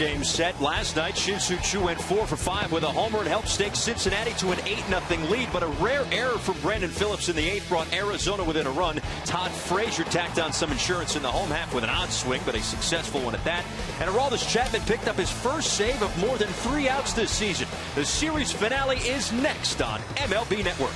four-game set. Last night, Shin-Soo Choo went 4 for 5 with a homer and helped stake Cincinnati to an 8-0 lead. But a rare error from Brandon Phillips in the 8th brought Arizona within a run. Todd Frazier tacked on some insurance in the home half with an odd swing, but a successful one at that. And Aroldis Chapman picked up his first save of more than 3 outs this season. The series finale is next on MLB Network.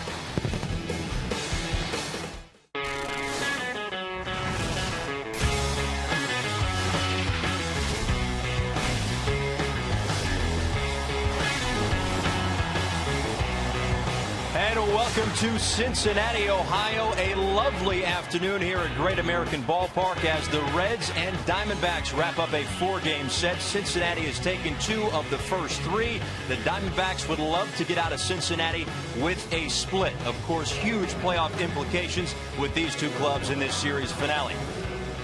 And welcome to Cincinnati, Ohio. A lovely afternoon here at Great American Ballpark as the Reds and Diamondbacks wrap up a 4-game set. Cincinnati has taken 2 of the first 3. The Diamondbacks would love to get out of Cincinnati with a split. Of course, huge playoff implications with these two clubs in this series finale.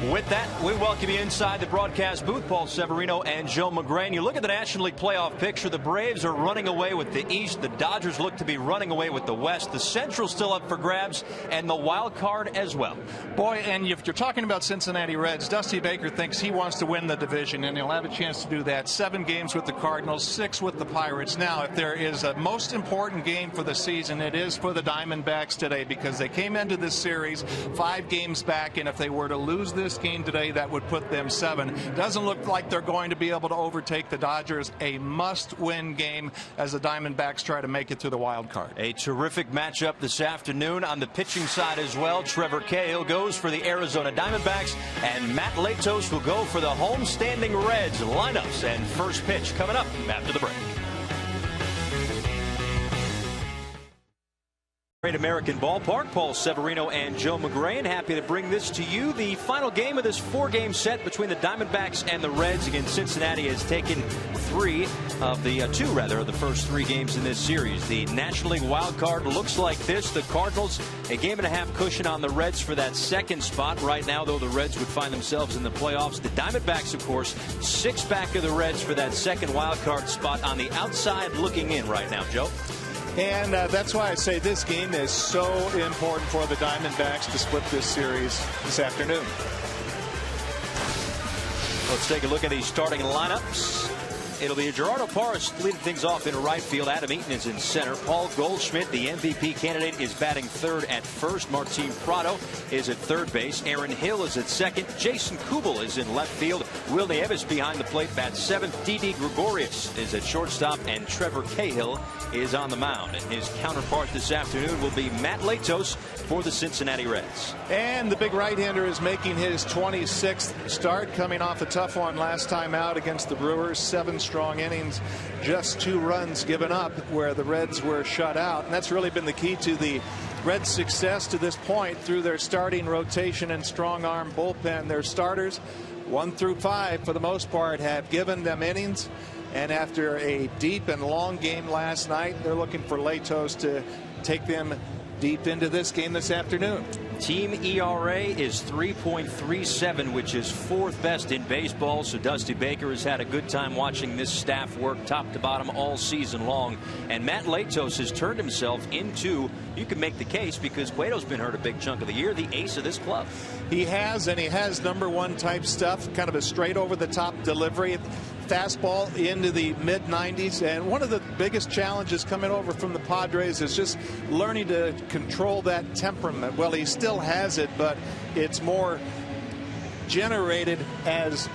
With that, we welcome you inside the broadcast booth. Paul Severino and Joe McGrain. You look at the National League playoff picture. The Braves are running away with the East. The Dodgers look to be running away with the West. The Central's still up for grabs, and the wild card as well. Boy, and if you're talking about Cincinnati Reds, Dusty Baker thinks he wants to win the division, and he'll have a chance to do that. 7 games with the Cardinals, 6 with the Pirates. Now, if there is a most important game for the season, it is for the Diamondbacks today, because they came into this series 5 games back, and if they were to lose this game today, that would put them 7. Doesn't look like they're going to be able to overtake the Dodgers. A must-win game as the Diamondbacks try to make it to the wild card. A terrific matchup this afternoon on the pitching side as well. Trevor Cahill goes for the Arizona Diamondbacks, and Matt Latos will go for the homestanding Reds. Lineups and first pitch coming up after the break. Great American Ballpark. Paul Severino and Joe McGrain happy to bring this to you. The final game of this 4-game set between the Diamondbacks and the Reds. Again, Cincinnati has taken 2 of the first 3 games in this series. The National League wild card looks like this. The Cardinals a 1.5 cushion on the Reds for that 2nd spot. Right now, though, the Reds would find themselves in the playoffs. The Diamondbacks, of course, 6 back of the Reds for that 2nd wild card spot on the outside looking in right now, Joe. And that's why I say this game is so important for the Diamondbacks to split this series this afternoon. Let's take a look at these starting lineups. It'll be Gerardo Parras leading things off in right field. Adam Eaton is in center. Paul Goldschmidt, the MVP candidate, is batting 3rd at first. Martin Prado is at 3rd base. Aaron Hill is at 2nd. Jason Kubel is in left field. Will Nieves behind the plate bats 7th. Didi Gregorius is at shortstop, and Trevor Cahill is on the mound. And his counterpart this afternoon will be Matt Latos for the Cincinnati Reds. And the big right-hander is making his 26th start, coming off a tough one last time out against the Brewers. 7 strong innings, just 2 runs given up where the Reds were shut out. And that's really been the key to the Reds' success to this point through their starting rotation and strong arm bullpen. Their starters 1 through 5 for the most part have given them innings. And after a deep and long game last night, they're looking for Latos to take them deep into this game this afternoon. Team ERA is 3.37, which is 4th best in baseball. So Dusty Baker has had a good time watching this staff work top to bottom all season long. And Matt Latos has turned himself into, you can make the case, because Cueto's been hurt a big chunk of the year, the ace of this club. He has, and he has #1 type stuff, kind of a straight over the top delivery. Fastball into the mid-90s, and one of the biggest challenges coming over from the Padres is just learning to control that temperament. Well, he still has it, but it's more generated as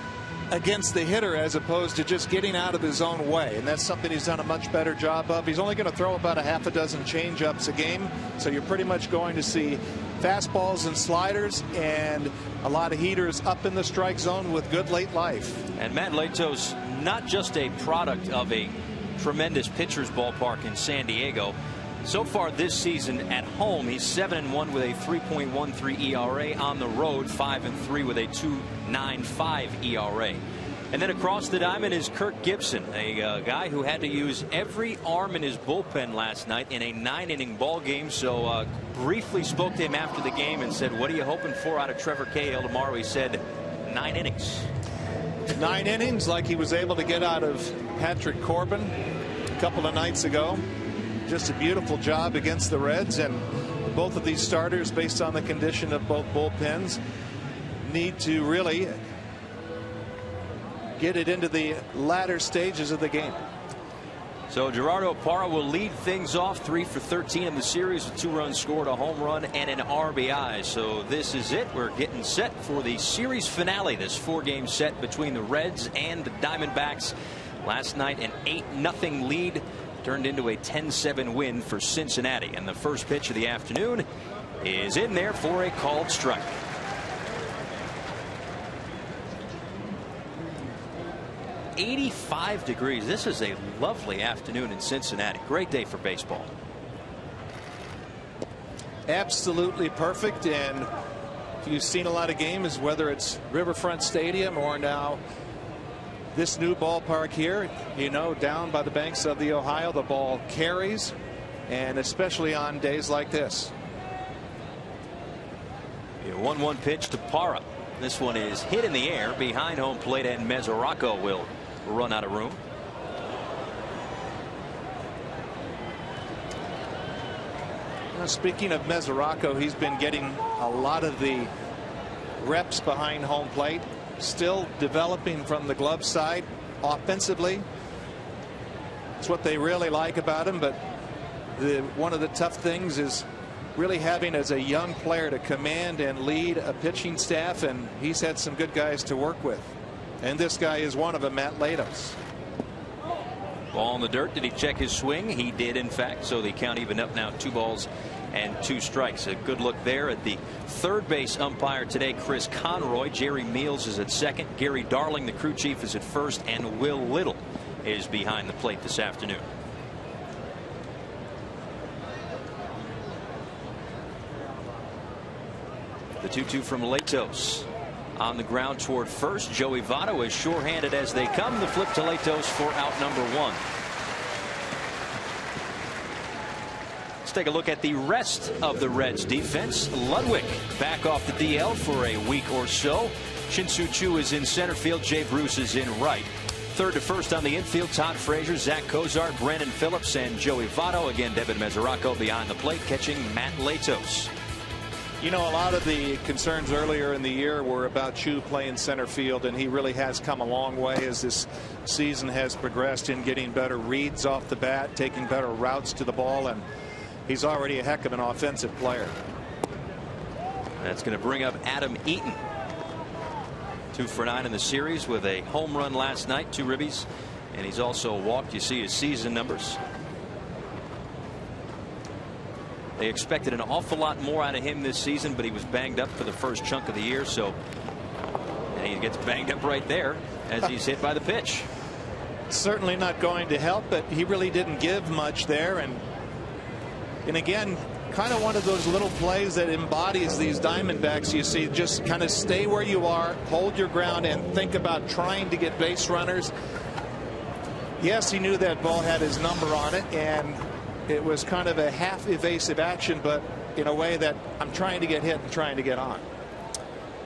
against the hitter as opposed to just getting out of his own way, and that's something he's done a much better job of. He's only going to throw about 6 change-ups a game, so you're pretty much going to see fastballs and sliders and a lot of heaters up in the strike zone with good late life. And Matt Latos, not just a product of a tremendous pitcher's ballpark in San Diego. So far this season at home, he's 7-1 with a 3.13 ERA. On the road, 5-3 with a 2.95 ERA. And then across the diamond is Kirk Gibson, a guy who had to use every arm in his bullpen last night in a 9-inning ball game. So briefly spoke to him after the game and said, what are you hoping for out of Trevor Cahill tomorrow? He said 9 innings. 9 innings like he was able to get out of Patrick Corbin a couple of nights ago. Just a beautiful job against the Reds, and both of these starters, based on the condition of both bullpens, need to really get it into the latter stages of the game. So Gerardo Parra will lead things off, 3 for 13 in the series with 2 runs scored, a home run and an RBI. So this is it. We're getting set for the series finale. This 4-game set between the Reds and the Diamondbacks. Last night an 8-0 lead turned into a 10-7 win for Cincinnati. And the first pitch of the afternoon is in there for a called strike. .85 degrees. This is a lovely afternoon in Cincinnati. Great day for baseball. Absolutely perfect. And if you've seen a lot of games, whether it's Riverfront Stadium or now this new ballpark here, you know, down by the banks of the Ohio, the ball carries, and especially on days like this. A 1-1 pitch to Parra. This one is hit in the air behind home plate, and Mesoraco will run out of room. Now, speaking of Mesoraco, he's been getting a lot of the reps behind home plate, still developing from the glove side offensively. It's what they really like about him, but one of the tough things is really having as a young player to command and lead a pitching staff, and he's had some good guys to work with. And this guy is one of them, Matt Latos. Ball in the dirt. Did he check his swing? He did, in fact. So the count even up now, 2 balls and 2 strikes. A good look there at the third base umpire today, Chris Conroy. Jerry Meals is at second. Gary Darling, the crew chief, is at first, and Will Little is behind the plate this afternoon. The 2-2 from Latos. On the ground toward first. Joey Votto is sure-handed as they come. The flip to Latos for out number 1. Let's take a look at the rest of the Reds defense. Ludwig back off the DL for a week or so. Shin-Soo Choo is in center field. Jay Bruce is in right. Third to first on the infield, Todd Frazier, Zach Cozart, Brandon Phillips, and Joey Votto. Again, Devin Mesoraco behind the plate, catching Matt Latos. You know, a lot of the concerns earlier in the year were about Choo playing center field, and he really has come a long way as this season has progressed in getting better reads off the bat, taking better routes to the ball, and he's already a heck of an offensive player. That's going to bring up Adam Eaton. 2 for 9 in the series with a home run last night, 2 ribbies, and he's also walked. You see his season numbers. They expected an awful lot more out of him this season, but he was banged up for the first chunk of the year, so and he gets banged up right there as he's hit by the pitch. Certainly not going to help, but he really didn't give much there, and again, kind of one of those little plays that embodies these Diamondbacks. You see, just kind of stay where you are, hold your ground, and think about trying to get base runners. Yes, he knew that ball had his number on it, and it was kind of a half evasive action, but in a way that I'm trying to get hit and trying to get on.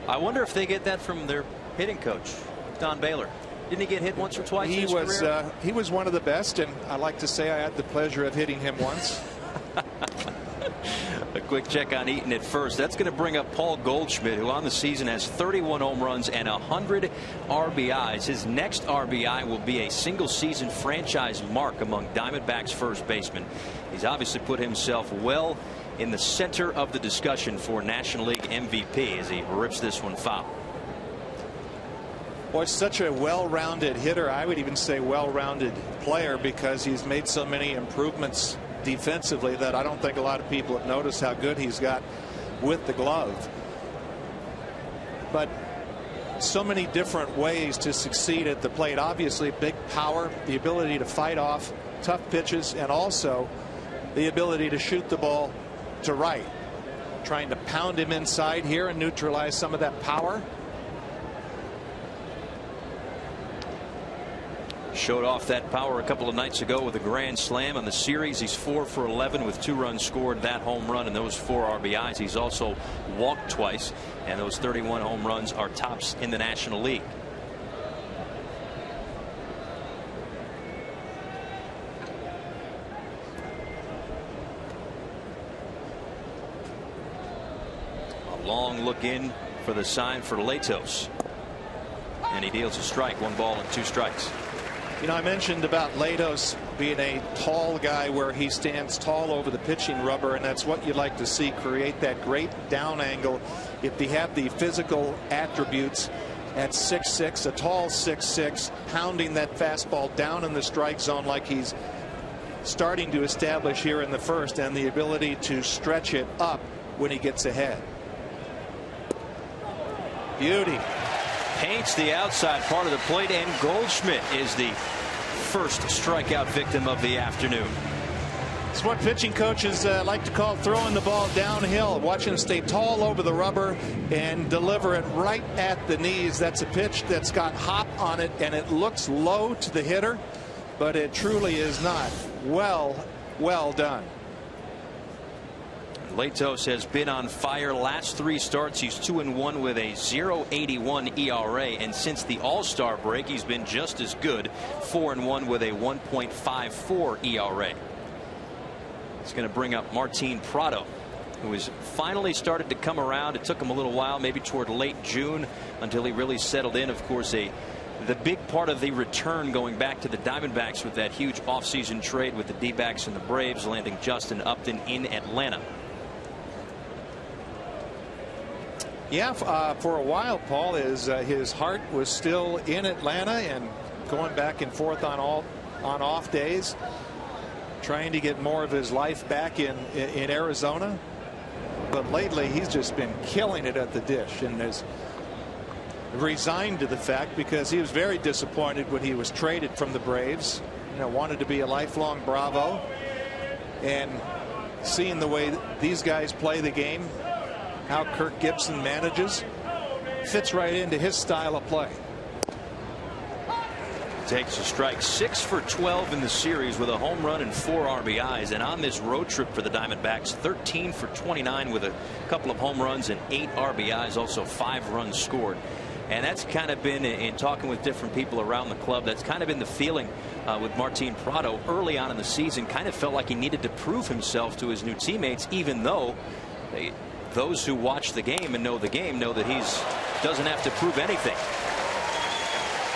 I wonder if they get that from their hitting coach, Don Baylor. Didn't he get hit once or twice in his career? He was one of the best, and I like to say I had the pleasure of hitting him once. A quick check on Eaton at first. That's going to bring up Paul Goldschmidt, who on the season has 31 home runs and 100 RBIs. His next RBI will be a single season franchise mark among Diamondbacks first basemen. He's obviously put himself well in the center of the discussion for National League MVP as he rips this one foul. Boy, such a well-rounded hitter. I would even say well-rounded player, because he's made so many improvements defensively that I don't think a lot of people have noticed how good he's got with the glove. But so many different ways to succeed at the plate. Obviously, big power, the ability to fight off tough pitches, and also the ability to shoot the ball to right. Trying to pound him inside here and neutralize some of that power. Showed off that power a couple of nights ago with a grand slam on the series. He's 4 for 11 with 2 runs scored, that home run, and those 4 RBIs. He's also walked twice, and those 31 home runs are tops in the National League. A long look in for the sign for Latos. And he deals a strike. 1 ball and 2 strikes. You know, I mentioned about Latos being a tall guy where he stands tall over the pitching rubber, and that's what you'd like to see, create that great down angle. If they have the physical attributes at 6'6", a tall 6'6", pounding that fastball down in the strike zone like he's starting to establish here in the first, and the ability to stretch it up when he gets ahead. Beauty. Paints the outside part of the plate, and Goldschmidt is the first strikeout victim of the afternoon. It's what pitching coaches like to call throwing the ball downhill. Watch him stay tall over the rubber and deliver it right at the knees. That's a pitch that's got hop on it, and it looks low to the hitter, but it truly is not. Well done. Latos has been on fire. Last 3 starts, he's 2-1 with a 0.81 ERA, and since the All-Star break, he's been just as good, 4-1 with a 1.54 ERA. It's going to bring up Martin Prado, who has finally started to come around. It took him a little while, maybe toward late June, until he really settled in. Of course, the big part of the return going back to the Diamondbacks with that huge offseason trade with the D-backs and the Braves, landing Justin Upton in Atlanta. Yeah, for a while, Paul, his heart was still in Atlanta and going back and forth on off days, trying to get more of his life back in Arizona. But lately, he's just been killing it at the dish, and has resigned to the fact, because he was very disappointed when he was traded from the Braves. You know, wanted to be a lifelong Bravo, and seeing the way these guys play the game, how Kirk Gibson manages, fits right into his style of play. Takes a strike. 6 for 12 in the series with a home run and 4 RBIs, and on this road trip for the Diamondbacks, 13 for 29 with a couple of home runs and 8 RBIs, also 5 runs scored. And that's kind of been, in talking with different people around the club, that's kind of been the feeling with Martin Prado early on in the season. Kind of felt like he needed to prove himself to his new teammates, even though those who watch the game and know the game know that doesn't have to prove anything.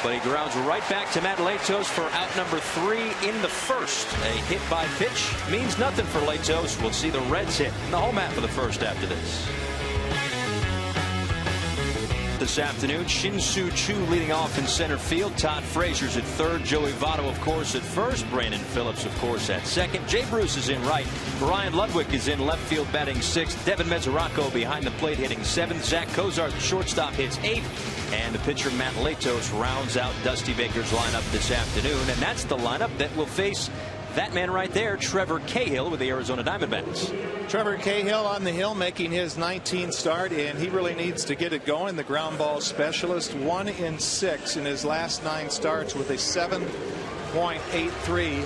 But he grounds right back to Matt Latos for out number 3 in the first. A hit by pitch means nothing for Latos. We'll see the Reds hit in the home half of the first after this. This afternoon, Shin-Soo Choo leading off in center field. Todd Frazier's at third. Joey Votto, of course, at first. Brandon Phillips, of course, at second. Jay Bruce is in right. Ryan Ludwig is in left field batting 6th. Devin Mesoraco behind the plate hitting 7th. Zach Cozart, the shortstop, hits 8th. And the pitcher Matt Latos rounds out Dusty Baker's lineup this afternoon. And that's the lineup that will face that man right there, Trevor Cahill, with the Arizona Diamondbacks. Trevor Cahill on the hill, making his 19th start, and he really needs to get it going. The ground ball specialist, 1 in 6 in his last 9 starts with a 7.83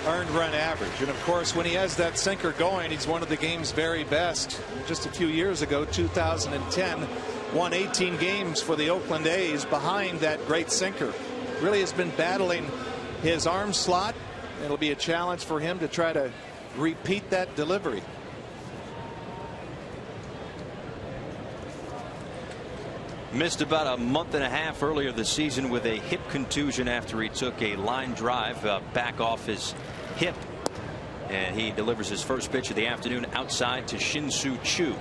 earned run average. And of course, when he has that sinker going, he's one of the game's very best. Just a few years ago, 2010, won 18 games for the Oakland A's behind that great sinker. Really has been battling his arm slot. It'll be a challenge for him to try to repeat that delivery. Missed about a month and a half earlier this season with a hip contusion after he took a line drive back off his hip. And he delivers his first pitch of the afternoon outside to Shin-Soo Choo.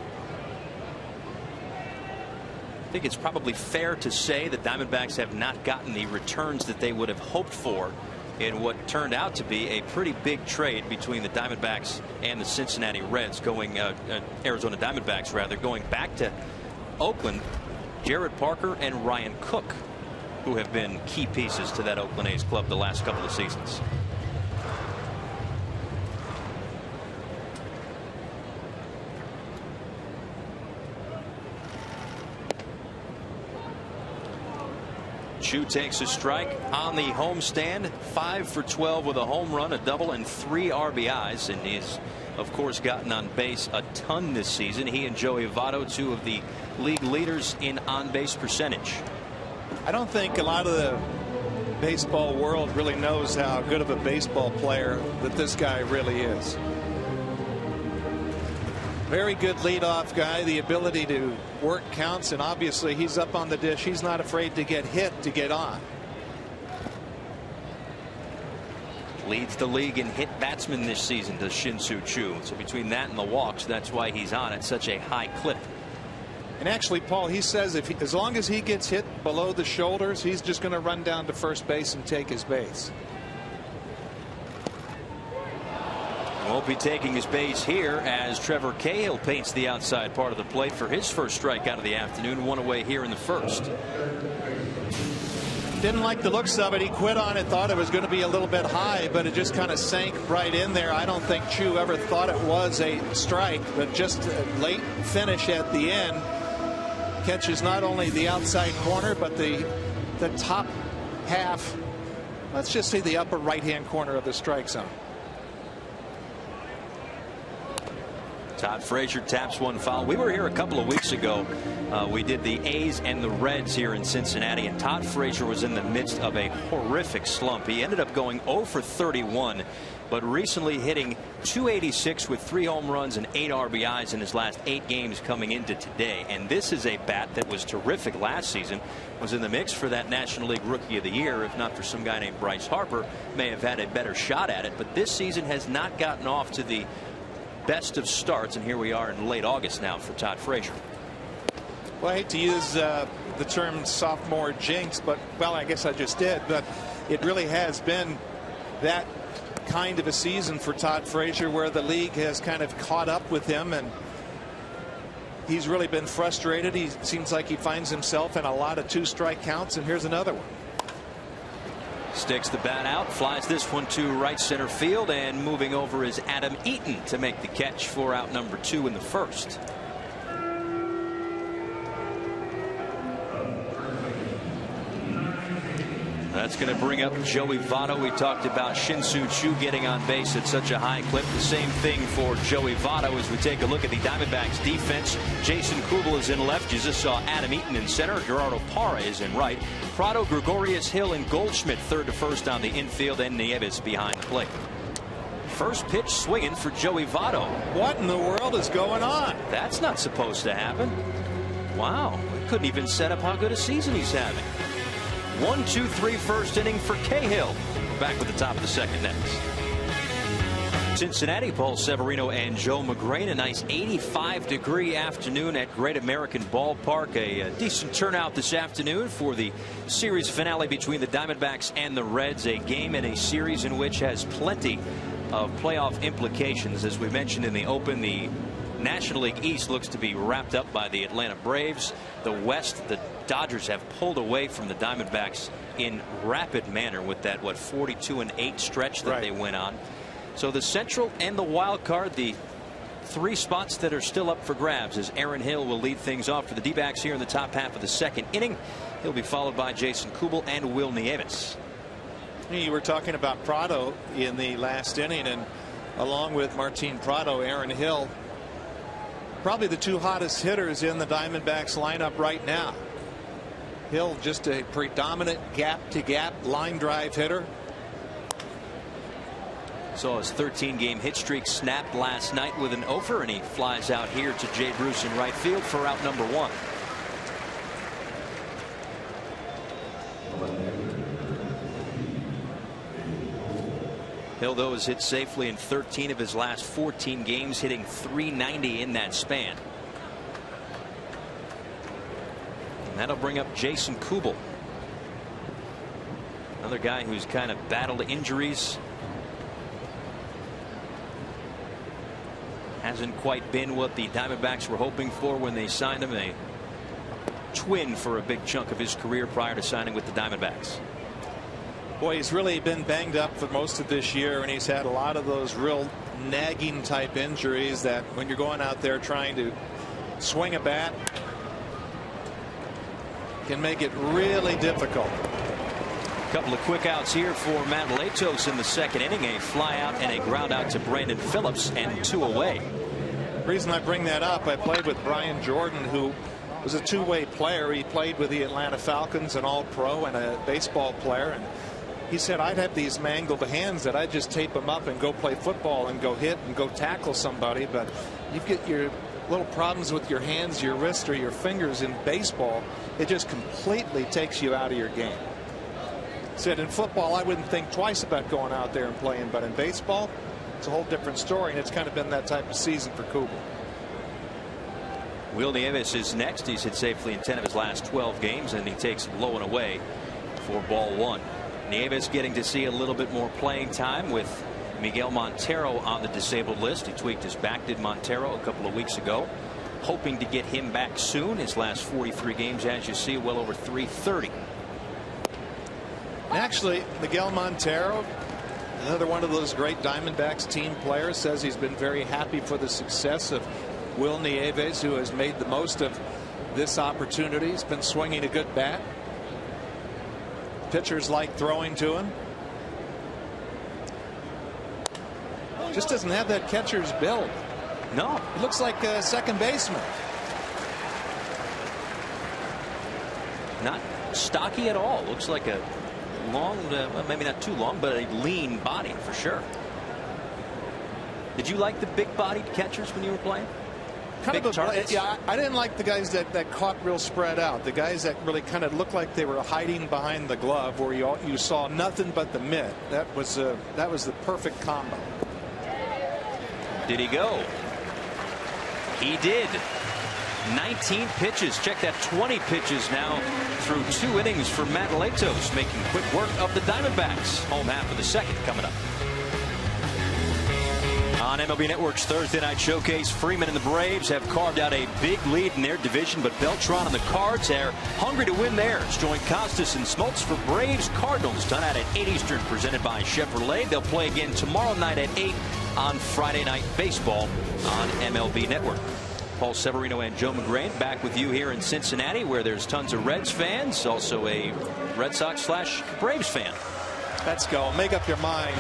I think it's probably fair to say that Diamondbacks have not gotten the returns that they would have hoped for in what turned out to be a pretty big trade between the Diamondbacks and the Cincinnati Reds, Arizona Diamondbacks rather, going back to Oakland. Jared Parker and Ryan Cook, who have been key pieces to that Oakland A's club the last couple of seasons. Choo takes a strike on the homestand. 5 for 12 with a home run, a double, and 3 RBIs. And he's, of course, gotten on base a ton this season. He and Joey Votto, 2 of the league leaders in on-base percentage. I don't think a lot of the baseball world really knows how good of a baseball player that this guy really is. Very good leadoff guy, the ability to work counts, and obviously he's up on the dish. He's not afraid to get hit to get on. Leads the league in hit batsmen this season, does Shin-Soo Choo. So between that and the walks, that's why he's on at such a high clip. And actually, Paul, he says as long as he gets hit below the shoulders, he's just going to run down to first base and take his base. Won't be taking his base here as Trevor Cahill paints the outside part of the plate for his first strikeout of the afternoon. One away here in the first. Didn't like the looks of it. He quit on it, thought it was going to be a little bit high, but it just kind of sank right in there. I don't think Choo ever thought it was a strike, but just a late finish at the end. Catches not only the outside corner, but the top half, let's just say the upper right hand corner of the strike zone. Todd Frazier taps one foul. We were here a couple of weeks ago. We did the A's and the Reds here in Cincinnati, and Todd Frazier was in the midst of a horrific slump. He ended up going 0 for 31, but recently hitting .286 with 3 home runs and 8 RBIs in his last 8 games coming into today. And this is a bat that was terrific last season, was in the mix for that National League Rookie of the Year. If not for some guy named Bryce Harper, may have had a better shot at it. But this season has not gotten off to the best of starts, and here we are in late August now for Todd Frazier. Well, I hate to use the term sophomore jinx, but well, I guess I just did, but it really has been that kind of a season for Todd Frazier where the league has kind of caught up with him, and he's really been frustrated. He seems like he finds himself in a lot of 2-strike counts, and here's another one. Sticks the bat out, flies this one to right center field, and moving over is Adam Eaton to make the catch for out number 2 in the first. That's going to bring up Joey Votto. We talked about Shin-Soo Choo getting on base at such a high clip. The same thing for Joey Votto as we take a look at the Diamondbacks defense. Jason Kubel is in left. You just saw Adam Eaton in center. Gerardo Parra is in right. Prado, Gregorius, Hill, and Goldschmidt third to first on the infield, and Nieves behind the plate. First pitch swinging for Joey Votto. What in the world is going on? That's not supposed to happen. Wow, we couldn't even set up how good a season he's having. 1-2-3 first inning for Cahill. We're back with the top of the second next. Cincinnati, Paul Severino and Joe McGrain. A nice 85-degree afternoon at Great American Ballpark. A decent turnout this afternoon for the series finale between the Diamondbacks and the Reds. A game and a series in which has plenty of playoff implications. As we mentioned in the open, the National League East looks to be wrapped up by the Atlanta Braves. The West, the Dodgers have pulled away from the Diamondbacks in rapid manner with that 42-8 stretch that they went on. So the Central and the wild card, the 3 spots that are still up for grabs, as Aaron Hill will lead things off for the D-backs here in the top half of the second inning. He'll be followed by Jason Kubel and Will Nieves. You were talking about Prado in the last inning, and along with Martin Prado, Aaron Hill, probably the 2 hottest hitters in the Diamondbacks lineup right now. Hill just a predominant gap-to-gap line drive hitter. Saw his 13-game hit streak snapped last night with an offer, and he flies out here to Jay Bruce in right field for out number 1. Hill, though, has hit safely in 13 of his last 14 games, hitting .390 in that span. And that'll bring up Jason Kubel, another guy who's kind of battled injuries. Hasn't quite been what the Diamondbacks were hoping for when they signed him. A Twin for a big chunk of his career prior to signing with the Diamondbacks. Boy, he's really been banged up for most of this year, and he's had a lot of those real nagging type injuries that when you're going out there trying to swing a bat can make it really difficult. A couple of quick outs here for Matt Latos in the second inning. A fly out and a ground out to Brandon Phillips, and 2 away. The reason I bring that up, I played with Brian Jordan, who was a 2-way player. He played with the Atlanta Falcons, an all-pro and a baseball player, and he said I'd have these mangled hands that I'd just tape them up and go play football and go hit and go tackle somebody, but you get your little problems with your hands, your wrist, or your fingers in baseball, it just completely takes you out of your game. Said in football, I wouldn't think twice about going out there and playing, but in baseball, it's a whole different story, and it's kind of been that type of season for Kubel. Will Nieves is next. He's hit safely in 10 of his last 12 games, and he takes low and away for ball 1. Nieves getting to see a little bit more playing time with Miguel Montero on the disabled list. He tweaked his back, did Montero, a couple of weeks ago. Hoping to get him back soon. His last 43 games, as you see, well over 330. Actually, Miguel Montero, another one of those great Diamondbacks team players, says he's been very happy for the success of Will Nieves, who has made the most of this opportunity. He's been swinging a good bat. Pitchers like throwing to him. Just doesn't have that catcher's build. No. He looks like a second baseman. Not stocky at all. Looks like a long, well, maybe not too long, but a lean body for sure. Did you like the big bodied catchers when you were playing? Yeah, I didn't like the guys that caught real spread out. The guys that really kind of looked like they were hiding behind the glove, where you saw nothing but the mitt. That was the perfect combo. Did he go? He did. 19 pitches. Check that, 20 pitches now through 2 innings for Matt Latos, making quick work of the Diamondbacks. Home half of the second coming up. On MLB Network's Thursday Night Showcase, Freeman and the Braves have carved out a big lead in their division, but Beltran and the Cards are hungry to win theirs. Join Costas and Smoltz for Braves Cardinals tonight at 8 Eastern, presented by Chevrolet. They'll play again tomorrow night at 8 on Friday Night Baseball on MLB Network. Paul Severino and Joe McGrain back with you here in Cincinnati, where there's tons of Reds fans, also a Red Sox / Braves fan. Let's go. Make up your mind.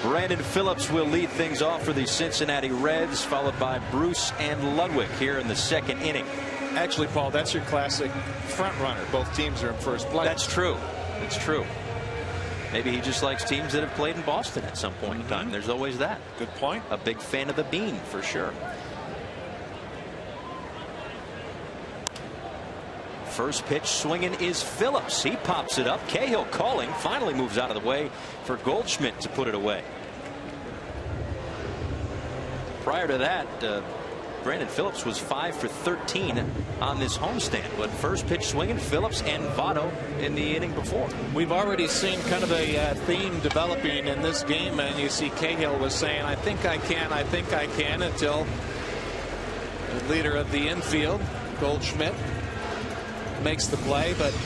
Brandon Phillips will lead things off for the Cincinnati Reds, followed by Bruce and Ludwig here in the second inning. Actually, Paul, that's your classic front runner. Both teams are in first place. That's true. That's true. Maybe he just likes teams that have played in Boston at some point in time. There's always that. Good point. A big fan of the bean for sure. First pitch swinging is Phillips. He pops it up. Cahill calling. Finally moves out of the way for Goldschmidt to put it away. Prior to that, Brandon Phillips was 5 for 13 on this homestand. But first pitch swinging, Phillips and Votto in the inning before. We've already seen kind of a theme developing in this game, and you see Cahill was saying, I think I can, until the leader of the infield, Goldschmidt, makes the play. But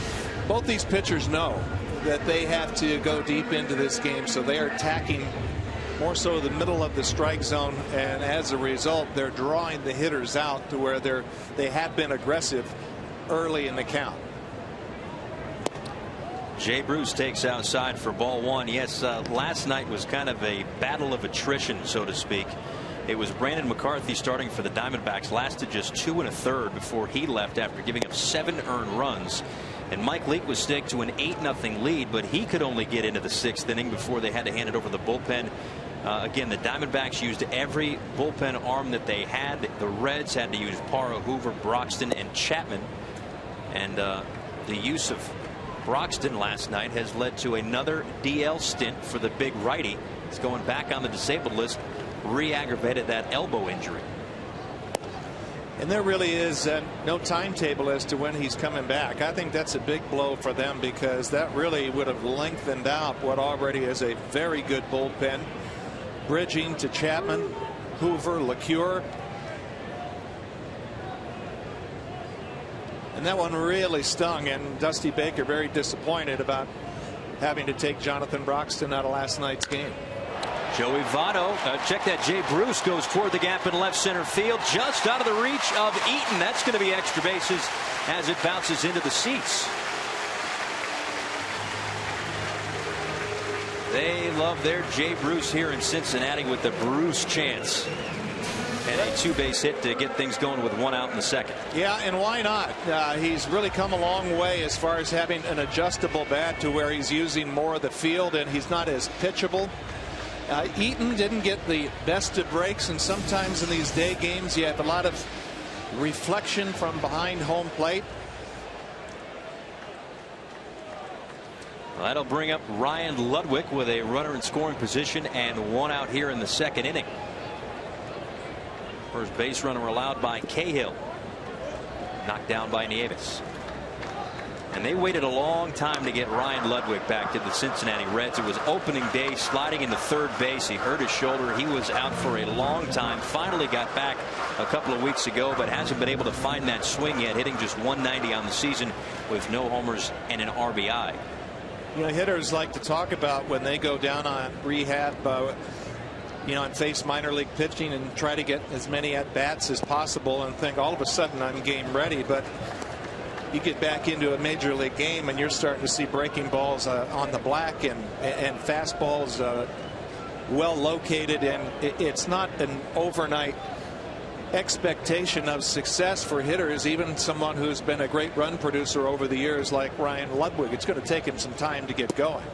both these pitchers know that they have to go deep into this game, so they are attacking more so the middle of the strike zone, and as a result they're drawing the hitters out to where they have been aggressive early in the count. Jay Bruce takes outside for ball 1. Yes, last night was kind of a battle of attrition, so to speak. It was Brandon McCarthy starting for the Diamondbacks, lasted just 2 1/3 before he left after giving up 7 earned runs. And Mike Leake was staked to an 8-0 lead, but he could only get into the 6th inning before they had to hand it over the bullpen. Again, the Diamondbacks used every bullpen arm that they had. The Reds had to use Parra, Hoover, Broxton, and Chapman. And the use of Broxton last night has led to another DL stint for the big righty. He's going back on the disabled list, re-aggravated that elbow injury. And there really is no timetable as to when he's coming back. I think that's a big blow for them, because that really would have lengthened out what already is a very good bullpen. Bridging to Chapman, Hoover, LeCure. And that one really stung, and Dusty Baker very disappointed about having to take Jonathan Broxton out of last night's game. Joey Votto, check that. Jay Bruce goes toward the gap in left center field, just out of the reach of Eaton. That's going to be extra bases as it bounces into the seats. They love their Jay Bruce here in Cincinnati with the Bruce chance. And a 2-base hit to get things going with 1 out in the second. Yeah, and why not? He's really come a long way as far as having an adjustable bat to where he's using more of the field, and he's not as pitchable Eaton didn't get the best of breaks, and sometimes in these day games you have a lot of reflection from behind home plate. Well, that'll bring up Ryan Ludwig with a runner in scoring position and one out here in the second inning. First base runner allowed by Cahill, knocked down by Nieves. And they waited a long time to get Ryan Ludwig back to the Cincinnati Reds. It was opening day, sliding into third base. He hurt his shoulder. He was out for a long time. Finally got back a couple of weeks ago, but hasn't been able to find that swing yet, hitting just 190 on the season with no homers and an RBI. You know, hitters like to talk about when they go down on rehab, you know, and face minor league pitching and try to get as many at bats as possible and think all of a sudden I'm game ready. But you get back into a major league game and you're starting to see breaking balls on the black and fastballs well located, and it's not an overnight expectation of success for hitters, even someone who's been a great run producer over the years like Ryan Ludwig. It's going to take him some time to get going.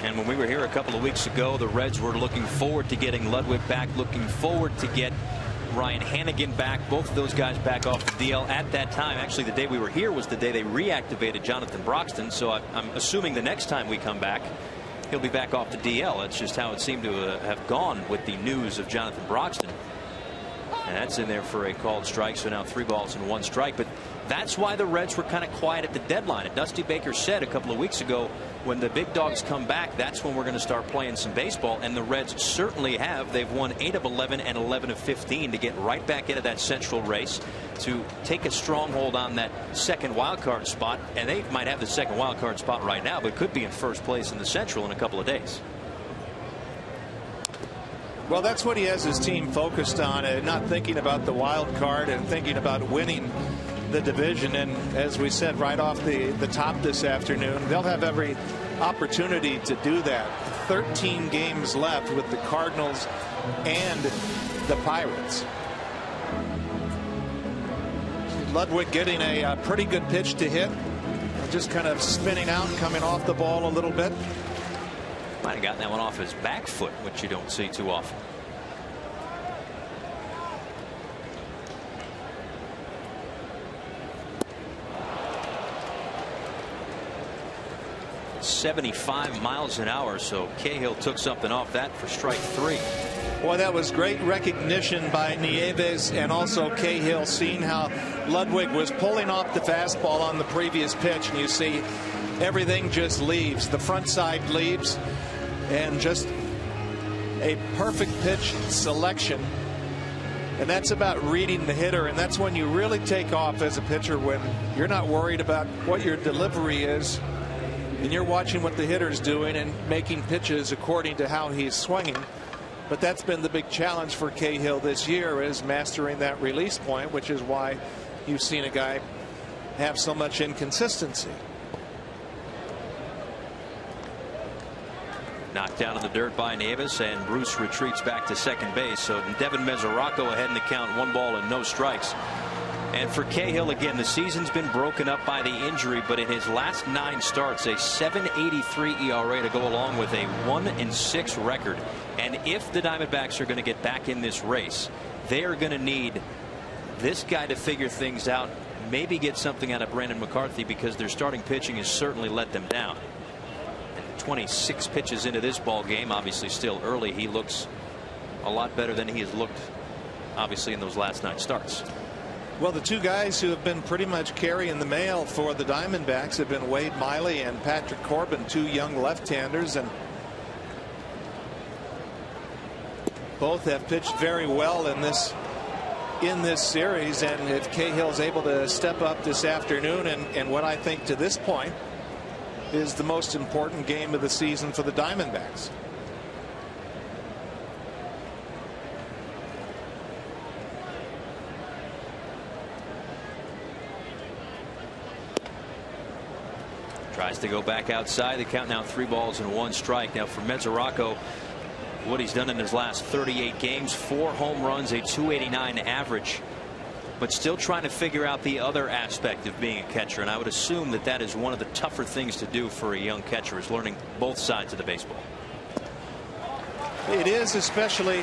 And when we were here a couple of weeks ago, the Reds were looking forward to getting Ludwig back, looking forward to get Ryan Hannigan back, both of those guys back off the DL at that time. Actually, the day we were here was the day they reactivated Jonathan Broxton, so I'm assuming the next time we come back he'll be back off the DL. That's just how it seemed to have gone with the news of Jonathan Broxton. And that's in there for a called strike, so now 3 balls and 1 strike. But that's why the Reds were kind of quiet at the deadline. And Dusty Baker said a couple of weeks ago, when the big dogs come back, that's when we're going to start playing some baseball. And the Reds certainly have. They've won 8 of 11 and 11 of 15 to get right back into that central race, to take a stronghold on that second wild card spot. And they might have the second wild card spot right now, but could be in first place in the Central in a couple of days. Well, that's what he has his team focused on, and not thinking about the wild card and thinking about winning the division. And as we said right off the top this afternoon, they'll have every opportunity to do that. 13 games left with the Cardinals and the Pirates. Ludwig getting a pretty good pitch to hit, just kind of spinning out, coming off the ball a little bit. Might have gotten that one off his back foot, which you don't see too often. .75 miles an hour, so Cahill took something off that for strike 3. Boy, that was great recognition by Nieves and also Cahill, seeing how Ludwig was pulling off the fastball on the previous pitch, and you see everything just leaves. The front side leaves, and just a perfect pitch selection. And that's about reading the hitter, and that's when you really take off as a pitcher, when you're not worried about what your delivery is and you're watching what the hitter's doing and making pitches according to how he's swinging. But that's been the big challenge for Cahill this year, is mastering that release point, which is why you've seen a guy have so much inconsistency. Knocked down in the dirt by Nieves, and Bruce retreats back to second base. So Devin Mesoraco ahead in the count, 1 ball and no strikes. And for Cahill, again, the season's been broken up by the injury, but in his last 9 starts, a 7.83 ERA to go along with a 1-6 record. And if the Diamondbacks are going to get back in this race, they are going to need this guy to figure things out, maybe get something out of Brandon McCarthy, because their starting pitching has certainly let them down. 26 pitches into this ball game, obviously still early. He looks a lot better than he has looked, obviously, in those last 9 starts. Well, the 2 guys who have been pretty much carrying the mail for the Diamondbacks have been Wade Miley and Patrick Corbin, 2 young left-handers, and both have pitched very well in this series. And if Cahill's able to step up this afternoon, and what I think to this point is the most important game of the season for the Diamondbacks. Tries to go back outside. The count now 3 balls and 1 strike. Now for Mesoraco, what he's done in his last 38 games, 4 home runs, a .289 average, but still trying to figure out the other aspect of being a catcher. And I would assume that that is one of the tougher things to do for a young catcher, is learning both sides of the baseball. It is, especially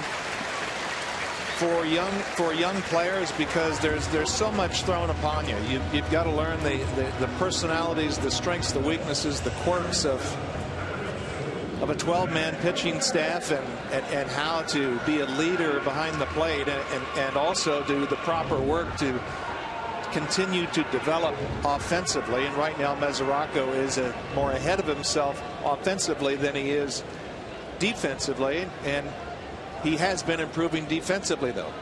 for young players, because there's so much thrown upon you. You've got to learn the personalities, the strengths, the weaknesses, the quirks of a 12-man pitching staff, and how to be a leader behind the plate, and also do the proper work to continue to develop offensively. And right now Mesoraco is more ahead of himself offensively than he is defensively, and he has been improving defensively, though.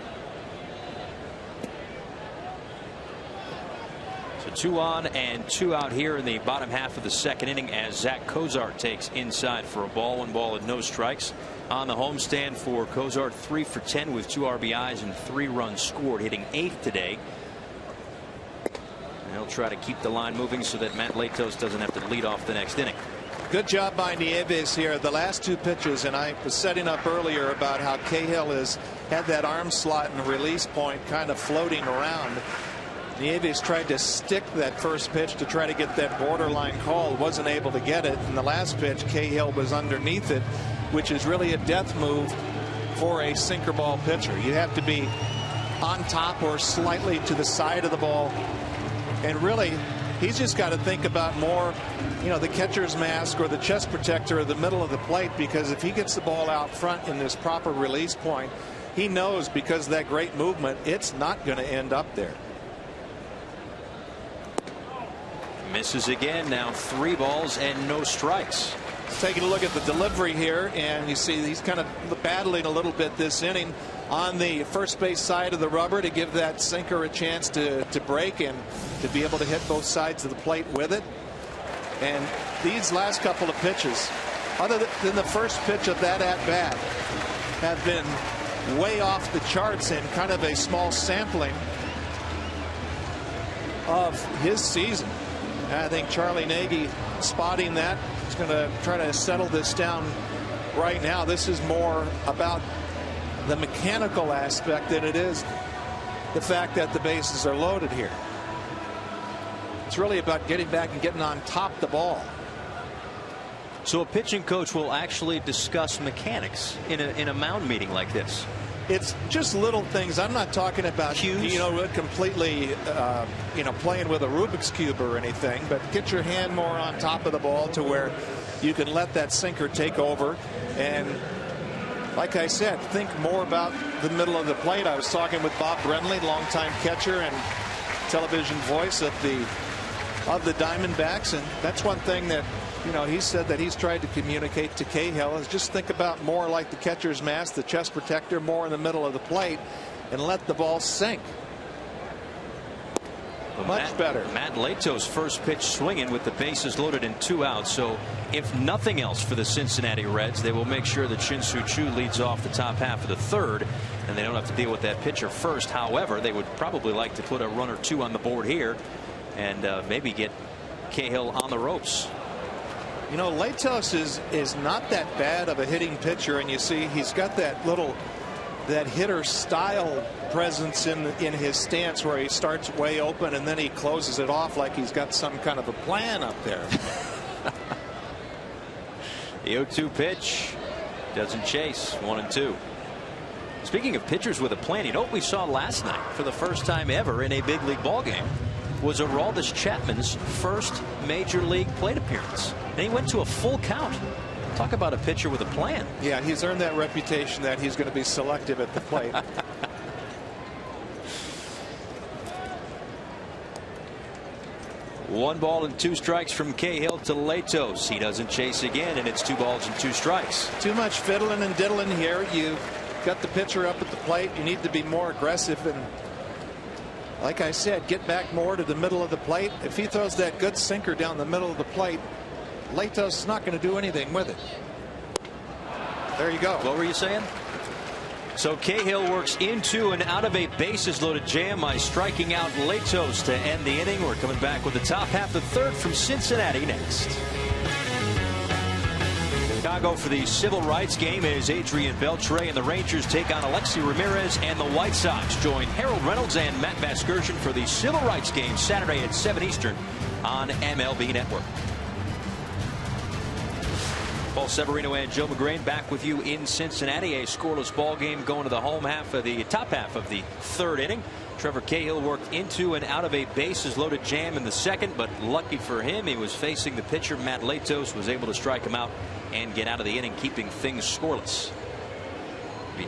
So 2 on and 2 out here in the bottom half of the second inning, as Zach Cozart takes inside for a ball, 1 ball and no strikes. On the homestand for Cozart, 3 for 10 with 2 RBIs and 3 runs scored, hitting 8th today. And he'll try to keep the line moving so that Matt Latos doesn't have to lead off the next inning. Good job by Nieves here. The last 2 pitches, and I was setting up earlier about how Cahill has had that arm slot and release point kind of floating around. Nieves tried to stick that first pitch to try to get that borderline call, wasn't able to get it. And the last pitch, Cahill was underneath it, which is really a death move for a sinker ball pitcher. You have to be on top or slightly to the side of the ball, and really he's just got to think about more, the catcher's mask or the chest protector or the middle of the plate, because if he gets the ball out front in this proper release point, he knows, because of that great movement, it's not going to end up there. Misses again. Now 3 balls and no strikes. Taking a look at the delivery here, and you see he's kind of battling a little bit this inning on the first base side of the rubber to give that sinker a chance to break and to be able to hit both sides of the plate with it. And these last couple of pitches, other than the first pitch of that at bat, have been way off the charts in kind of a small sampling of his season. And I think Charlie Nagy spotting that is going to try to settle this down right now. This is more about the mechanical aspect than it is the fact that the bases are loaded here. It's really about getting back and getting on top of the ball. So a pitching coach will actually discuss mechanics in a mound meeting like this. It's just little things. I'm not talking about cues, completely playing with a Rubik's Cube or anything, but get your hand more on top of the ball to where you can let that sinker take over. And like I said, think more about the middle of the plate. I was talking with Bob Brenly, longtime catcher and television voice of the Diamondbacks, and that's one thing that he said that he's tried to communicate to Cahill, is just think about more like the catcher's mask, the chest protector, more in the middle of the plate, and let the ball sink. Much better. Matt Latos' first pitch swinging with the bases loaded and 2 outs. So if nothing else for the Cincinnati Reds, they will make sure that Shin-Soo Choo leads off the top half of the 3rd, and they don't have to deal with that pitcher first. However, they would probably like to put a run or 2 on the board here and maybe get Cahill on the ropes. Latos is not that bad of a hitting pitcher, and you see he's got that hitter style presence in his stance, where he starts way open and then he closes it off like he's got some kind of a plan up there. The 0-2 pitch doesn't chase. 1-2. Speaking of pitchers with a plan, what we saw last night for the first time ever in a big league ball game was Aroldis Chapman's first major league plate appearance, and he went to a full count. Talk about a pitcher with a plan. Yeah, he's earned that reputation that he's going to be selective at the plate. 1 ball and 2 strikes from Cahill to Latos. He doesn't chase again, and it's 2 balls and 2 strikes. Too much fiddling and diddling here. You've got the pitcher up at the plate. You need to be more aggressive, and like I said, get back more to the middle of the plate. If he throws that good sinker down the middle of the plate, Latos is not going to do anything with it. There you go. What were you saying? So Cahill works into and out of a bases loaded jam by striking out Latos to end the inning. We're coming back with the top half of the 3rd from Cincinnati next. Chicago for the civil rights game is Adrian Beltre, and the Rangers take on Alexi Ramirez, and the White Sox join Harold Reynolds and Matt Vasgersian for the civil rights game Saturday at 7 Eastern on MLB Network. Paul Severino and Joe McGrain back with you in Cincinnati. A scoreless ball game going to the top half of the third inning. Trevor Cahill worked into and out of a bases loaded jam in the second, but lucky for him, he was facing the pitcher Matt Latos, was able to strike him out and get out of the inning, keeping things scoreless.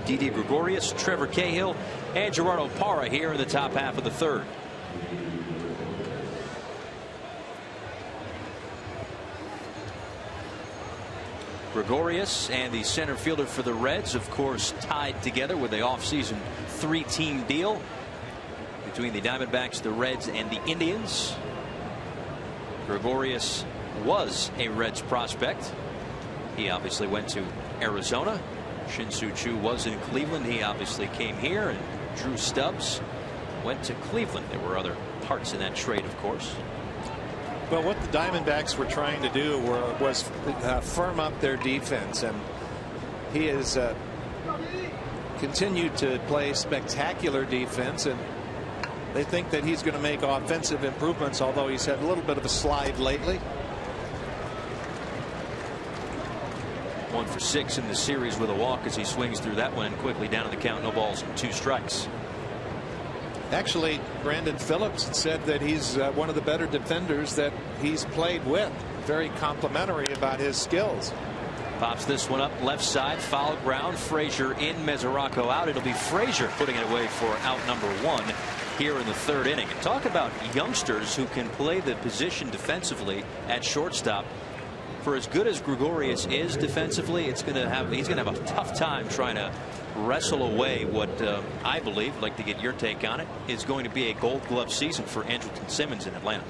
Didi Gregorius, Trevor Cahill, and Gerardo Parra here in the top half of the third. Gregorius and the center fielder for the Reds, of course, tied together with an offseason 3-team deal between the Diamondbacks, the Reds, and the Indians. Gregorius was a Reds prospect. He obviously went to Arizona. Shin-Soo Choo was in Cleveland. He obviously came here, and Drew Stubbs went to Cleveland. There were other parts in that trade, of course. Well, what the Diamondbacks were trying to do was firm up their defense, and he has continued to play spectacular defense, and they think that he's going to make offensive improvements, although he's had a little bit of a slide lately. 1 for 6 in the series with a walk as he swings through that one and quickly down to the count. No balls and 2 strikes. Actually, Brandon Phillips said that he's one of the better defenders that he's played with. Very complimentary about his skills. Pops this one up left side, foul ground. Frazier in, Mesoraco out. It'll be Frazier putting it away for out number 1 here in the third inning. And talk about youngsters who can play the position defensively at shortstop. For as good as Gregorius is defensively, he's going to have a tough time trying to wrestle away what I believe, like to get your take on it, is going to be a Gold Glove season for Andrelton Simmons in Atlanta.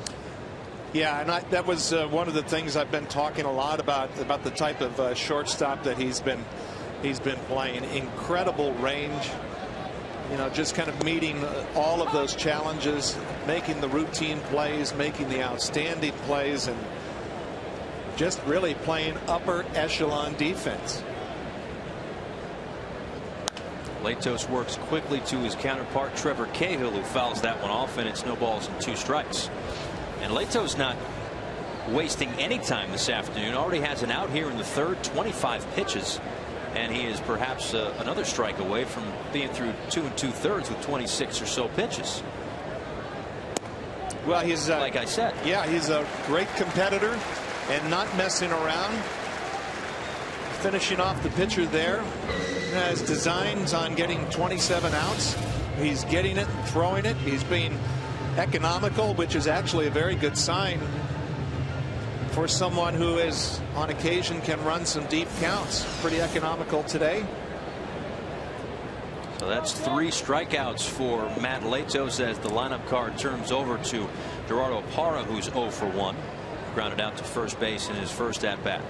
Yeah, and that was one of the things I've been talking a lot about the type of shortstop that he's been playing. Incredible range, you know, just kind of meeting all of those challenges, making the routine plays, making the outstanding plays, and just really playing upper echelon defense. Latos works quickly to his counterpart Trevor Cahill, who fouls that one off, and it's no balls and 2 strikes. And Latos not wasting any time this afternoon. Already has an out here in the third, 25 pitches, and he is perhaps another strike away from being through 2 2/3 with 26 or so pitches. Well, he's like I said, yeah, he's a great competitor and not messing around. Finishing off the pitcher there. Has designs on getting 27 outs. He's getting it and throwing it. He's being economical, which is actually a very good sign for someone who is on occasion can run some deep counts. Pretty economical today. So that's 3 strikeouts for Matt Latos as the lineup card turns over to Gerardo Parra, who's 0 for 1. Grounded out to first base in his first at bat.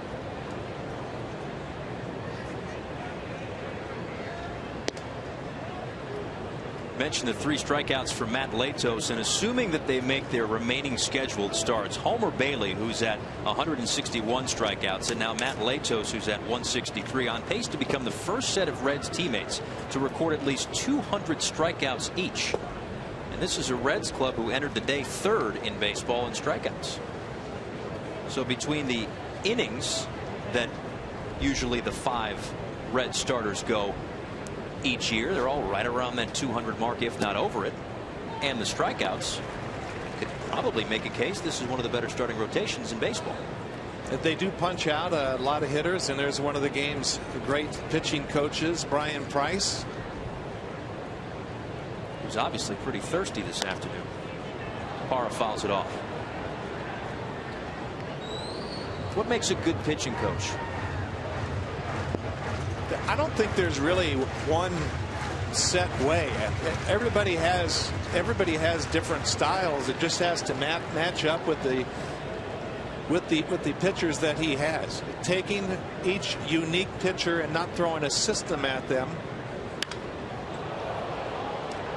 Mentioned the 3 strikeouts for Matt Latos, and assuming that they make their remaining scheduled starts, Homer Bailey, who's at 161 strikeouts, and now Matt Latos, who's at 163, on pace to become the first set of Reds teammates to record at least 200 strikeouts each. And this is a Reds club who entered the day 3rd in baseball in strikeouts. So between the innings that usually the 5 Red starters go each year, they're all right around that 200 mark, if not over it, and the strikeouts, could probably make a case this is one of the better starting rotations in baseball. They do punch out a lot of hitters, and there's one of the game's great pitching coaches, Brian Price, who's obviously pretty thirsty this afternoon. Parra fouls it off. What makes a good pitching coach? I don't think there's really one set way. Everybody has different styles. It just has to match up with the pitchers that he has. Taking each unique pitcher and not throwing a system at them.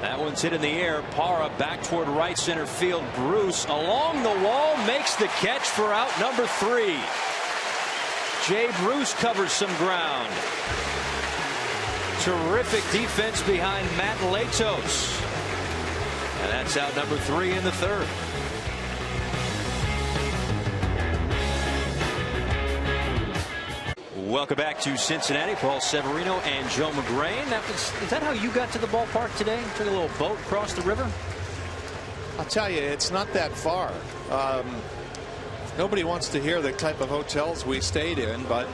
That one's hit in the air. Parra back toward right center field. Bruce along the wall makes the catch for out number 3. Jay Bruce covers some ground. Terrific defense behind Matt Latos. And that's out number 3 in the third. Welcome back to Cincinnati. Paul Severino and Joe McGrain. Is that how you got to the ballpark today? Took a little boat across the river? I'll tell you, it's not that far. Nobody wants to hear the type of hotels we stayed in, but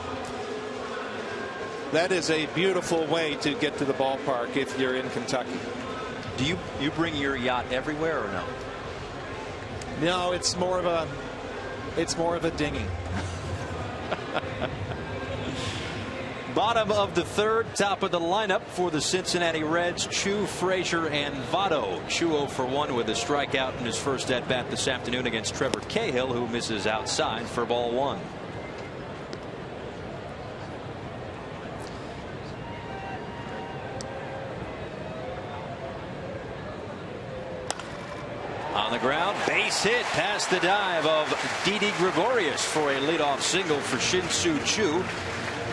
that is a beautiful way to get to the ballpark if you're in Kentucky. Do you bring your yacht everywhere or no? No, it's more of a dinghy. Bottom of the third, top of the lineup for the Cincinnati Reds, Choo, Frazier, and Votto. Choo 0 for 1 with a strikeout in his first at bat this afternoon against Trevor Cahill, who misses outside for ball 1. On the ground, base hit past the dive of Didi Gregorius for a leadoff single for Shin-Soo Choo.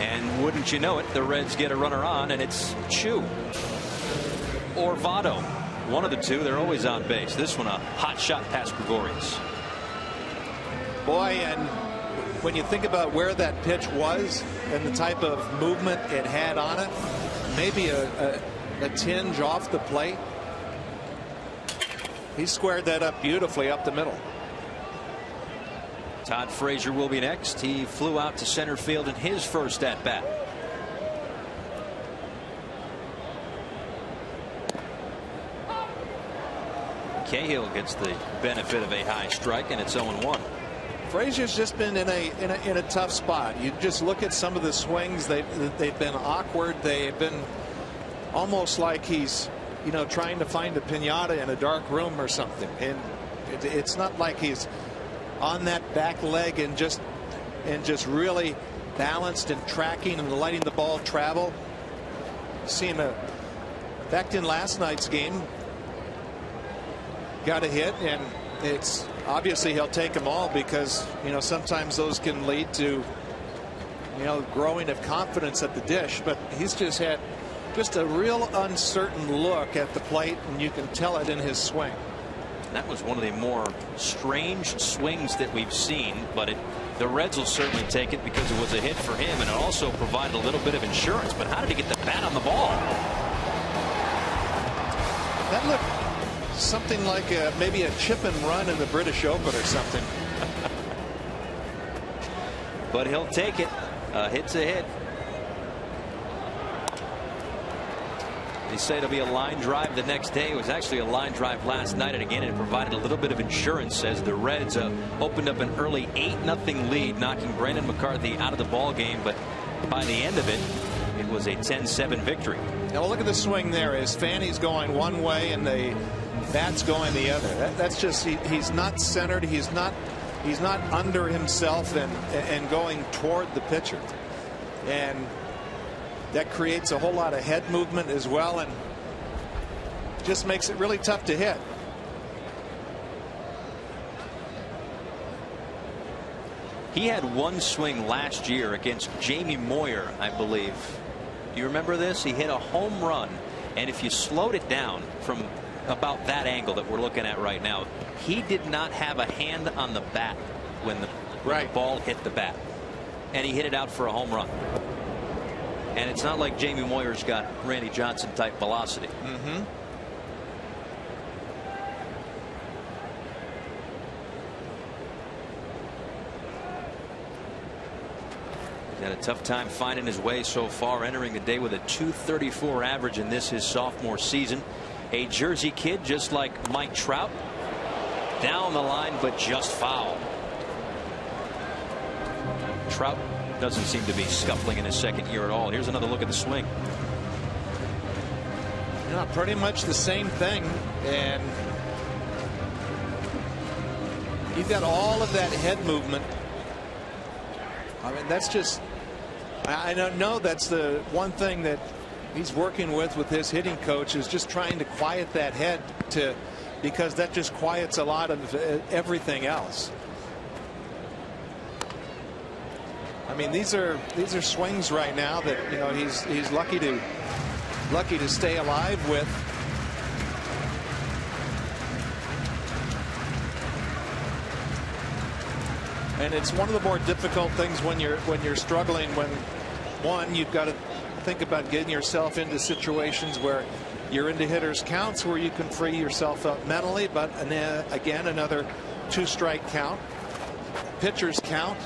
And wouldn't you know it, the Reds get a runner on, and it's Choo or Votto. One of the two, they're always on base. This one a hot shot past Gregorius. Boy, and when you think about where that pitch was and the type of movement it had on it, maybe a tinge off the plate. He squared that up beautifully up the middle. Todd Frazier will be next. He flew out to center field in his first at bat. Cahill gets the benefit of a high strike, and it's 0-1. Frazier's just been in a tough spot. You just look at some of the swings. They've been awkward. They've been almost like he's trying to find a piñata in a dark room or something. And it's not like he's on that back leg and just really balanced and tracking and letting the ball travel. Seen a fact in last night's game, got a hit, and it's obviously he'll take them all because sometimes those can lead to growing of confidence at the dish. But he's just had a real uncertain look at the plate, and you can tell it in his swing. That was one of the more strange swings that we've seen, but the Reds will certainly take it because it was a hit for him, and it also provided a little bit of insurance. But how did he get the bat on the ball? That looked something like maybe a chip and run in the British Open or something. But he'll take it. Hit's a hit. They say it'll be a line drive the next day. It was actually a line drive last night, and again it provided a little bit of insurance as the Reds opened up an early 8-0 lead, knocking Brandon McCarthy out of the ball game. But by the end of it, it was a 10-7 victory. Now look at the swing there. His fanny's going one way and the bat's going the other. That's just he's not centered. He's not under himself and going toward the pitcher. And that creates a whole lot of head movement as well, and just makes it really tough to hit. He had one swing last year against Jamie Moyer, I believe. Do you remember this? He hit a home run, and if you slowed it down from about that angle that we're looking at right now, he did not have a hand on the bat when the ball hit the bat, and he hit it out for a home run. And it's not like Jamie Moyer's got Randy Johnson type velocity. He's had a tough time finding his way so far, entering the day with a .234 average in his sophomore season. A Jersey kid just like Mike Trout. Down the line, but just foul. Trout doesn't seem to be scuffling in his second year at all. Here's another look at the swing. Pretty much the same thing, and you've got all of that head movement. I mean, that's just, I don't know, that's the one thing that he's working with his hitting coach, is just trying to quiet that head, because that just quiets a lot of everything else. I mean, these are swings right now that he's lucky to stay alive with. And it's one of the more difficult things when you're struggling, when one, you've got to think about getting yourself into situations where you're into hitters counts where you can free yourself up mentally. But again, another 2-strike count. Pitchers count.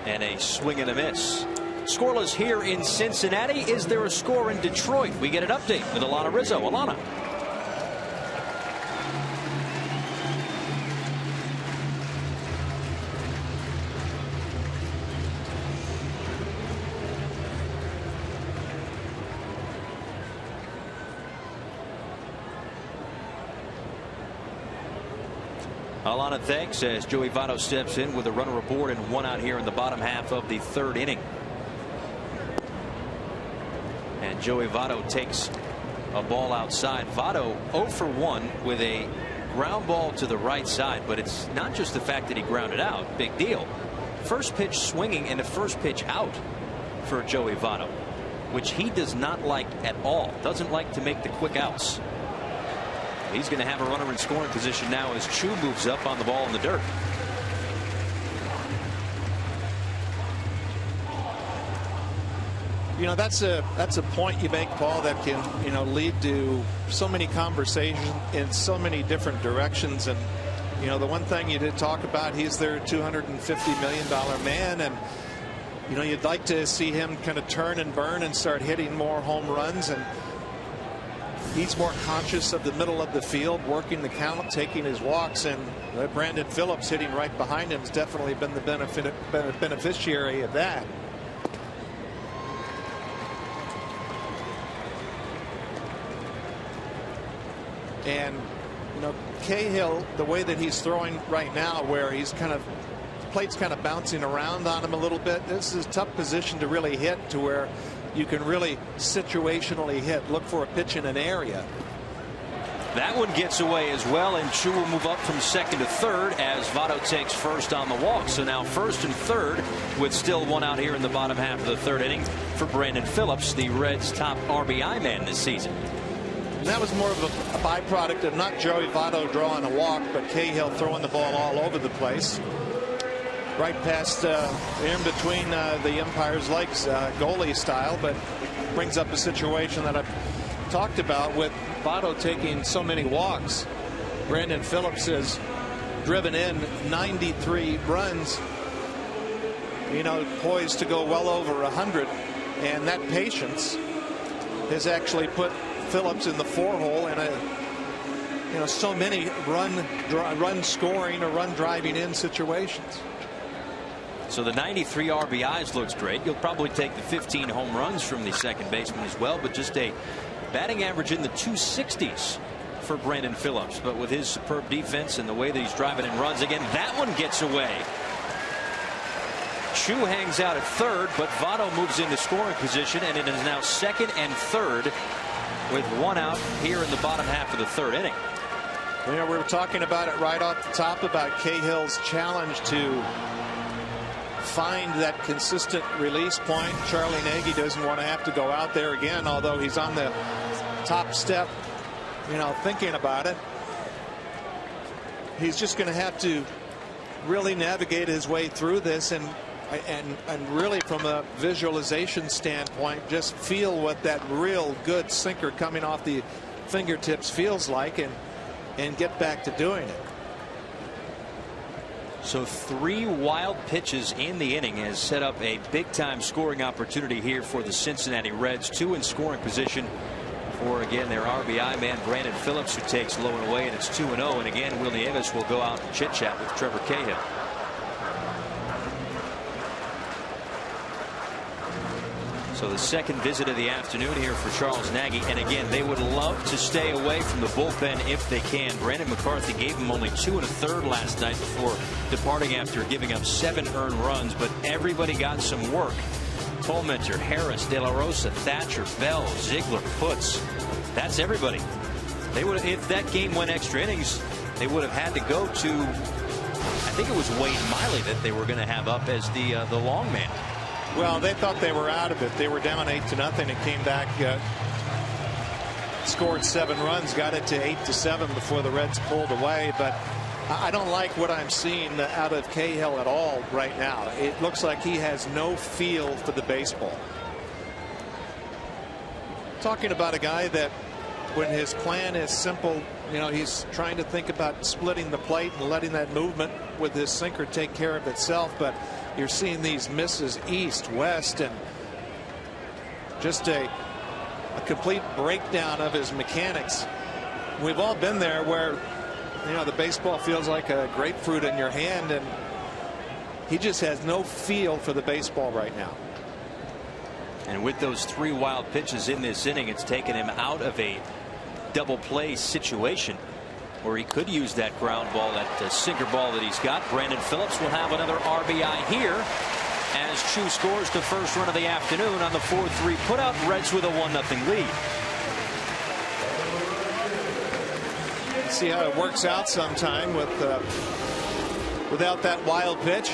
And a swing and a miss. Scoreless here in Cincinnati. Is there a score in Detroit? We get an update with Alana Rizzo. Alana. Alana, thanks, as Joey Votto steps in with a runner aboard and 1 out here in the bottom half of the 3rd inning. And Joey Votto takes a ball outside. Votto 0 for 1 with a ground ball to the right side, but it's not just the fact that he grounded out. Big deal. First pitch swinging and the first pitch out for Joey Votto, which he does not like at all. Doesn't like to make the quick outs. He's going to have a runner in scoring position now as Choo moves up on the ball in the dirt. You know, that's a point you make, Paul, that can, you know, lead to so many conversations in so many different directions. And you know, the one thing you did talk about, he's their $250 million man, and you know, you'd like to see him kind of turn and burn and start hitting more home runs. And he's more conscious of the middle of the field, working the count, taking his walks, and Brandon Phillips hitting right behind him has definitely been the beneficiary of that. And you know, Cahill, the way that he's throwing right now, where he's kind of, the plate's kind of bouncing around on him a little bit, this is a tough position to really hit, to where you can really situationally hit, look for a pitch in an area. That one gets away as well, and Choo will move up from second to third as Votto takes first on the walk. So now first and third with still 1 out here in the bottom half of the 3rd inning for Brandon Phillips, the Reds' top RBI man this season. And that was more of a byproduct of not Joey Votto drawing a walk, but Cahill throwing the ball all over the place. Right past in between the umpire's legs, goalie style, but brings up a situation that I've talked about with Votto taking so many walks. Brandon Phillips has driven in 93 runs, you know, poised to go well over 100, and that patience has actually put Phillips in the 4-hole in a, you know, so many run scoring or run driving in situations. So the 93 RBIs looks great. You'll probably take the 15 home runs from the second baseman as well, but just a batting average in the 260s for Brandon Phillips. But with his superb defense and the way that he's driving in runs, again, that one gets away. Choo hangs out at third, but Votto moves into scoring position, and it is now second and third with 1 out here in the bottom half of the 3rd inning. You know, we were talking about it right off the top about Cahill's challenge to find that consistent release point. Charlie Nagy doesn't want to have to go out there again, although he's on the top step, you know, thinking about it. He's just going to have to really navigate his way through this and really, from a visualization standpoint, just feel what that real good sinker coming off the fingertips feels like, and get back to doing it. So 3 wild pitches in the inning has set up a big-time scoring opportunity here for the Cincinnati Reds. 2 in scoring position for, again, their RBI man Brandon Phillips, who takes low and away, and it's 2-0. And again, Will Nieves will go out and chit-chat with Trevor Cahill. So the second visit of the afternoon here for Charles Nagy, and again, they would love to stay away from the bullpen if they can. Brandon McCarthy gave him only 2 1/3 last night before departing after giving up 7 earned runs, but everybody got some work. Tolmenter, Harris, De La Rosa, Thatcher, Bell, Ziegler, Putz. That's everybody. They would, if that game went extra innings, they would have had to go to, I think it was Wade Miley that they were going to have up as the long man. Well, they thought they were out of it. They were down 8-0 and came back, scored 7 runs, got it to 8-7 before the Reds pulled away. But I don't like what I'm seeing out of Cahill at all right now. It looks like he has no feel for the baseball. Talking about a guy that when his plan is simple, you know, he's trying to think about splitting the plate and letting that movement with his sinker take care of itself. But you're seeing these misses east, west, and just a complete breakdown of his mechanics. We've all been there where, you know, the baseball feels like a grapefruit in your hand, and he just has no feel for the baseball right now. And with those 3 wild pitches in this inning, it's taken him out of a double play situation where he could use that ground ball, that sinker ball that he's got. Brandon Phillips will have another RBI here as Choo scores the first run of the afternoon on the 4-3 putout. Reds with a 1-0 lead. See how it works out sometime with without that wild pitch.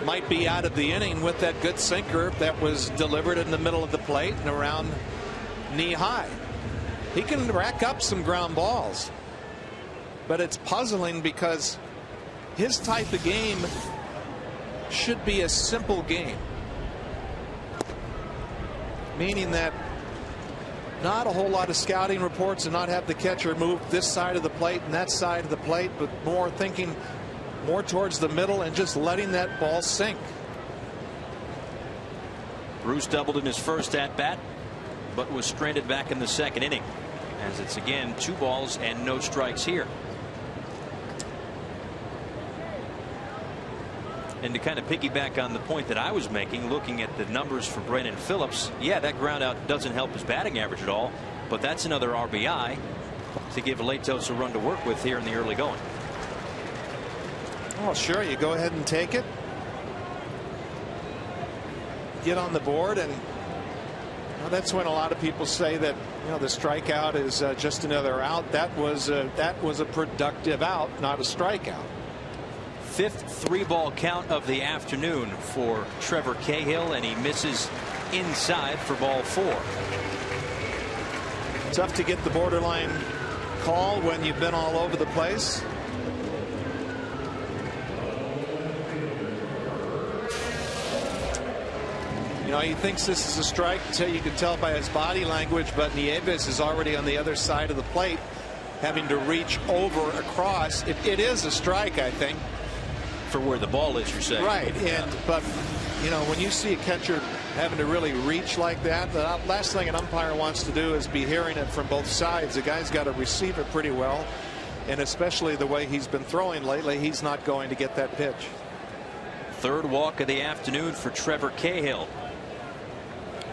Might be out of the inning with that good sinker that was delivered in the middle of the plate and around knee high. He can rack up some ground balls, but it's puzzling because his type of game should be a simple game, meaning that not a whole lot of scouting reports and not have the catcher move this side of the plate and that side of the plate, but more thinking more towards the middle and just letting that ball sink. Bruce doubled in his first at bat, but was stranded back in the second inning, as it's again 2 balls and no strikes here. And to kind of piggyback on the point that I was making, looking at the numbers for Brandon Phillips, yeah, that ground out doesn't help his batting average at all, but that's another RBI to give Latos a run to work with here in the early going. Oh, sure, you go ahead and take it, get on the board, and well, that's when a lot of people say that, you know, the strikeout is just another out. That was a productive out, not a strikeout. 5th 3-ball count of the afternoon for Trevor Cahill, and he misses inside for ball 4. Tough to get the borderline call when you've been all over the place. You know, he thinks this is a strike until you can tell by his body language, but Nieves is already on the other side of the plate, having to reach over across. It is a strike, I think. For where the ball is, you're saying. Right. But you know, when you see a catcher having to really reach like that, the last thing an umpire wants to do is be hearing it from both sides. The guy's got to receive it pretty well, and especially the way he's been throwing lately, he's not going to get that pitch. 3rd walk of the afternoon for Trevor Cahill.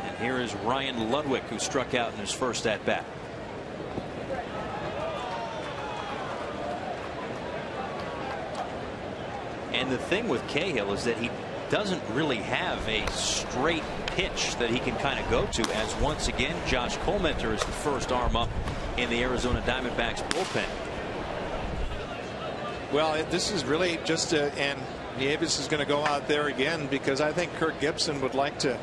And here is Ryan Ludwig, who struck out in his first at bat. And the thing with Cahill is that he doesn't really have a straight pitch that he can kind of go to, as once again Josh Colementer is the first arm up in the Arizona Diamondbacks bullpen. Well, this is really just and Nieves is going to go out there again, because I think Kirk Gibson would like to,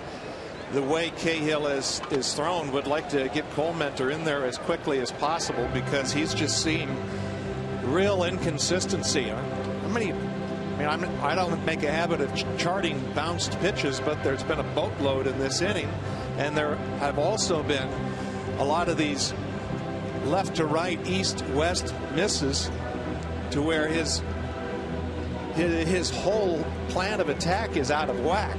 the way Cahill is thrown, would like to get Colementer in there as quickly as possible, because he's just seeing real inconsistency. How many? I mean, I don't make a habit of charting bounced pitches, but there's been a boatload in this inning, and there have also been a lot of these left to right, east west misses, to where his whole plan of attack is out of whack.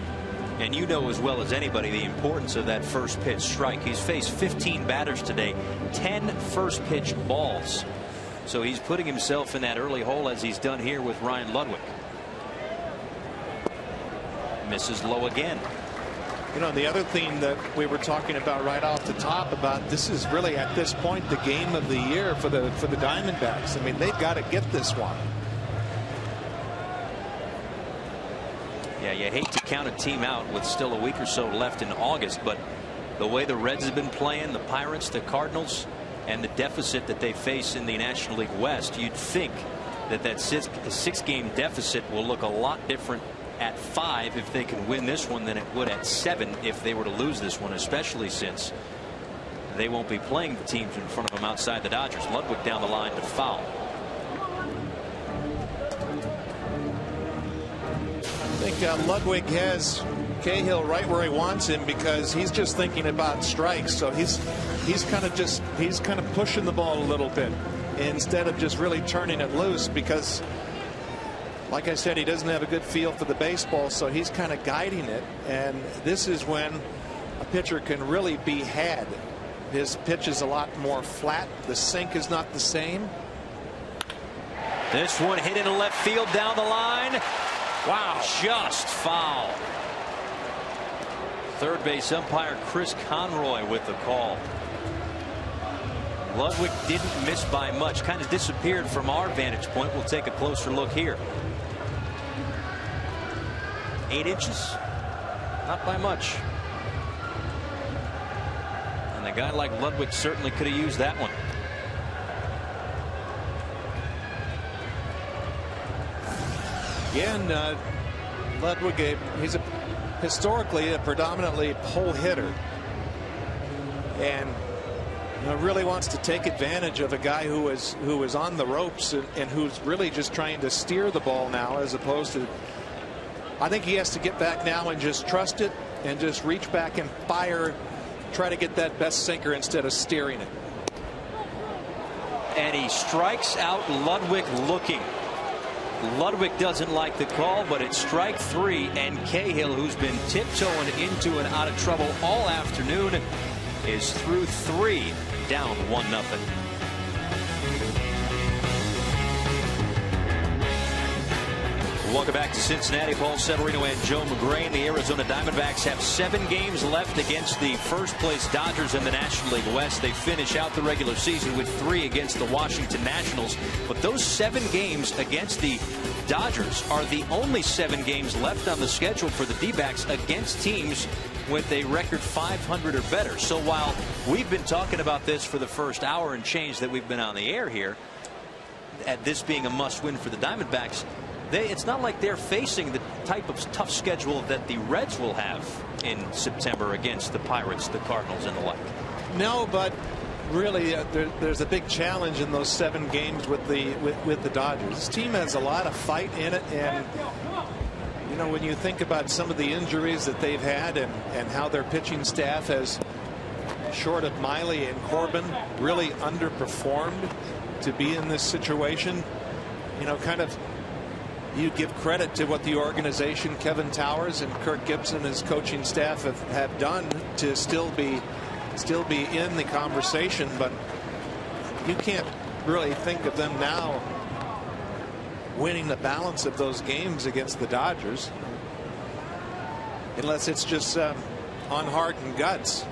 And you know as well as anybody the importance of that first pitch strike. He's faced 15 batters today, 10 first pitch balls. So he's putting himself in that early hole, as he's done here with Ryan Ludwig. Misses low again. You know, the other thing that we were talking about right off the top, about this is really at this point the game of the year for the Diamondbacks. I mean, they've got to get this one. Yeah, you hate to count a team out with still a week or so left in August, but the way the Reds have been playing, the Pirates, the Cardinals, and the deficit that they face in the National League West, you'd think that that 6-game deficit will look a lot different at 5 if they can win this one than it would at 7 if they were to lose this one, especially since they won't be playing the teams in front of them outside the Dodgers. Ludwig down the line to foul. think Ludwig has Cahill right where he wants him, because he's just thinking about strikes. So he's kind of pushing the ball a little bit instead of just really turning it loose, because like I said, he doesn't have a good feel for the baseball, so he's kind of guiding it. And this is when a pitcher can really be had. His pitch is a lot more flat. The sink is not the same. This one hit into left field down the line. Wow. Just foul. Third base umpire Chris Conroy with the call. Ludwig didn't miss by much. Kind of disappeared from our vantage point. We'll take a closer look here. 8 inches. Not by much. And a guy like Ludwig certainly could have used that one. Again, Ludwig, he's historically a predominantly pull hitter, and really wants to take advantage of a guy who is on the ropes and who's really just trying to steer the ball now, as opposed to, I think he has to get back now and just trust it and just reach back and fire, try to get that best sinker instead of steering it. And he strikes out Ludwig looking. Ludwig doesn't like the call, but it's strike 3, and Cahill, who's been tiptoeing into and out of trouble all afternoon, is through 3, down 1-0. Welcome back to Cincinnati. Paul Severino and Joe McGrain. The Arizona Diamondbacks have 7 games left against the first-place Dodgers in the National League West. They finish out the regular season with 3 against the Washington Nationals. But those 7 games against the Dodgers are the only 7 games left on the schedule for the D-backs against teams with a record 500 or better. So while we've been talking about this for the first hour and change that we've been on the air here, at this being a must-win for the Diamondbacks, it's not like they're facing the type of tough schedule that the Reds will have in September against the Pirates, the Cardinals, and the like. No, but really there's a big challenge in those 7 games with the Dodgers. This team has a lot of fight in it, and when you think about some of the injuries that they've had and how their pitching staff has, short of Miley and Corbin, really underperformed to be in this situation, kind of, you give credit to what the organization, Kevin Towers and Kirk Gibson and his coaching staff have done to still be in the conversation, but you can't really think of them now winning the balance of those games against the Dodgers unless it's just on heart and guts.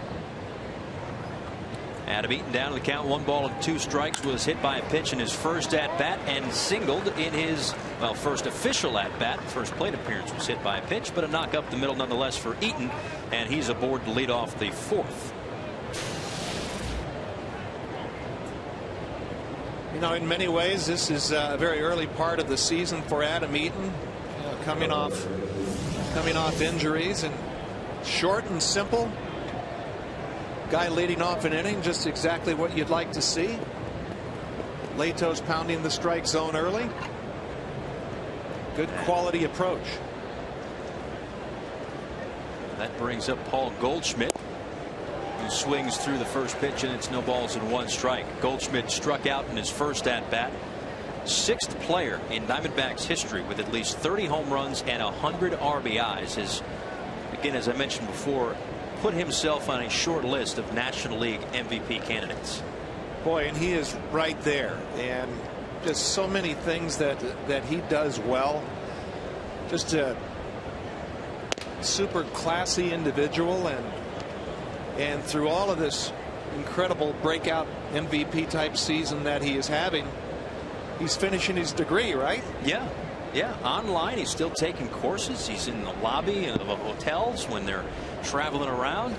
Adam Eaton down to the count, 1 ball and 2 strikes, was hit by a pitch in his first at bat and singled in his first official at bat. First plate appearance was hit by a pitch, but a knock up the middle nonetheless for Eaton, and he's aboard to lead off the 4th. In many ways, this is a very early part of the season for Adam Eaton, coming off injuries, and short and simple. Guy leading off an inning, just exactly what you'd like to see. Latos pounding the strike zone early. Good quality approach. That brings up Paul Goldschmidt, who swings through the first pitch, and it's no balls and 1 strike. Goldschmidt struck out in his first at bat. 6th player in Diamondbacks history with at least 30 home runs and 100 RBIs. Has, again, as I mentioned before, put himself on a short list of National League MVP candidates. Boy, and he is right there, and just so many things that he does well. Just a super classy individual, and through all of this incredible breakout MVP type season that he is having, he's finishing his degree, right? Yeah. Online, he's still taking courses. He's in the lobby of hotels when they're traveling around,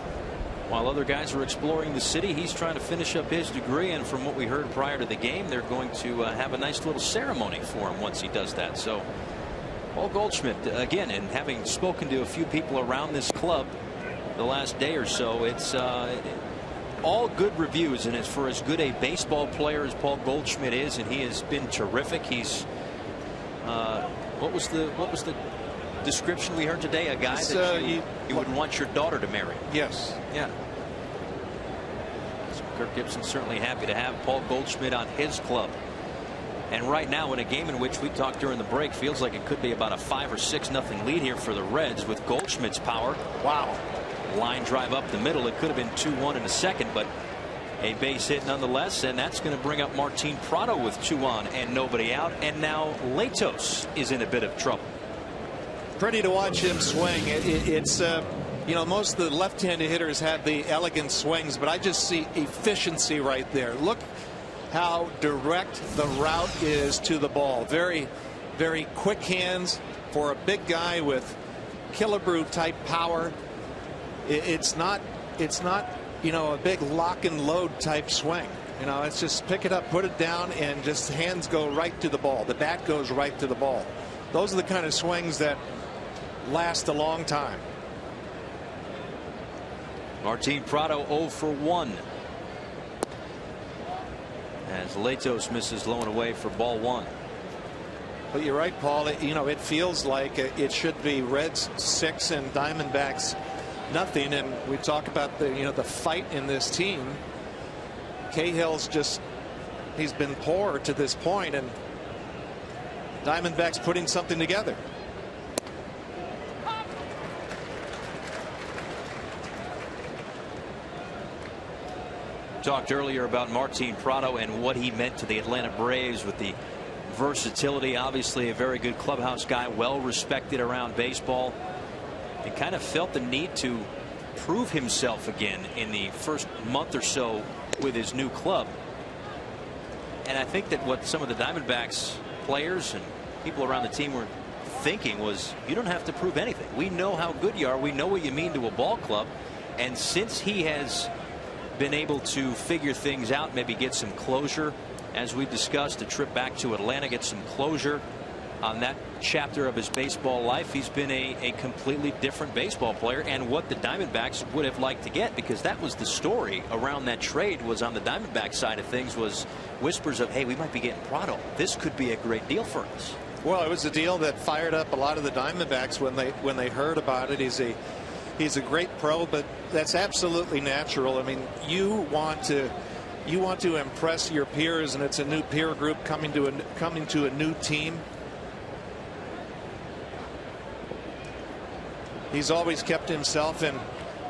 while other guys are exploring the city. He's trying to finish up his degree, and from what we heard prior to the game, they're going to have a nice little ceremony for him once he does that. So Paul Goldschmidt, again, and having spoken to a few people around this club the last day or so, it's all good reviews, and as for as good a baseball player as Paul Goldschmidt is, and he has been terrific. He's what was the description we heard today? A guy that you would want your daughter to marry? Yes. Yeah. So Kirk Gibson certainly happy to have Paul Goldschmidt on his club. And right now, in a game in which we talked during the break, feels like it could be about a 5 or 6-0 lead here for the Reds with Goldschmidt's power. Wow. Line drive up the middle. It could have been 2-1 in a second, but a base hit nonetheless, and that's going to bring up Martin Prado with 2 on and nobody out. And now Latos is in a bit of trouble. Pretty to watch him swing. It's you know, most of the left-handed hitters have the elegant swings, but I just see efficiency right there. Look how direct the route is to the ball. Very, very quick hands for a big guy with Killebrew type power. It's not you know, a big lock and load type swing. You know, it's just pick it up, put it down, and just hands go right to the ball. The bat goes right to the ball. Those are the kind of swings that last a long time. Martin Prado 0 for 1. As Latos misses low and away for ball 1. But you're right, Paul. You know, it feels like it should be Reds 6 and Diamondbacks nothing. And we talk about the fight in this team. Cahill's he's been poor to this point, and Diamondbacks putting something together. Talked earlier about Martin Prado and what he meant to the Atlanta Braves with the versatility. Obviously a very good clubhouse guy, well respected around baseball. He kind of felt the need to prove himself again in the first month or so with his new club. And I think that what some of the Diamondbacks players and people around the team were thinking was, you don't have to prove anything. We know how good you are. We know what you mean to a ball club. And since he has been able to figure things out, maybe get some closure, as we discussed, a trip back to Atlanta, get some closure on that chapter of his baseball life, he's been a completely different baseball player, and what the Diamondbacks would have liked to get, because that was the story around that trade, was on the Diamondback side of things, was whispers of, hey, we might be getting Prado. This could be a great deal for us. Well, it was a deal that fired up a lot of the Diamondbacks when they heard about it. He's a great pro, but that's absolutely natural. I mean, you want to impress your peers, and it's a new peer group coming to a new team. He's always kept himself in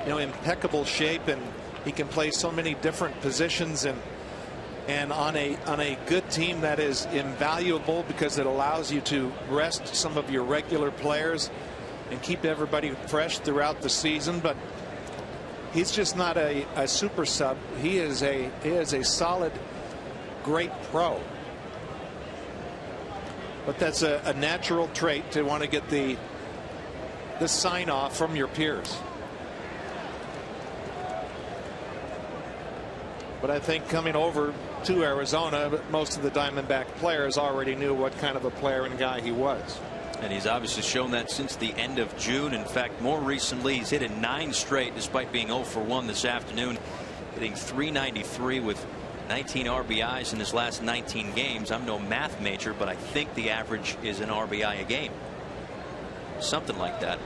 impeccable shape, and he can play so many different positions, and on a good team that is invaluable because it allows you to rest some of your regular players and keep everybody fresh throughout the season. But he's just not a super sub. He is a solid, great pro. But that's a natural trait to want to get the sign off from your peers. But I think coming over to Arizona, most of the Diamondback players already knew what kind of a player and guy he was. And he's obviously shown that since the end of June. In fact, more recently, he's hit in 9 straight despite being 0 for 1 this afternoon, hitting .393 with 19 RBIs in his last 19 games. I'm no math major, but I think the average is an RBI a game. Something like that.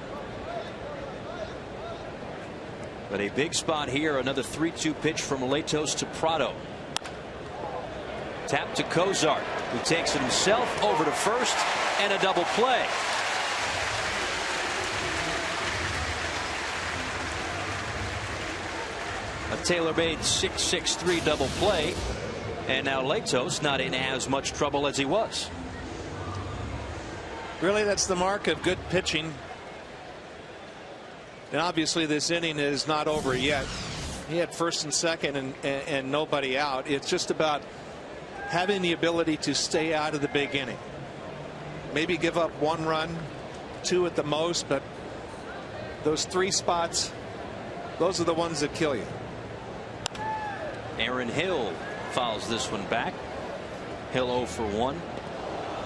But a big spot here. Another 3-2 pitch from Latos to Prado. Tap to Cozart, who takes it himself over to first, and a double play. A tailor-made 6-6-3 double play, and now Latos not in as much trouble as he was. Really, that's the mark of good pitching. And obviously this inning is not over yet. He had first and second and nobody out. It's just about having the ability to stay out of the big inning. Maybe give up 1 run, 2 at the most, but those 3 spots, those are the ones that kill you. Aaron Hill fouls this one back. Hill 0 for 1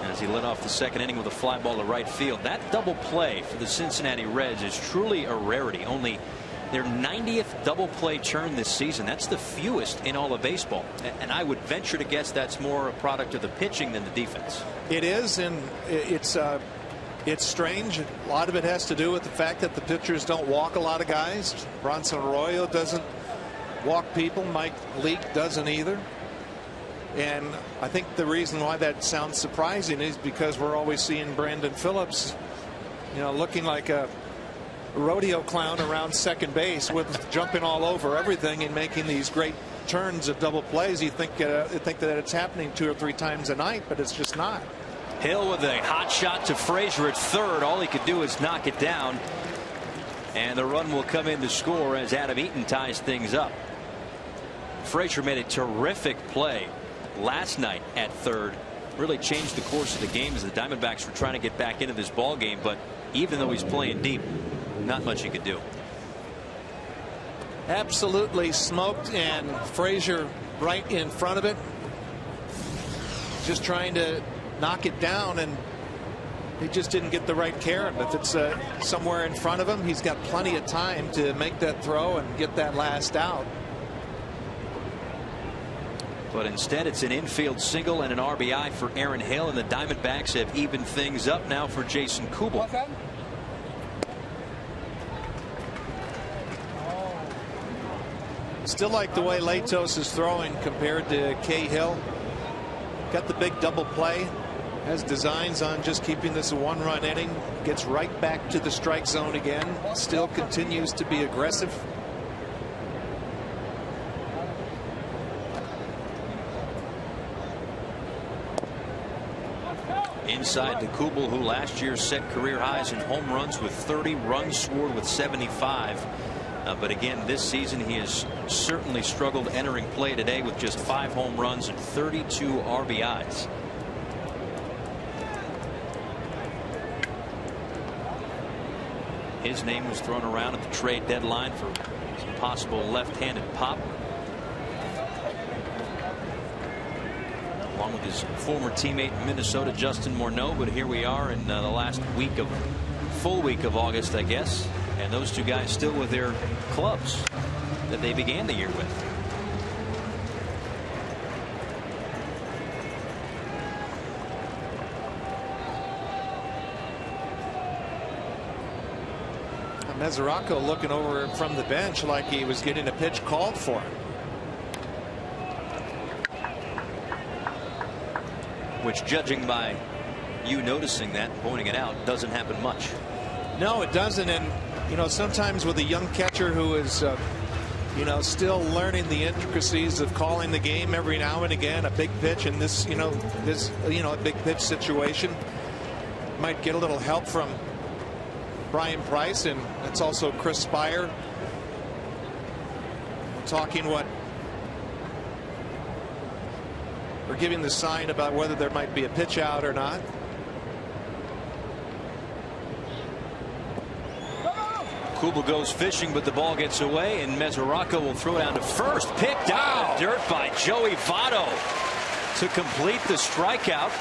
as he led off the second inning with a fly ball to right field. That double play for the Cincinnati Reds is truly a rarity. Only their 90th double play turn this season. That's the fewest in all of baseball, and I would venture to guess that's more a product of the pitching than the defense. It is, and it's It's strange. A lot of it has to do with the fact that the pitchers don't walk a lot of guys. Bronson Arroyo doesn't walk people. Mike Leake doesn't either. And I think the reason why that sounds surprising is because we're always seeing Brandon Phillips, looking like a rodeo clown around second base, with jumping all over everything and making these great turns of double plays. You think that it's happening 2 or 3 times a night, but it's just not. Hill with a hot shot to Frazier at third. All he could do is knock it down, and the run will come in to score as Adam Eaton ties things up. Frazier made a terrific play last night at third. Really changed the course of the game as the Diamondbacks were trying to get back into this ball game, but even though he's playing deep, not much he could do. Absolutely smoked, and Frazier right in front of it, just trying to knock it down, and he just didn't get the right carom. If it's somewhere in front of him, he's got plenty of time to make that throw and get that last out. But instead, it's an infield single and an RBI for Aaron Hill, and the Diamondbacks have evened things up now for Jason Kubel. Still like the way Latos is throwing compared to Cahill. Got the big double play. Has designs on just keeping this a 1-run inning. Gets right back to the strike zone again. Still continues to be aggressive. Inside to Kubel, who last year set career highs in home runs with 30, runs scored with 75. But again, this season he has certainly struggled entering play today with just 5 home runs and 32 RBIs. His name was thrown around at the trade deadline for some possible left-handed pop, along with his former teammate in Minnesota, Justin Morneau. But here we are in the last full week of August, I guess, and those two guys still with their clubs that they began the year with. Mesoraco looking over from the bench like he was getting a pitch called for him. Which, judging by you noticing that and pointing it out, doesn't happen much. No, it doesn't. And sometimes with a young catcher who is still learning the intricacies of calling the game every now and again, a big pitch in this a big pitch situation might get a little help from Brian Price, and it's also Chris Spire talking or giving the sign about whether there might be a pitch out or not. Kubel goes fishing, but the ball gets away, and Mesoraco will throw down to first. Picked out of dirt by Joey Votto to complete the strikeout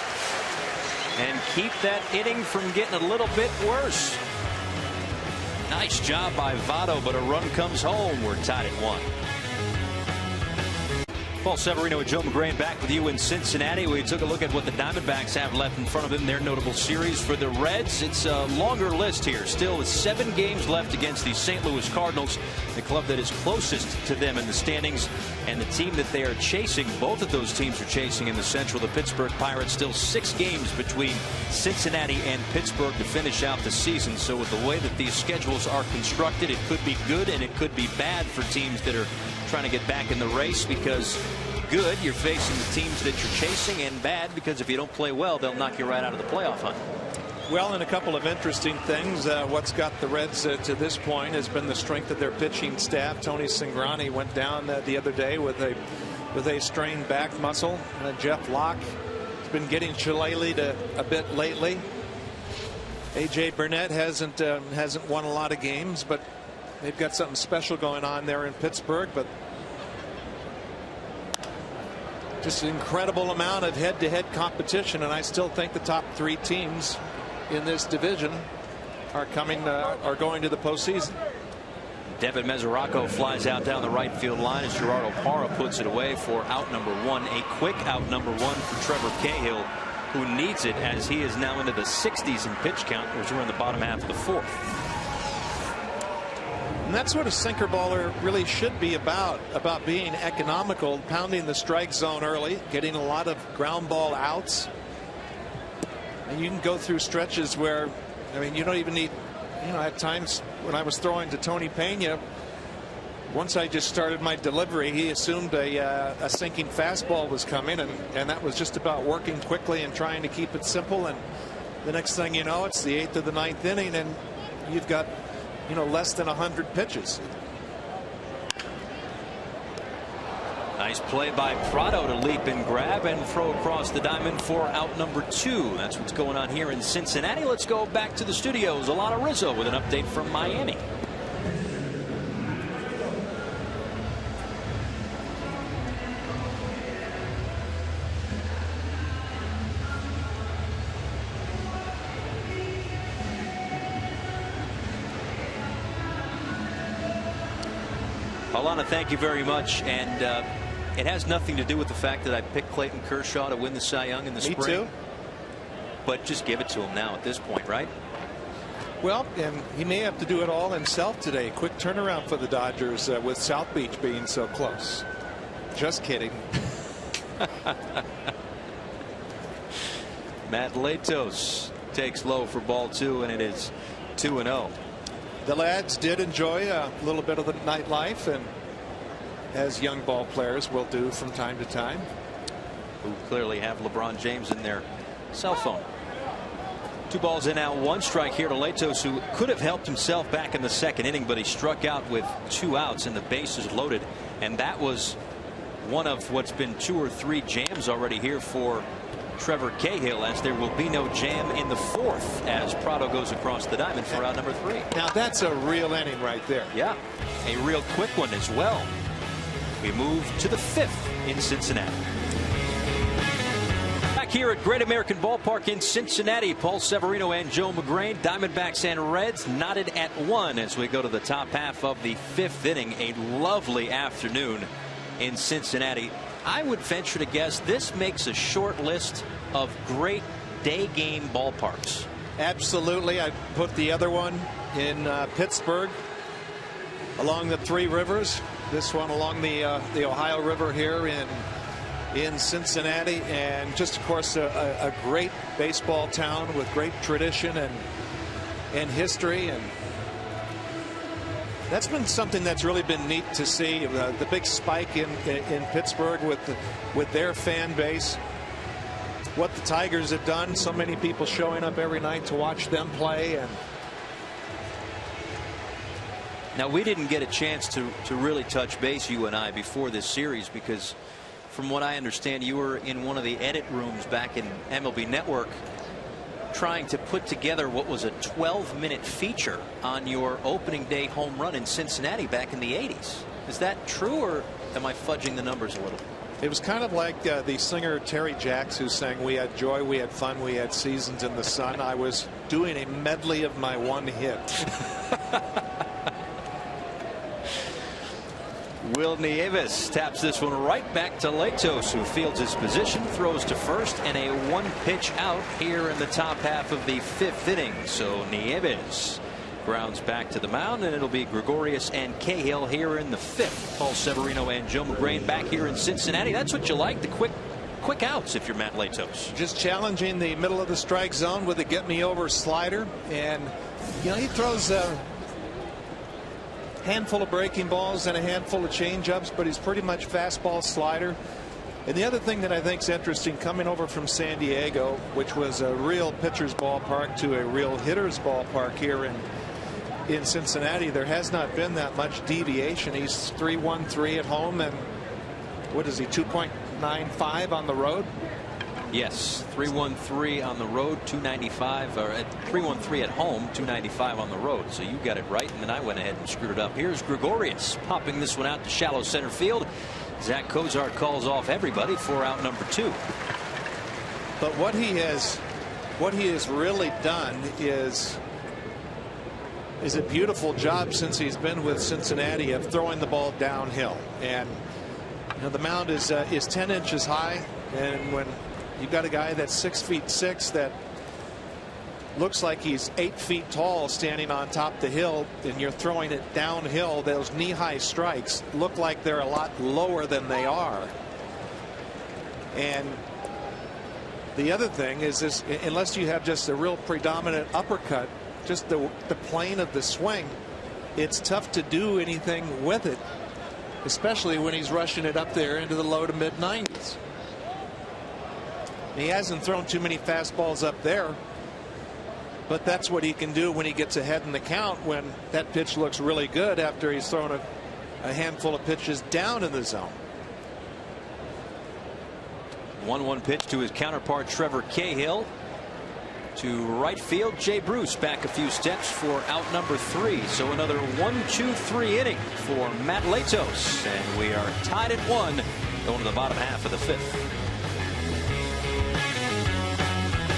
and keep that inning from getting a little bit worse. Nice job by Votto, but a run comes home. We're tied at 1. Paul Severino and Joe McGrain back with you in Cincinnati. We took a look at what the Diamondbacks have left in front of them, their notable series. For the Reds, it's a longer list here. Still with 7 games left against the St. Louis Cardinals, the club that is closest to them in the standings, and the team that they are chasing. Both of those teams are chasing in the Central. The Pittsburgh Pirates, still 6 games between Cincinnati and Pittsburgh to finish out the season. So with the way that these schedules are constructed, it could be good and it could be bad for teams that are trying to get back in the race, because good, you're facing the teams that you're chasing, and bad because if you don't play well, they'll knock you right out of the playoff hunt. Well, and a couple of interesting things. What's got the Reds to this point has been the strength of their pitching staff. Tony Cingrani went down the other day with a strained back muscle. Jeff Locke has been getting shillelied a bit lately. AJ Burnett hasn't won a lot of games, but they've got something special going on there in Pittsburgh. But just an incredible amount of head-to-head competition, and I still think the top 3 teams in this division are going to the postseason. Devin Mesoraco flies out down the right field line as Gerardo Parra puts it away for out number 1. A quick out number 1 for Trevor Cahill. who needs it, as he is now into the 60s in pitch count, as we're in the bottom half of the fourth. And that's what a sinker baller really should be about being economical, pounding the strike zone early, getting a lot of ground ball outs. And you can go through stretches where, I mean, you don't even need, at times when I was throwing to Tony Pena, once I just started my delivery, he assumed a sinking fastball was coming, and that was just about working quickly and trying to keep it simple. And the next thing you know, it's the 8th of the 9th inning, and you've got less than 100 pitches. Nice play by Prado to leap and grab and throw across the diamond for out number 2. That's what's going on here in Cincinnati. Let's go back to the studios. Alana Rizzo with an update from Miami. Alana, thank you very much. And it has nothing to do with the fact that I picked Clayton Kershaw to win the Cy Young in the spring. Me too. But just give it to him now at this point, right? Well, and he may have to do it all himself today. Quick turnaround for the Dodgers with South Beach being so close. Just kidding. Matt Latos takes low for ball 2, and it is 2-0. The lads did enjoy a little bit of the nightlife, and as young ball players will do from time to time. Who clearly have LeBron James in their cell phone. 2 balls in now, 1 strike here to Latos, who could have helped himself back in the 2nd inning, but he struck out with 2 outs and the bases loaded. And that was one of what's been 2 or 3 jams already here for Trevor Cahill, as there will be no jam in the 4th as Prado goes across the diamond for out number 3. Now that's a real inning right there. Yeah, a real quick one as well. We move to the 5th in Cincinnati. Back here at Great American Ballpark in Cincinnati, Paul Severino and Joe McGrain, Diamondbacks and Reds knotted at 1 as we go to the top half of the 5th inning. A lovely afternoon in Cincinnati. I would venture to guess this makes a short list of great day game ballparks. Absolutely. I put the other one in Pittsburgh along the 3 rivers. This one along the Ohio River here in Cincinnati, and just of course a great baseball town with great tradition and history, and that's been something that's really been neat to see. The big spike in Pittsburgh with their fan base. What the Tigers have done, so many people showing up every night to watch them play. And now, we didn't get a chance to really touch base, you and I, before this series, because from what I understand, you were in one of the edit rooms back in MLB Network trying to put together what was a 12-minute feature on your opening day home run in Cincinnati back in the 80s. Is that true, or am I fudging the numbers a little? It was kind of like the singer Terry Jacks, who sang "We had joy, we had fun, we had seasons in the sun." I was doing a medley of my one hit. Will Nieves taps this one right back to Latos, who fields his position, throws to first, and a 1-pitch out here in the top half of the 5th inning. So Nieves grounds back to the mound, and it'll be Gregorius and Cahill here in the 5th. Paul Severino and Joe McGrain back here in Cincinnati. That's what you like, the quick outs if you're Matt Latos. Just challenging the middle of the strike zone with a get-me-over slider, and he throws handful of breaking balls and a handful of changeups, but he's pretty much fastball slider. And the other thing that I think is interesting, coming over from San Diego, which was a real pitcher's ballpark, to a real hitter's ballpark here in Cincinnati, there has not been that much deviation. He's 3.13 at home, and what is he, 2.95 on the road? Yes, 3.13 on the road, 295, or at 3.13 at home, 295 on the road. So you got it right, and then I went ahead and screwed it up. Here's Gregorius popping this one out to shallow center field. Zach Cozart calls off everybody for out number 2. But what he has really done is a beautiful job since he's been with Cincinnati of throwing the ball downhill. And the mound is 10 inches high, and when You've got a guy that's 6'6" that looks like he's 8 feet tall standing on top of the hill, and you're throwing it downhill. Those knee-high strikes look like they're a lot lower than they are. And the other thing is this, unless you have just a real predominant uppercut, just the plane of the swing, it's tough to do anything with it, especially when he's rushing it up there into the low to mid 90s. He hasn't thrown too many fastballs up there, but that's what he can do when he gets ahead in the count, when that pitch looks really good after he's thrown a handful of pitches down in the zone. 1-1 pitch to his counterpart Trevor Cahill. To right field, Jay Bruce back a few steps for out number 3. So another 1-2-3 inning for Matt Latos, and we are tied at 1 going to the bottom half of the 5th.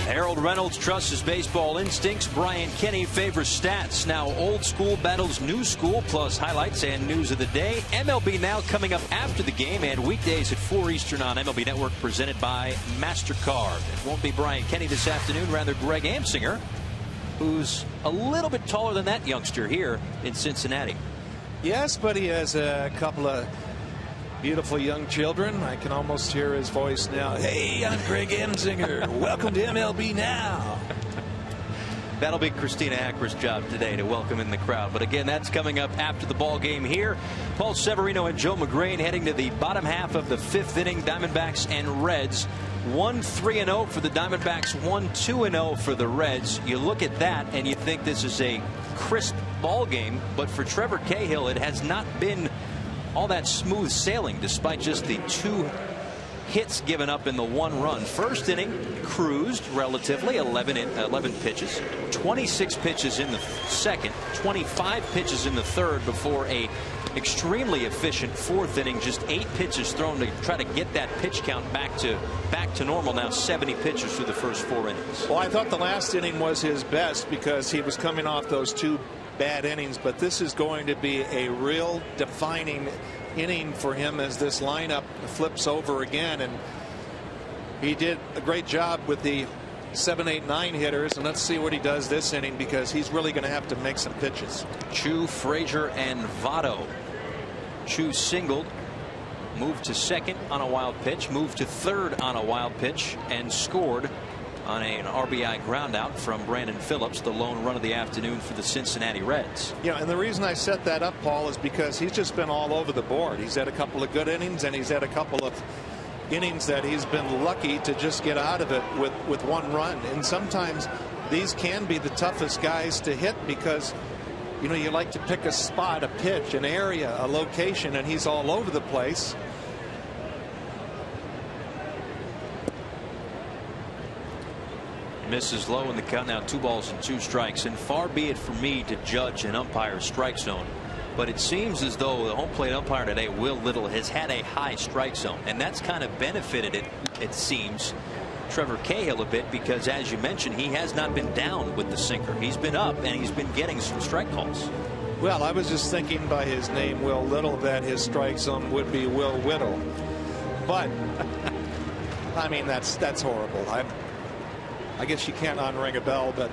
Harold Reynolds trusts his baseball instincts. Brian Kenny favors stats. Now old school battles new school, plus highlights and news of the day. MLB Now coming up after the game, and weekdays at 4 Eastern on MLB Network, presented by MasterCard. It won't be Brian Kenny this afternoon, rather Greg Amsinger, who's a little bit taller than that youngster here in Cincinnati. Yes, but he has a couple of beautiful young children. I can almost hear his voice now. Hey, I'm Greg Amsinger. Welcome to MLB Now. That'll be Christina Acker's job today, to welcome in the crowd. But again, that's coming up after the ball game here. Paul Severino and Joe McGrain heading to the bottom half of the 5th inning. Diamondbacks and Reds. 1-3-0 for the Diamondbacks, 1-2-0 for the Reds. You look at that and you think this is a crisp ball game, but for Trevor Cahill, it has not been all that smooth sailing, despite just the 2 hits given up in the 1 run. First inning cruised relatively, 11 pitches, 26 pitches in the second, 25 pitches in the third, before a extremely efficient 4th inning. Just 8 pitches thrown to try to get that pitch count back to normal. Now 70 pitches through the first 4 innings. Well, I thought the last inning was his best because he was coming off those 2 bad innings, but this is going to be a real defining inning for him as this lineup flips over again. And he did a great job with the 7, 8, 9 hitters, and let's see what he does this inning, because he's really going to have to make some pitches. Choo, Frazier, and Votto. Choo singled, moved to second on a wild pitch, moved to third on a wild pitch, and scored on an RBI groundout from Brandon Phillips, the lone run of the afternoon for the Cincinnati Reds. Yeah, and the reason I set that up, Paul, is because he's just been all over the board. He's had a couple of good innings, and he's had a couple of innings that he's been lucky to just get out of it with 1 run. And sometimes these can be the toughest guys to hit, because you know, you like to pick a spot, a pitch, an area, a location, and he's all over the place. Misses low in the count, now 2 balls and 2 strikes, and far be it from me to judge an umpire's strike zone, but it seems as though the home plate umpire today, Will Little, has had a high strike zone, and that's kind of benefited it seems Trevor Cahill a bit, because as you mentioned, he has not been down with the sinker. He's been up, and he's been getting some strike calls. Well, I was just thinking by his name, Will Little, that his strike zone would be Will Whittle, but I mean, that's horrible. I guess you can't unring a bell, but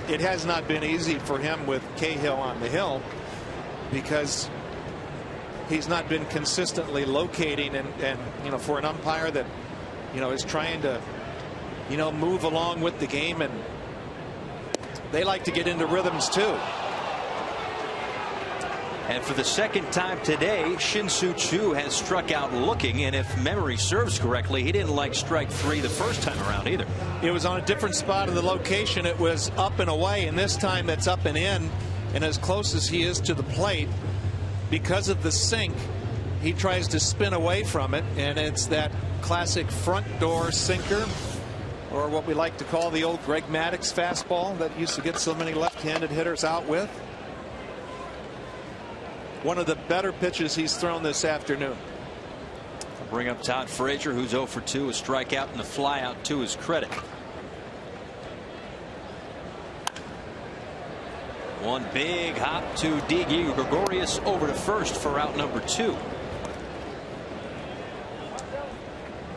it has not been easy for him with Cahill on the hill, because he's not been consistently locating, and you know, for an umpire that is trying to move along with the game, and they like to get into rhythms too. And for the second time today, Shin-Soo Choo has struck out looking, and if memory serves correctly, he didn't like strike 3 the first time around either. It was on a different spot of the location. It was up and away, and this time it's up and in, and as close as he is to the plate, because of the sink, he tries to spin away from it, and it's that classic front door sinker, or what we like to call the old Greg Maddux fastball that used to get so many left-handed hitters out with. One of the better pitches he's thrown this afternoon. Bring up Todd Frazier, who's 0 for 2, a strikeout and a flyout to his credit. One big hop to D. Gregorius over to first for out number 2.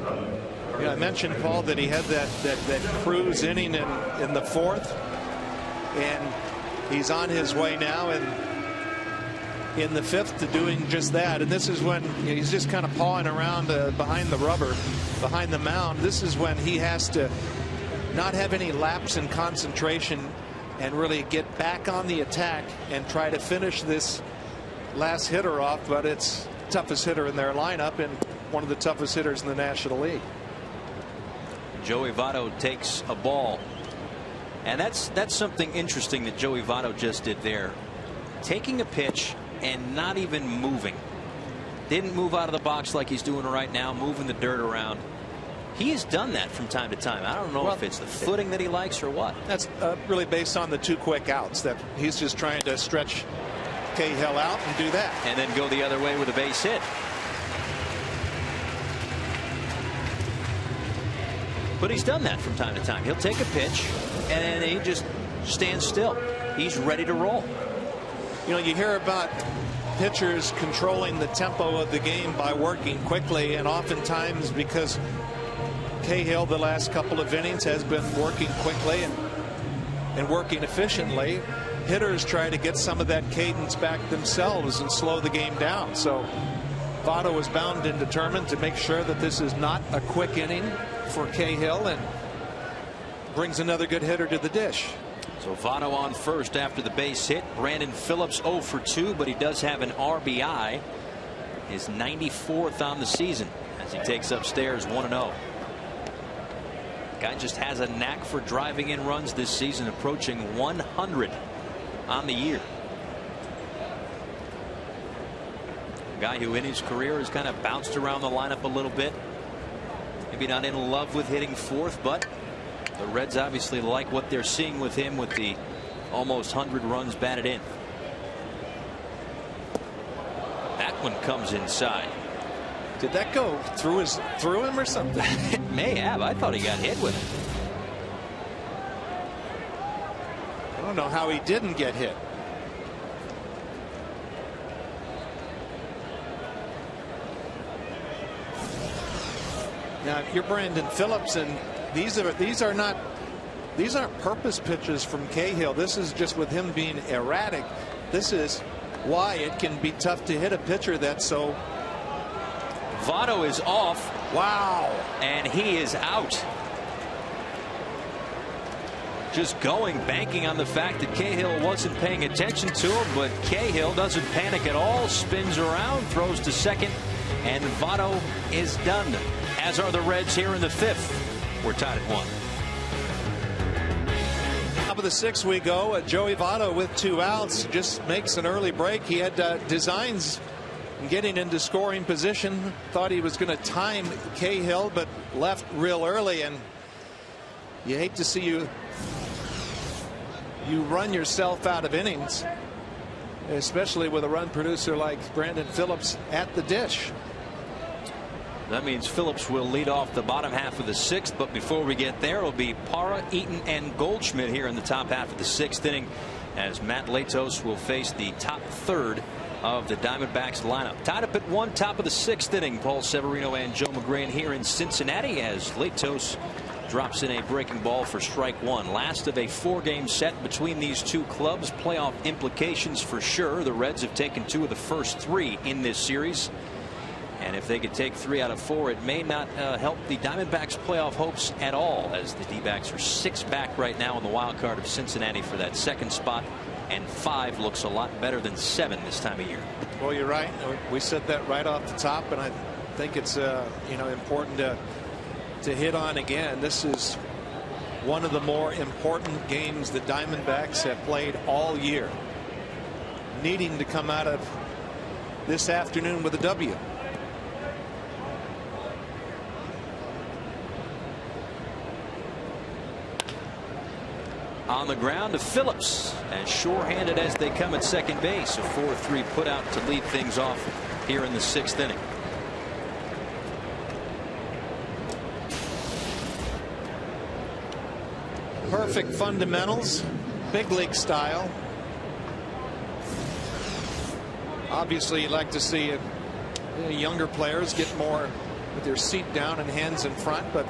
I mentioned, Paul, that he had that cruise inning in the fourth, and he's on his way now in the fifth to doing just that. And this is when he's just kind of pawing around behind the rubber, behind the mound. This is when he has to not have any lapse in concentration and really get back on the attack and try to finish this last hitter off. But it's the toughest hitter in their lineup and one of the toughest hitters in the National League. Joey Votto takes a ball, and that's something interesting that Joey Votto just did there, taking a pitch and not even moving. Didn't move out of the box like he's doing right now, moving the dirt around. He has done that from time to time. I don't know if it's the footing that he likes or what. That's really based on the 2 quick outs, that he's just trying to stretch Cahill out and do that, and then go the other way with a base hit. But he's done that from time to time. He'll take a pitch and then he just stands still. He's ready to roll. You hear about pitchers controlling the tempo of the game by working quickly, and oftentimes because Cahill the last couple of innings has been working quickly and working efficiently, hitters try to get some of that cadence back themselves and slow the game down. So Votto is bound and determined to make sure that this is not a quick inning for Cahill and brings another good hitter to the dish. So Votto on first after the base hit. Brandon Phillips 0 for 2, but he does have an RBI, his 94th on the season, as he takes upstairs 1-0. Guy just has a knack for driving in runs this season, approaching 100 on the year. A guy who in his career has kind of bounced around the lineup a little bit. Maybe not in love with hitting fourth, but the Reds obviously like what they're seeing with him with the almost 100 runs batted in. That one comes inside. Did that go through him or something? It may have. I thought he got hit with it. I don't know how he didn't get hit. Now, if you're Brandon Phillips, and these aren't purpose pitches from Cahill. This is just with him being erratic. This is why it can be tough to hit a pitcher that's so. Votto is off. Wow. And he is out. Just banking on the fact that Cahill wasn't paying attention to him, but Cahill doesn't panic at all, spins around, throws to second, and Votto is done, as are the Reds here in the fifth. We're tied at 1. Top of the 6th we go. Joey Votto with 2 outs just makes an early break. He had designs getting into scoring position. Thought he was going to time Cahill, but left real early, and you hate to see you run yourself out of innings, especially with a run producer like Brandon Phillips at the dish. That means Phillips will lead off the bottom half of the 6th, but before we get there, it'll be Parra, Eaton, and Goldschmidt here in the top half of the 6th inning, as Matt Latos will face the top third of the Diamondbacks lineup. Tied up at 1, top of the 6th inning. Paul Severino and Joe McGrain here in Cincinnati, as Latos drops in a breaking ball for strike 1. Last of a 4-game set between these two clubs. Playoff implications for sure. The Reds have taken 2 of the first 3 in this series, and if they could take 3 out of 4, it may not help the Diamondbacks playoff hopes at all, as the D-backs are 6 back right now in the wild card of Cincinnati for that 2nd spot, and 5 looks a lot better than 7 this time of year. Well, you're right. We said that right off the top, and I think it's important to hit on again. This is one of the more important games the Diamondbacks have played all year, needing to come out of this afternoon with a W. On the ground to Phillips, as sure-handed as they come at second base. A 4-3 put out to lead things off here in the 6th inning. Perfect fundamentals, big league style. Obviously, you'd like to see younger players get more with your seat down and hands in front, but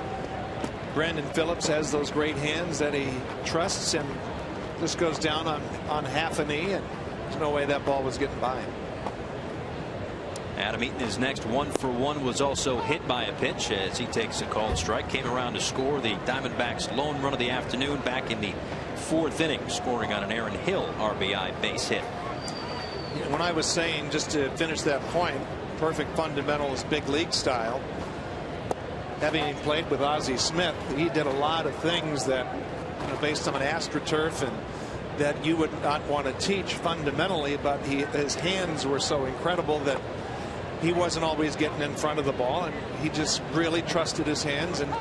Brandon Phillips has those great hands that he trusts, and this goes down on half a knee, and there's no way that ball was getting by him. Adam Eaton, his next 1-for-1 was also hit by a pitch as he takes a called strike. Came around to score the Diamondbacks' lone run of the afternoon back in the 4th inning, scoring on an Aaron Hill RBI base hit. When I was saying, just to finish that point, perfect fundamentals, big league style, having played with Ozzie Smith, he did a lot of things that, based on AstroTurf, and that you would not want to teach fundamentally, but his hands were so incredible that he wasn't always getting in front of the ball, and he just really trusted his hands and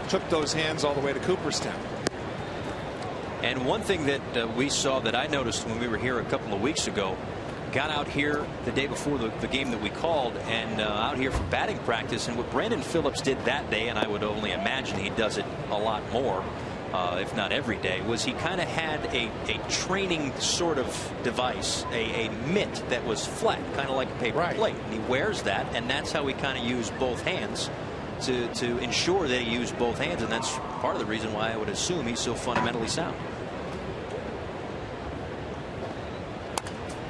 took those hands all the way to Cooperstown. And one thing that we saw that I noticed when we were here a couple of weeks ago, got out here the day before the game that we called, and out here for batting practice, and what Brandon Phillips did that day, and I would only imagine he does it a lot more, if not every day, was he kind of had a training sort of device, a mitt that was flat, kind of like a paper plate. And he wears that, and that's how he kind of used both hands to ensure that he used both hands, and that's part of the reason why I would assume he's so fundamentally sound.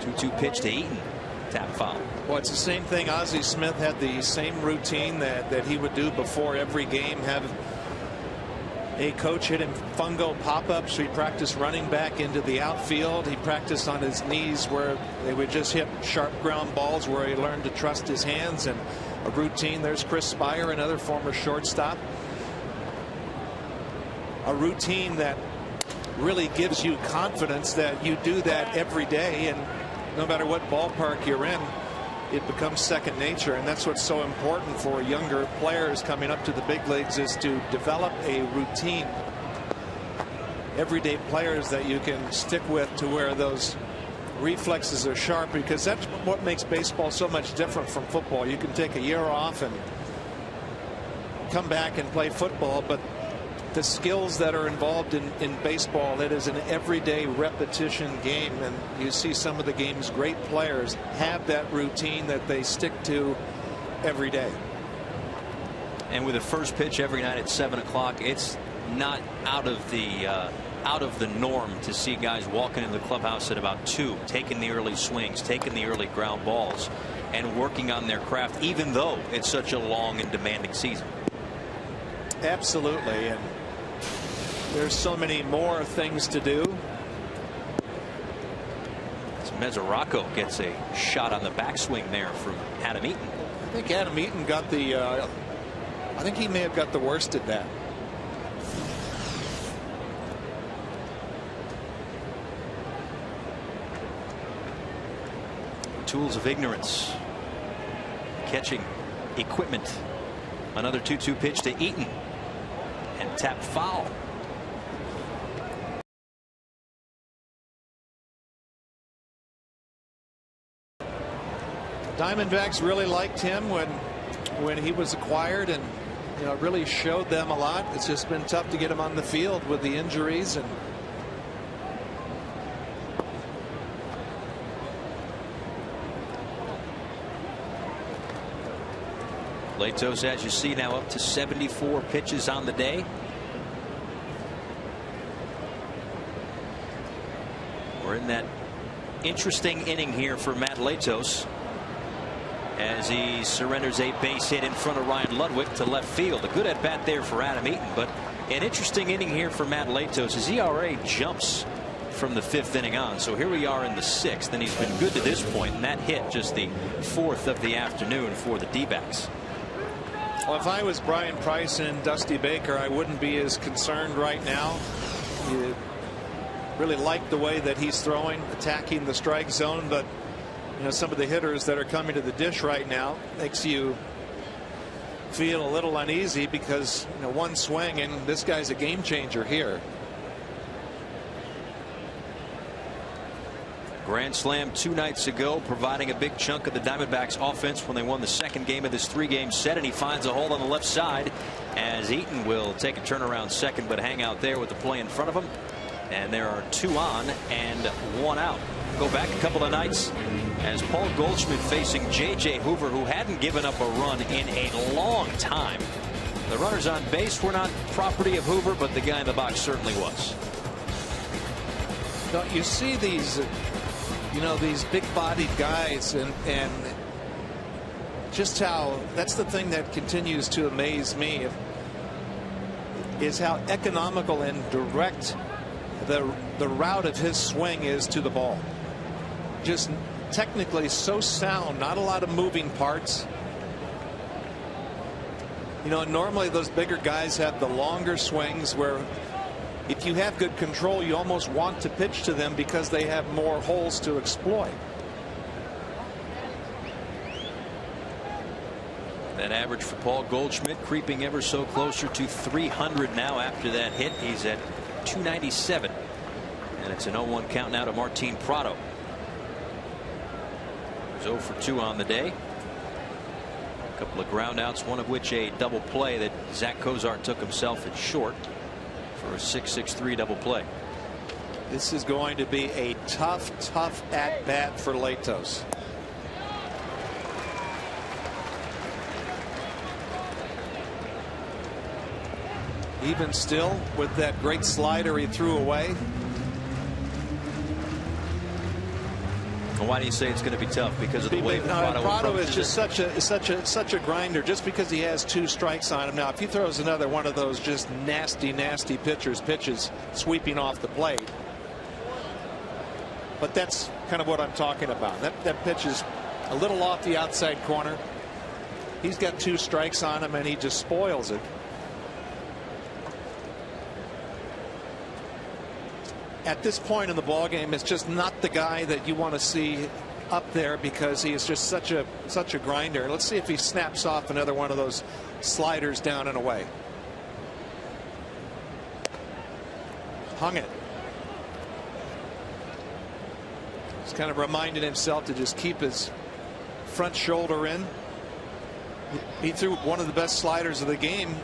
2-2 pitch to Eaton. Tap foul. Well, it's the same thing. Ozzie Smith had the same routine that he would do before every game, have a coach hit him fungo pop-ups. So he practiced running back into the outfield. He practiced on his knees where they would just hit sharp ground balls, where he learned to trust his hands, and a routine. There's Chris Spire, another former shortstop. A routine that really gives you confidence that you do that every day, and no matter what ballpark you're in, it becomes second nature. And that's what's so important for younger players coming up to the big leagues, is to develop a routine. Everyday players that you can stick with to where those reflexes are sharp, because that's what makes baseball so much different from football. You can take a year off and come back and play football, but the skills that are involved in baseball, it is an everyday repetition game, and you see some of the game's great players have that routine that they stick to every day. And with the first pitch every night at 7 o'clock, it's not out of the norm to see guys walking in the clubhouse at about 2, taking the early swings, taking the early ground balls, and working on their craft, even though it's such a long and demanding season. Absolutely, and there's so many more things to do. Mesoraco gets a shot on the backswing there from Adam Eaton. I think Adam Eaton got the I think he may have got the worst at that. Tools of ignorance. Catching equipment. Another 2-2 pitch to Eaton, and tap foul. Diamondbacks really liked him when he was acquired, and really showed them a lot. It's just been tough to get him on the field with the injuries, and Latos, as you see, now up to 74 pitches on the day. We're in that interesting inning here for Matt Latos, as he surrenders a base hit in front of Ryan Ludwig to left field. A good at bat there for Adam Eaton, but an interesting inning here for Matt Latos. His ERA jumps from the 5th inning on, so here we are in the 6th, and he's been good to this point, and that hit just the 4th of the afternoon for the D-backs. Well, if I was Brian Price and Dusty Baker, I wouldn't be as concerned right now. You really like the way that he's throwing, attacking the strike zone, but some of the hitters that are coming to the dish right now makes you feel a little uneasy, because one swing and this guy's a game changer here. Grand slam 2 nights ago, providing a big chunk of the Diamondbacks offense when they won the 2nd game of this 3-game set, and he finds a hole on the left side as Eaton will take a turnaround second, but hang out there with the play in front of him. And there are 2 on and 1 out. Go back a couple of nights. as Paul Goldschmidt facing J.J. Hoover, who hadn't given up a run in a long time. The runners on base were not property of Hoover, but the guy in the box certainly was. Now, you see these, these big-bodied guys, and just how that's the thing that continues to amaze me is how economical and direct the route of his swing is to the ball. Just technically so sound, not a lot of moving parts. Normally those bigger guys have the longer swings where if you have good control, you almost want to pitch to them because they have more holes to exploit. That average for Paul Goldschmidt creeping ever so closer to 300 now after that hit. He's at 297. And it's an 0-1 count now to Martin Prado. He's 0 for 2 on the day. A couple of ground outs, one of which a double play that Zach Cozart took himself at short for a 6-6-3 double play. This is going to be a tough at bat for Latos. Even still, with that great slider he threw away. Well, why do you say it's going to be tough? Because of the way Prado is just such a grinder. Just because he has 2 strikes on him now, if he throws another one of those just nasty pitches sweeping off the plate. But that's kind of what I'm talking about. That pitch is a little off the outside corner. He's got 2 strikes on him and he just spoils it. At this point in the ball game, it's just not the guy that you want to see up there because he is just such a grinder. Let's see if he snaps off another one of those sliders down and away. Hung it. He's kind of reminding himself to just keep his front shoulder in. He threw one of the best sliders of the game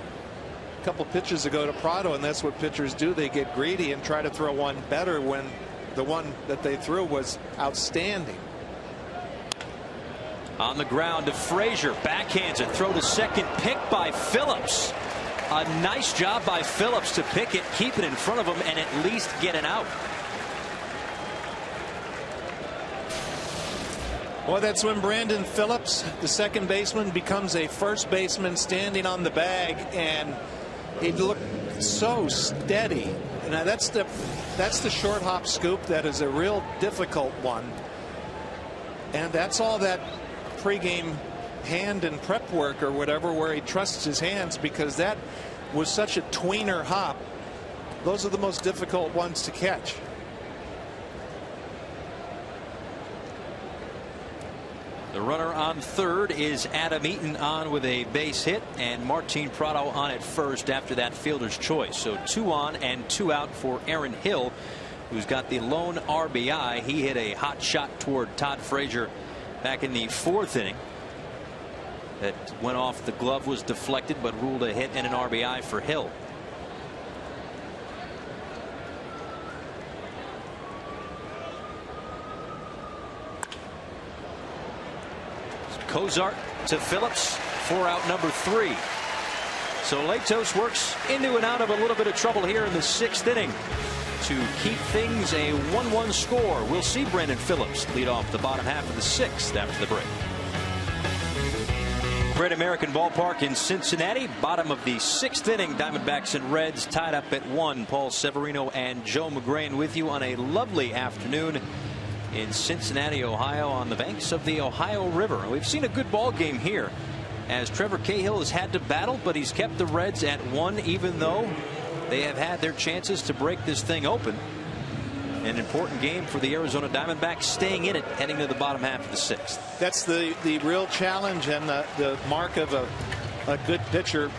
a couple pitches ago to Prado, and that's what pitchers do. They get greedy and try to throw one better when the one that they threw was outstanding. On the ground to Frazier, backhands it, throw to second, picked by Phillips. A nice job by Phillips to pick it, keep it in front of him, and at least get it out. Well, that's when Brandon Phillips, the second baseman, becomes a first baseman standing on the bag, and he looked so steady. Now that's the short hop scoop. That is a real difficult one, and that's all that pregame hand and prep work or whatever where he trusts his hands, because that was such a tweener hop. Those are the most difficult ones to catch. The runner on third is Adam Eaton on with a base hit, and Martin Prado on at first after that fielder's choice. So 2 on and 2 out for Aaron Hill, who's got the lone RBI. He hit a hot shot toward Todd Frazier back in the 4th inning. That went off the glove, was deflected, but ruled a hit and an RBI for Hill. Cozart to Phillips for out number 3. So Latos works into and out of a little bit of trouble here in the 6th inning to keep things a 1-1 score. We'll see Brandon Phillips lead off the bottom half of the 6th after the break. Great American Ballpark in Cincinnati, bottom of the 6th inning. Diamondbacks and Reds tied up at 1. Paul Severino and Joe McGrain with you on a lovely afternoon in Cincinnati, Ohio, on the banks of the Ohio River. We've seen a good ball game here as Trevor Cahill has had to battle, but he's kept the Reds at 1, even though they have had their chances to break this thing open. An important game for the Arizona Diamondbacks, staying in it heading to the bottom half of the 6th. That's the real challenge and the mark of a good pitcher,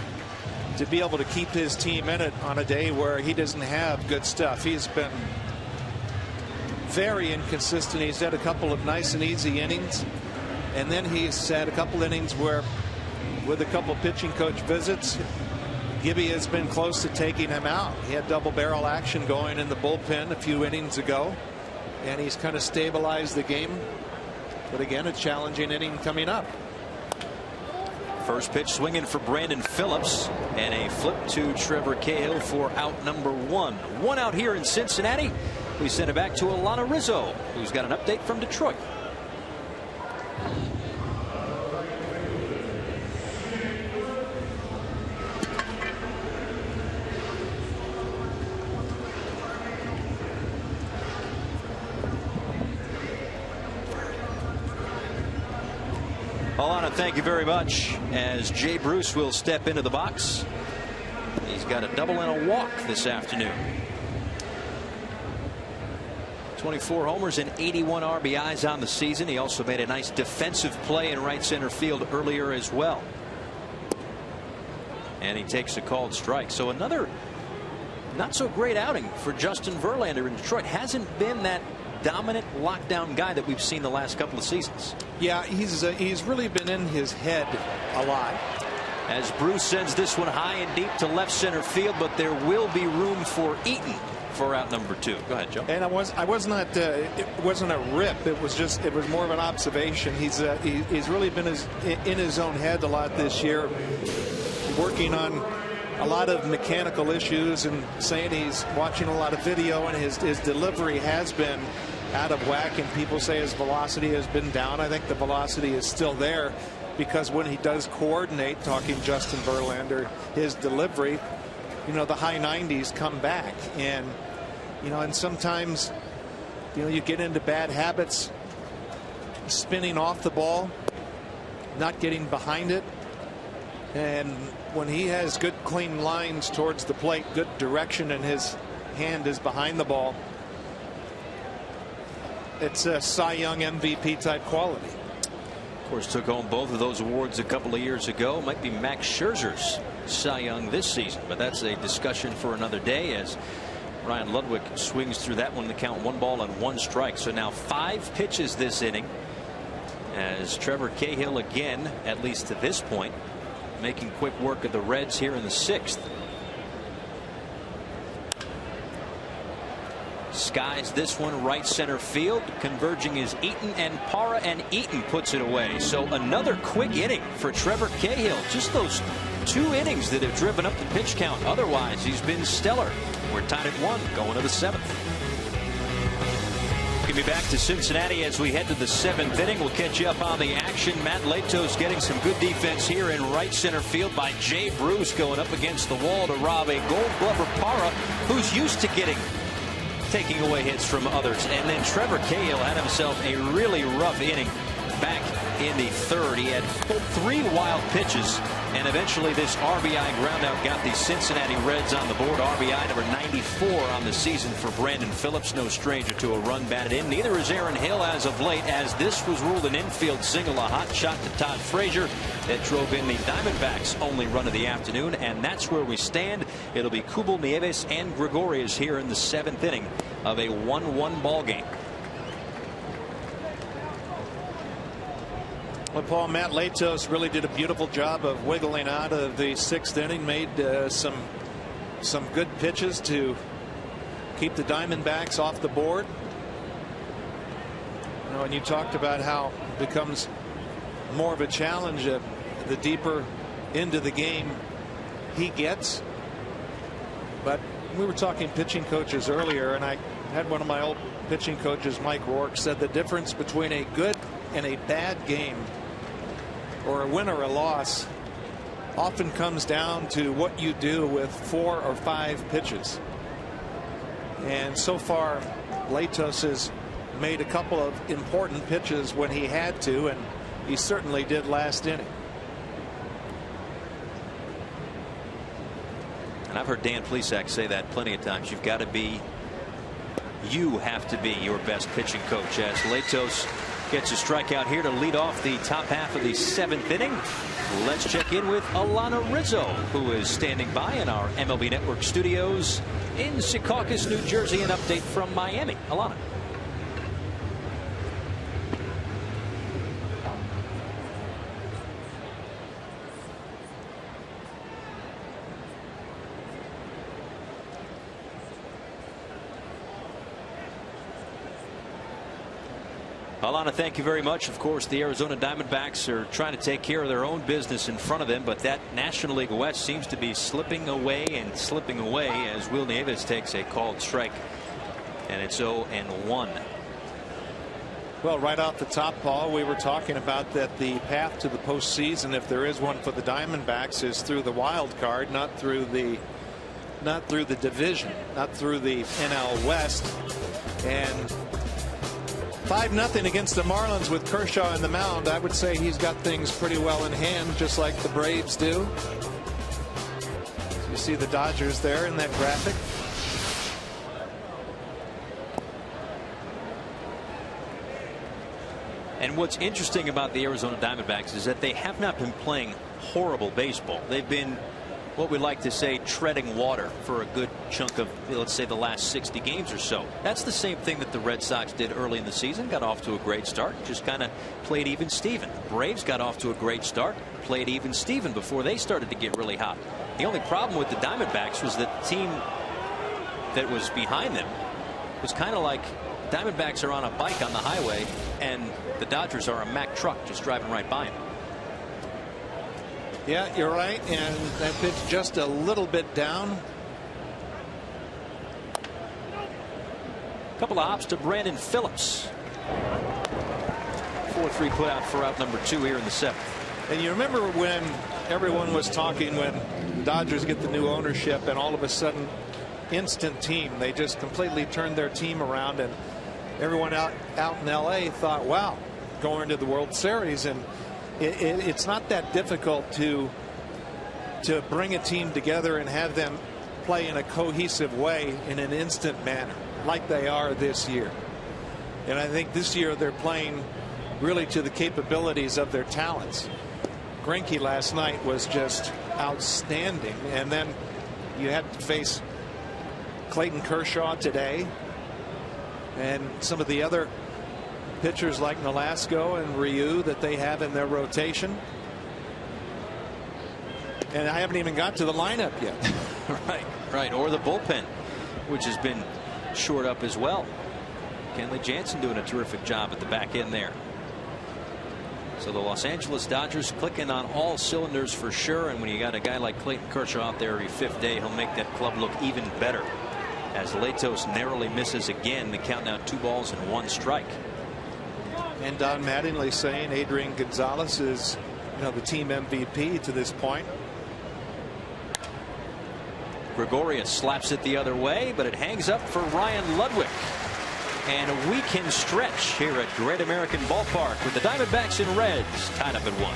to be able to keep his team in it on a day where he doesn't have good stuff. He's been very inconsistent. He's had a couple of nice and easy innings, and then he's had a couple innings where, with a couple pitching coach visits, Gibby has been close to taking him out. He had double barrel action going in the bullpen a few innings ago, and he's kind of stabilized the game. But again, a challenging inning coming up. First pitch swinging for Brandon Phillips, and a flip to Trevor Cahill for out number 1. 1 out here in Cincinnati. We send it back to Alana Rizzo, who's got an update from Detroit. Alana, thank you very much. As Jay Bruce will step into the box. He's got a double and a walk this afternoon. 24 homers and 81 RBIs on the season. He also made a nice defensive play in right center field earlier as well. And he takes a called strike. So another not so great outing for Justin Verlander in Detroit. Hasn't been that dominant lockdown guy that we've seen the last couple of seasons. Yeah, he's really been in his head a lot. As Bruce sends this one high and deep to left center field, but there will be room for Eaton for out number 2. Go ahead, Joe. And I was not. It wasn't a rip. It was more of an observation. He's really been in his own head a lot this year, working on a lot of mechanical issues and saying he's watching a lot of video, and his delivery has been out of whack, and people say his velocity has been down. I think the velocity is still there, because when he does coordinate, talking Justin Verlander, his delivery, the high 90s come back. And and sometimes you get into bad habits, spinning off the ball, not getting behind it. And when he has good clean lines towards the plate, good direction, and his hand is behind the ball, it's a Cy Young MVP type quality. Of course, took home both of those awards a couple of years ago. Might be Max Scherzer's Cy Young this season, but that's a discussion for another day, as Ryan Ludwig swings through that one to count 1 ball and 1 strike. So now 5 pitches this inning, as Trevor Cahill again, at least to this point, making quick work of the Reds here in the 6th. Skies this one right center field. Converging is Eaton and Parra, and Eaton puts it away. So another quick inning for Trevor Cahill. Just those 2 innings that have driven up the pitch count. Otherwise, he's been stellar. We're tied at 1 going to the 7th. We'll be back to Cincinnati as we head to the 7th inning. We'll catch you up on the action. Matt Latos getting some good defense here in right center field by Jay Bruce, going up against the wall to rob a Gold Glover Parra, who's used to taking away hits from others. And then Trevor Cahill had himself a really rough inning back in the 3rd. He had 3 wild pitches, and eventually this RBI groundout got the Cincinnati Reds on the board. RBI number 94 on the season for Brandon Phillips. No stranger to a run batted in. Neither is Aaron Hill as of late, as this was ruled an infield single, a hot shot to Todd Frazier that drove in the Diamondbacks' only run of the afternoon. And that's where we stand. It'll be Kubel, Nieves, and Gregorius here in the 7th inning of a 1-1 ball game. Well, Paul, Matt Latos really did a beautiful job of wiggling out of the 6th inning. Made some good pitches to keep the Diamondbacks off the board. And you talked about how it becomes more of a challenge the deeper into the game he gets. But we were talking pitching coaches earlier, and I had one of my old pitching coaches, Mike Rourke, said the difference between a good and a bad game, or a win or a loss, often comes down to what you do with 4 or 5 pitches. And so far, Latos has made a couple of important pitches when he had to, and he certainly did last inning. And I've heard Dan Plesac say that plenty of times. You have to be your best pitching coach, as Latos gets a strikeout here to lead off the top half of the 7th inning. Let's check in with Alana Rizzo, who is standing by in our MLB Network studios in Secaucus, New Jersey. An update from Miami. Alana. Alana, thank you very much. Of course, the Arizona Diamondbacks are trying to take care of their own business in front of them, but that National League West seems to be slipping away as Will Nieves takes a called strike, and it's 0-1. Well, right off the top, Paul, we were talking about that the path to the postseason, if there is one for the Diamondbacks, is through the wild card, not through the division, not through the NL West. And 5-0 against the Marlins with Kershaw in the mound. I would say he's got things pretty well in hand, just like the Braves do. So you see the Dodgers there in that graphic. And what's interesting about the Arizona Diamondbacks is that they have not been playing horrible baseball. They've been, what we like to say, treading water for a good chunk of, let's say, the last 60 games or so. That's the same thing that the Red Sox did early in the season. Got off to a great start, just kind of played even Steven. Braves got off to a great start, played even Steven before they started to get really hot. The only problem with the Diamondbacks was that the team that was behind them was kind of like Diamondbacks are on a bike on the highway and the Dodgers are a Mack truck just driving right by them. Yeah, you're right, and that pitch just a little bit down. Couple of hops to Brandon Phillips. 4-3 put out for out number 2 here in the 7th. And you remember when everyone was talking when the Dodgers get the new ownership and all of a sudden instant team, they just completely turned their team around, and everyone out in LA thought, wow, going into the World Series. And it's not that difficult to bring a team together and have them play in a cohesive way in an instant manner like they are this year. And I think this year they're playing really to the capabilities of their talents. Greinke last night was just outstanding, and then you had to face Clayton Kershaw today and some of the other pitchers like Nolasco and Ryu that they have in their rotation. And I haven't even got to the lineup yet. Right. Or the bullpen, which has been shored up as well. Kenley Jansen doing a terrific job at the back end there. So the Los Angeles Dodgers clicking on all cylinders for sure. And when you got a guy like Clayton Kershaw out there every 5th day, he'll make that club look even better. As Latos narrowly misses again, the count now 2 balls and 1 strike. And Don Mattingly saying Adrian Gonzalez is, the team MVP to this point. Gregorius slaps it the other way, but it hangs up for Ryan Ludwig. And a weekend stretch here at Great American Ballpark with the Diamondbacks and Reds tied up at 1.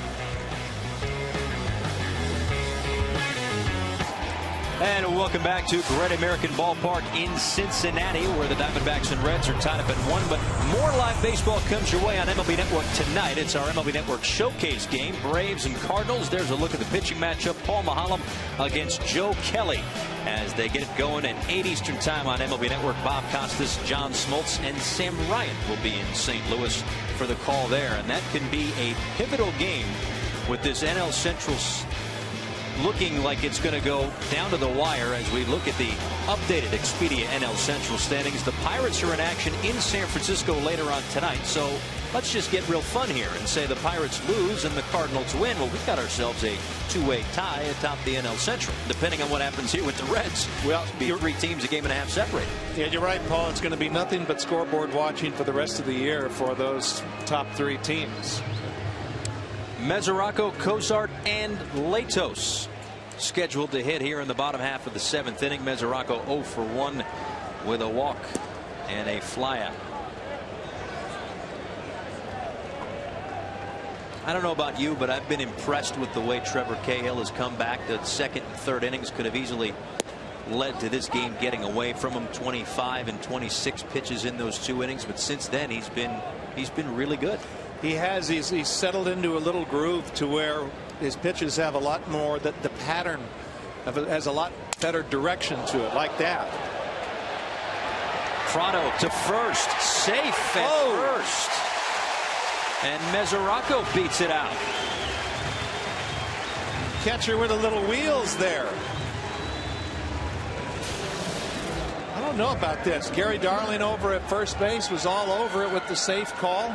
And welcome back to Great American Ballpark in Cincinnati, where the Diamondbacks and Reds are tied up at 1. But more live baseball comes your way on MLB Network tonight. It's our MLB Network Showcase game, Braves and Cardinals. There's a look at the pitching matchup, Paul Maholm against Joe Kelly, as they get it going at 8 Eastern time on MLB Network. Bob Costas, John Smoltz, and Sam Ryan will be in St. Louis for the call there. And that can be a pivotal game with this NL Central looking like it's going to go down to the wire as we look at the updated Expedia NL Central standings. The Pirates are in action in San Francisco later on tonight. So let's just get real fun here and say the Pirates lose and the Cardinals win. Well, we've got ourselves a 2-way tie atop the NL Central, depending on what happens here with the Reds. Well, be 3 teams a game and a half separated. Yeah, you're right, Paul. It's going to be nothing but scoreboard watching for the rest of the year for those top 3 teams. Mesoraco, Cozart, and Latos scheduled to hit here in the bottom half of the 7th inning. Mesoraco 0 for 1 with a walk and a flyout. I don't know about you, but I've been impressed with the way Trevor Cahill has come back. The 2nd and 3rd innings could have easily led to this game getting away from him. 25 and 26 pitches in those 2 innings, but since then he's been really good. He has. He's settled into a little groove to where his pitches have a lot more, that the pattern has a lot better direction to it, like that. Prado to first, safe at first, and Mesoraco beats it out. Catcher with a little wheels there. I don't know about this. Gary Darling over at first base was all over it with the safe call.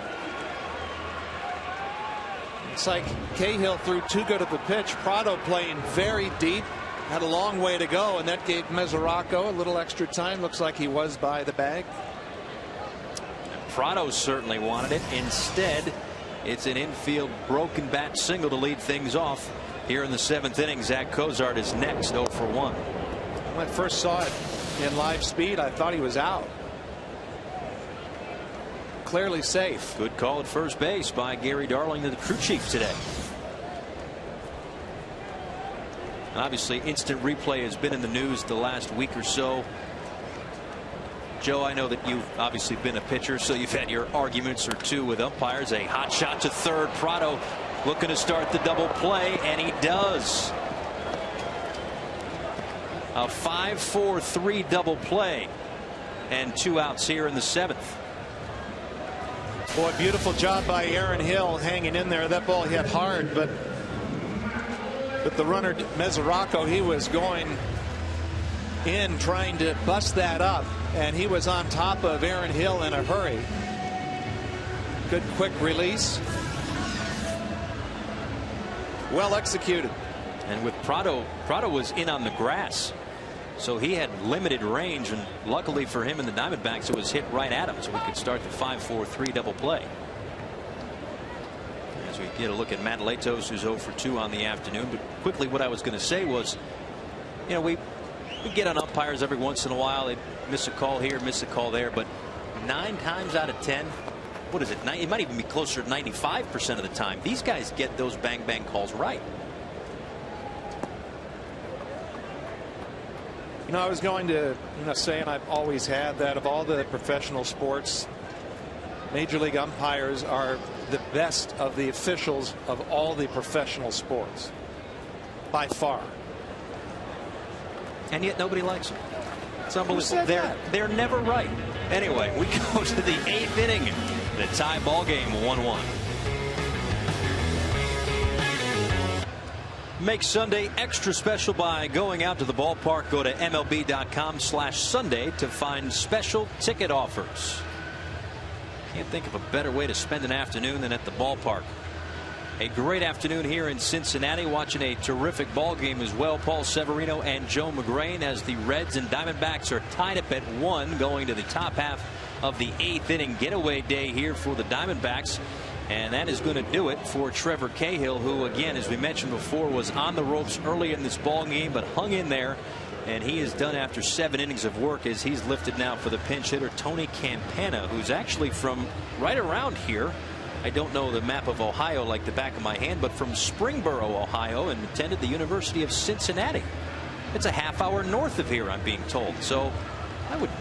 Looks like Cahill threw too good of a pitch. Prado playing very deep. Had a long way to go, and that gave Mesoraco a little extra time. Looks like he was by the bag. Prado certainly wanted it. Instead, it's an infield broken bat single to lead things off here in the 7th inning. Zach Cozart is next, 0 for 1. When I first saw it in live speed, I thought he was out. Clearly safe. Good call at first base by Gary Darling, the crew chief today. Obviously, instant replay has been in the news the last week or so. Joe, I know that you've obviously been a pitcher, so you've had your arguments or two with umpires. A hot shot to third. Prado looking to start the double play, and he does. A 5-4-3 double play, and 2 outs here in the 7th. Boy, beautiful job by Aaron Hill hanging in there. That ball hit hard, but the runner Mesoraco, he was going in trying to bust that up, and he was on top of Aaron Hill in a hurry. Good quick release. Well executed. And with Prado was in on the grass, so he had limited range, and luckily for him and the Diamondbacks, it was hit right at him, so we could start the 5-4-3 double play. As we get a look at Matt Latos, who's 0 for 2 on the afternoon. But quickly, what I was going to say was, you know, we get on umpires every once in a while. They miss a call here, miss a call there, but 9 times out of 10, what is it? It might even be closer to 95% of the time. These guys get those bang bang calls right. You know, I was going to say, and I've always had, that of all the professional sports, Major League umpires are the best of the officials of all the professional sports, by far. And yet nobody likes them. It's unbelievable. They're never right. Anyway, we go to the 8th inning. The tie ball game, 1-1. Make Sunday extra special by going out to the ballpark. Go to MLB.com/Sunday to find special ticket offers. Can't think of a better way to spend an afternoon than at the ballpark. A great afternoon here in Cincinnati, watching a terrific ball game as well. Paul Severino and Joe McGrain, as the Reds and Diamondbacks are tied up at 1 going to the top half of the 8th inning. Getaway day here for the Diamondbacks. And that is going to do it for Trevor Cahill, who, again, as we mentioned before, was on the ropes early in this ball game, but hung in there. And he is done after 7 innings of work, as he's lifted now for the pinch hitter Tony Campana, who's actually from right around here. I don't know the map of Ohio like the back of my hand, but from Springboro, Ohio, and attended the University of Cincinnati. It's a half-hour north of here, I'm being told. So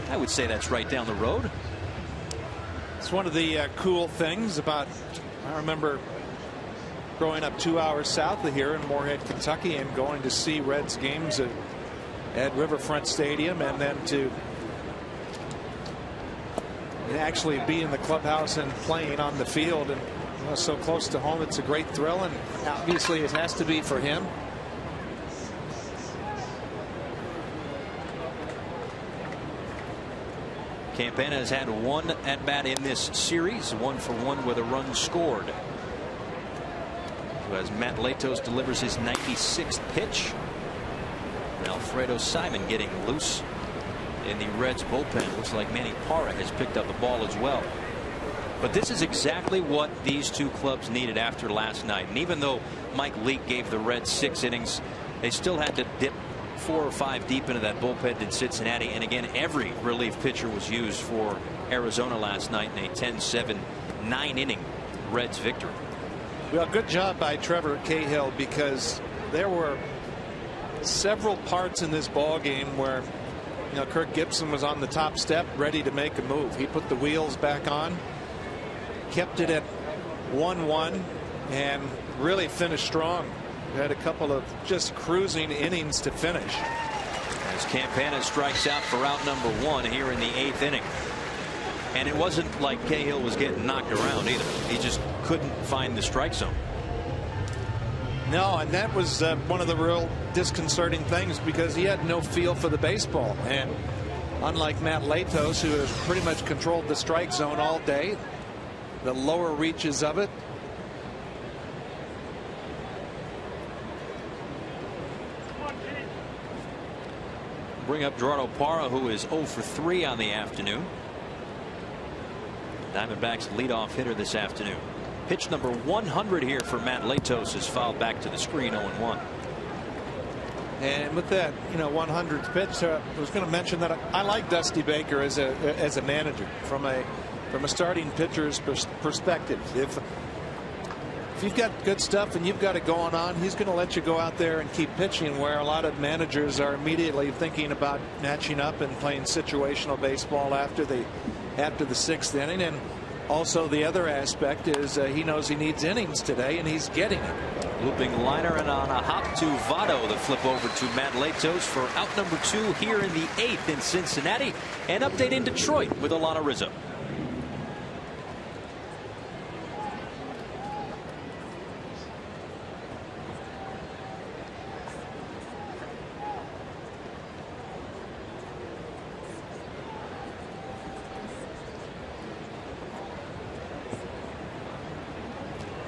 I would say that's right down the road. It's one of the cool things about, I remember growing up 2 hours south of here in Moorhead, Kentucky, and going to see Reds games at Riverfront Stadium, and then to actually be in the clubhouse and playing on the field, and so close to home. It's a great thrill, and obviously it has to be for him. Campana has had 1 at bat in this series, 1 for 1 with a run scored. As Matt Latos delivers his 96th pitch. And Alfredo Simon getting loose in the Reds bullpen. Looks like Manny Parra has picked up the ball as well. But this is exactly what these two clubs needed after last night. And even though Mike Leake gave the Reds 6 innings, they still had to dip 4 or 5 deep into that bullpen in Cincinnati. And again, every relief pitcher was used for Arizona last night in a 10-7 9-inning Reds victory. Well, good job by Trevor Cahill, because there were several parts in this ball game where, you know, Kirk Gibson was on the top step ready to make a move. He put the wheels back on, kept it at 1-1, and really finished strong. Had a couple of just cruising innings to finish. As Campana strikes out for out number 1 here in the 8th inning. And it wasn't like Cahill was getting knocked around either. He just couldn't find the strike zone. No, and that was one of the real disconcerting things, because he had no feel for the baseball. And unlike Matt Latos, who has pretty much controlled the strike zone all day, the lower reaches of it, Bring up Gerardo Parra, who is 0 for 3 on the afternoon. Diamondbacks leadoff hitter this afternoon. Pitch number 100 here for Matt Latos is fouled back to the screen, 0-1. And with that, 100th pitch, I was going to mention that I like Dusty Baker as a manager from a starting pitcher's perspective. If you've got good stuff and you've got it going on, he's going to let you go out there and keep pitching, where a lot of managers are immediately thinking about matching up and playing situational baseball after the 6th inning. And also the other aspect is he knows he needs innings today, and he's getting it. Looping liner and on a hop to Votto. The flip over to Matt Latos for out number 2 here in the 8th in Cincinnati. An update in Detroit with Alana Rizzo.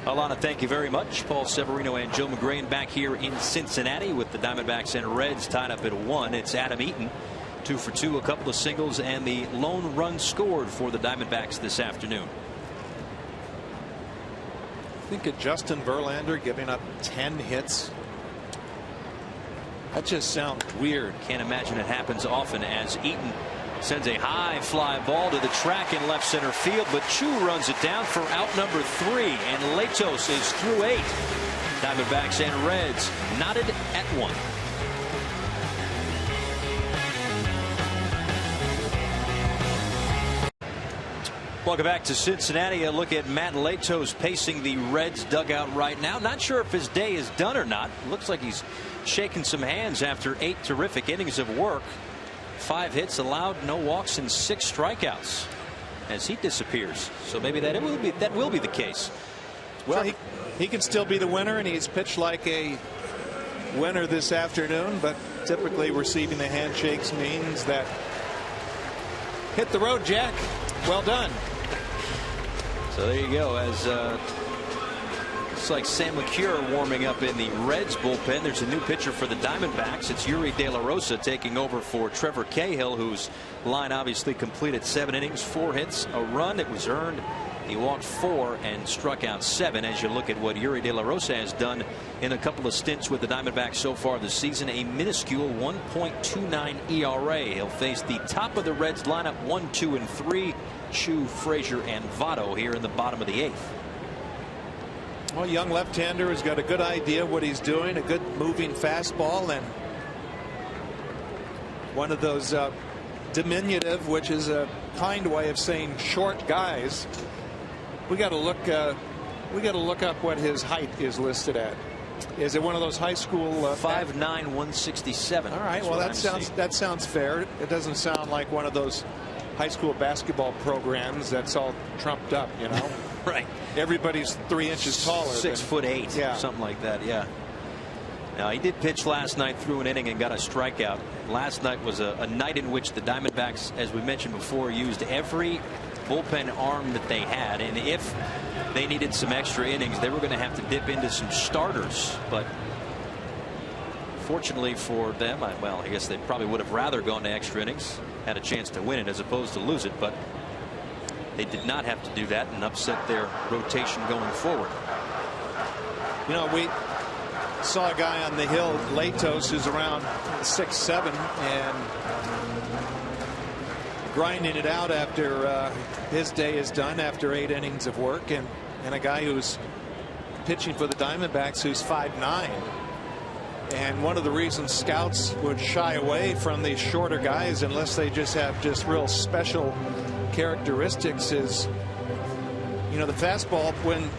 Alana, thank you very much. Paul Severino and Joe McGrain back here in Cincinnati with the Diamondbacks and Reds tied up at 1. It's Adam Eaton, 2 for 2, a couple of singles, and the lone run scored for the Diamondbacks this afternoon. Think of Justin Verlander giving up 10 hits. That just sounds weird. Can't imagine it happens often, as Eaton sends a high fly ball to the track in left center field, but Choo runs it down for out number 3, and Latos is through 8. Diamondbacks and Reds knotted at 1. Welcome back to Cincinnati. A look at Matt Latos pacing the Reds dugout right now. Not sure if his day is done or not. Looks like he's shaking some hands after 8 terrific innings of work. 5 hits allowed, no walks, and 6 strikeouts as he disappears. So maybe that will be the case. Well, he can still be the winner, and he's pitched like a winner this afternoon, but typically receiving the handshakes means that hit the road, Jack. Well done. So there you go. As looks like Sam McCure warming up in the Reds bullpen. There's a new pitcher for the Diamondbacks. It's Yuri De La Rosa taking over for Trevor Cahill, whose line obviously completed 7 innings, 4 hits, a run. It was earned. He walked 4 and struck out 7. As you look at what Yuri De La Rosa has done in a couple of stints with the Diamondbacks so far this season, a minuscule 1.29 ERA. He'll face the top of the Reds lineup, 1, 2, and 3. Choo, Frazier, and Votto here in the bottom of the 8th. Well, young left-hander has got a good idea what he's doing, a good moving fastball, and one of those diminutive, which is a kind way of saying short guys. We got to look up what his height is listed at. Is it one of those high school 5'9", 167? All right, well, that sounds fair. It doesn't sound like one of those high school basketball programs that's all trumped up, you know. Right. Everybody's 3 inches taller. 6'8", yeah, something like that. Yeah. Now, he did pitch last night, through an inning, and got a strikeout. Last night was a night in which the Diamondbacks, as we mentioned before, used every bullpen arm that they had, and if they needed some extra innings, they were going to have to dip into some starters. But fortunately for them, well, I guess they probably would have rather gone to extra innings, had a chance to win it as opposed to lose it, but they did not have to do that and upset their rotation going forward. You know, we saw a guy on the hill, Latos, who's around 6'7", and grinding it out after his day is done after 8 innings of work, and a guy who's pitching for the Diamondbacks who's 5'9". And one of the reasons scouts would shy away from these shorter guys unless they just have just real special characteristics is, you know, the fastball, when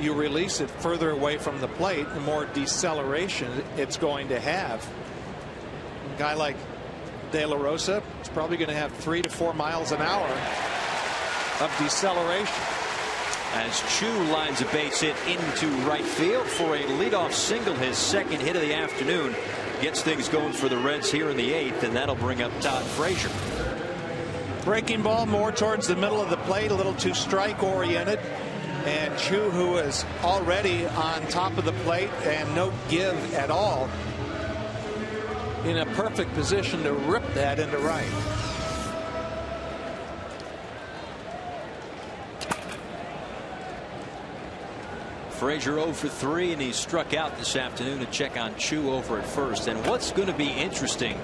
you release it further away from the plate, the more deceleration it's going to have. A guy like De La Rosa is probably going to have 3 to 4 miles an hour of deceleration. As Choo lines a base hit into right field for a leadoff single, his second hit of the afternoon, gets things going for the Reds here in the 8th, and that'll bring up Todd Frazier. Breaking ball more towards the middle of the plate, a little too strike oriented, and Choo, who is already on top of the plate and no give at all, in a perfect position to rip that into right. Frazier 0 for 3, and he struck out this afternoon to check on Choo over at first. And what's going to be interesting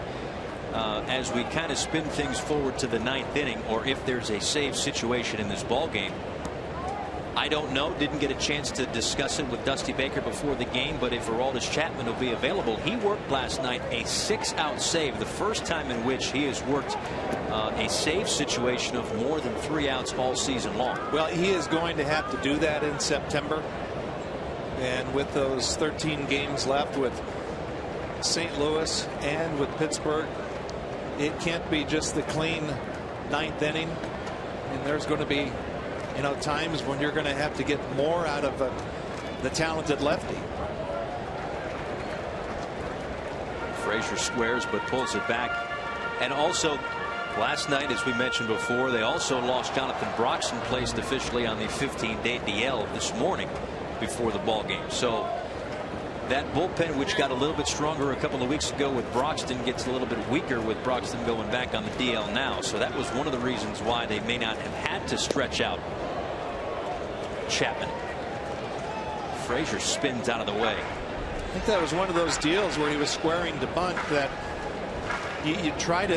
as we kind of spin things forward to the 9th inning, or if there's a save situation in this ball game, I don't know. Didn't get a chance to discuss it with Dusty Baker before the game, but if Aroldis Chapman will be available, he worked last night a 6-out save, the first time in which he has worked a save situation of more than 3 outs all season long. Well, he is going to have to do that in September. And with those 13 games left with St. Louis and with Pittsburgh, it can't be just the clean 9th inning. And there's going to be, you know, times when you're going to have to get more out of the talented lefty. Frazier squares but pulls it back. And also last night, as we mentioned before, they also lost Jonathan Broxton, placed officially on the 15-day DL this morning before the ball game. So that bullpen, which got a little bit stronger a couple of weeks ago with Broxton, gets a little bit weaker with Broxton going back on the DL now. So that was one of the reasons why they may not have had to stretch out Chapman. Frazier spins out of the way. I think that was one of those deals where he was squaring to bunt that you try to,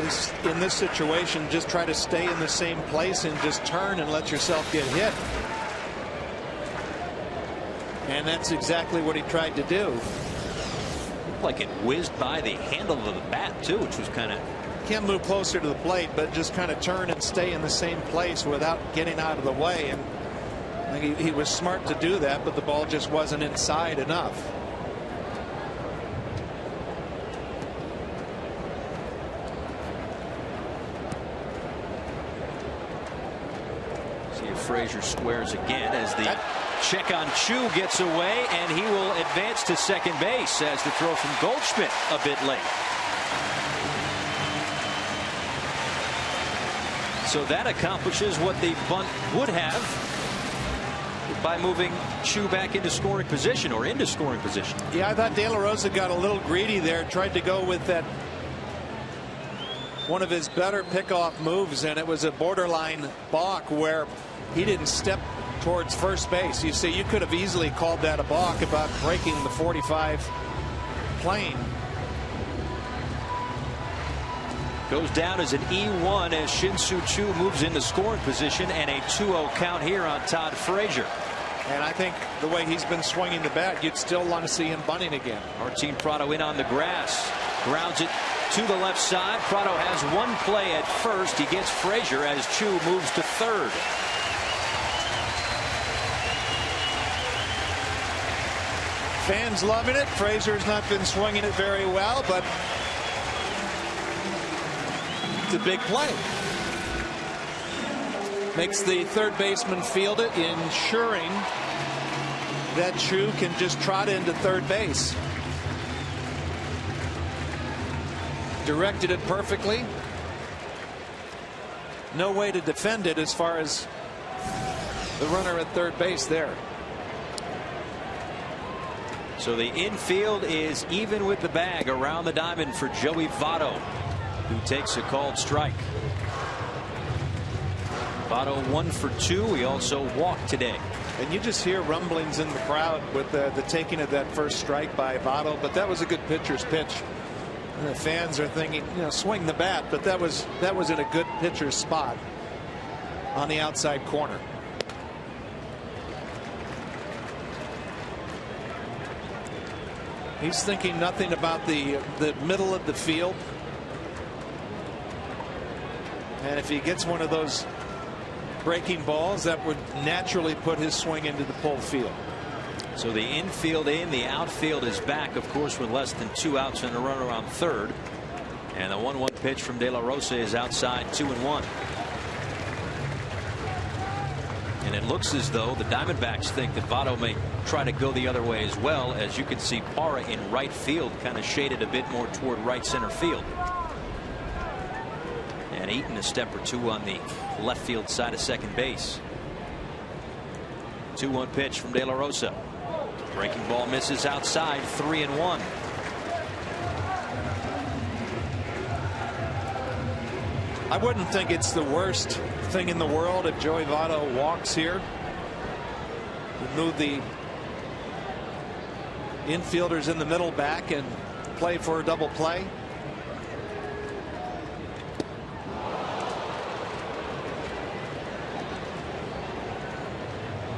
in this situation, just try to stay in the same place and just turn and let yourself get hit. And that's exactly what he tried to do. Looked like it whizzed by the handle of the bat too, which was kind of. Can't move closer to the plate, but just kind of turn and stay in the same place without getting out of the way. And I think he was smart to do that, but the ball just wasn't inside enough. See if Frazier squares again as the check on Choo gets away, and he will advance to second base as the throw from Goldschmidt a bit late. So that accomplishes what the bunt would have by moving Choo back into scoring position, or into scoring position. Yeah, I thought De La Rosa got a little greedy there, tried to go with that, one of his better pickoff moves, and it was a borderline balk where he didn't step towards first base. You see, you could have easily called that a balk about breaking the 45 plane. Goes down as an E1 as Shin-Soo Choo moves into scoring position, and a 2-0 count here on Todd Frazier. And I think the way he's been swinging the bat, you'd still want to see him bunting again. Martin Prado in on the grass, grounds it to the left side. Prado has one play at first. He gets Frazier as Choo moves to third. Fans loving it. Frazier's not been swinging it very well, but it's a big play. Makes the third baseman field it, ensuring that Choo can just trot into third base. Directed it perfectly. No way to defend it as far as the runner at third base there. So the infield is even with the bag around the diamond for Joey Votto, who takes a called strike. Votto 1 for 2. He also walked today. And you just hear rumblings in the crowd with the taking of that first strike by Votto, but that was a good pitcher's pitch. And the fans are thinking, you know, swing the bat, but that was in a good pitcher's spot on the outside corner. He's thinking nothing about the middle of the field. And if he gets one of those breaking balls, that would naturally put his swing into the pull field. So the infield in, the outfield is back, of course, with less than 2 outs and a runner on third. And the 1-1 pitch from De La Rosa is outside, 2-1. And it looks as though the Diamondbacks think that Votto may try to go the other way as well. As you can see, Parra in right field, kind of shaded a bit more toward right center field. And Eaton a step or two on the left field side of second base. 2-1 pitch from De La Rosa. Breaking ball misses outside, 3-1. I wouldn't think it's the worst thing in the world if Joey Votto walks here. Move the infielders in the middle back and play for a double play.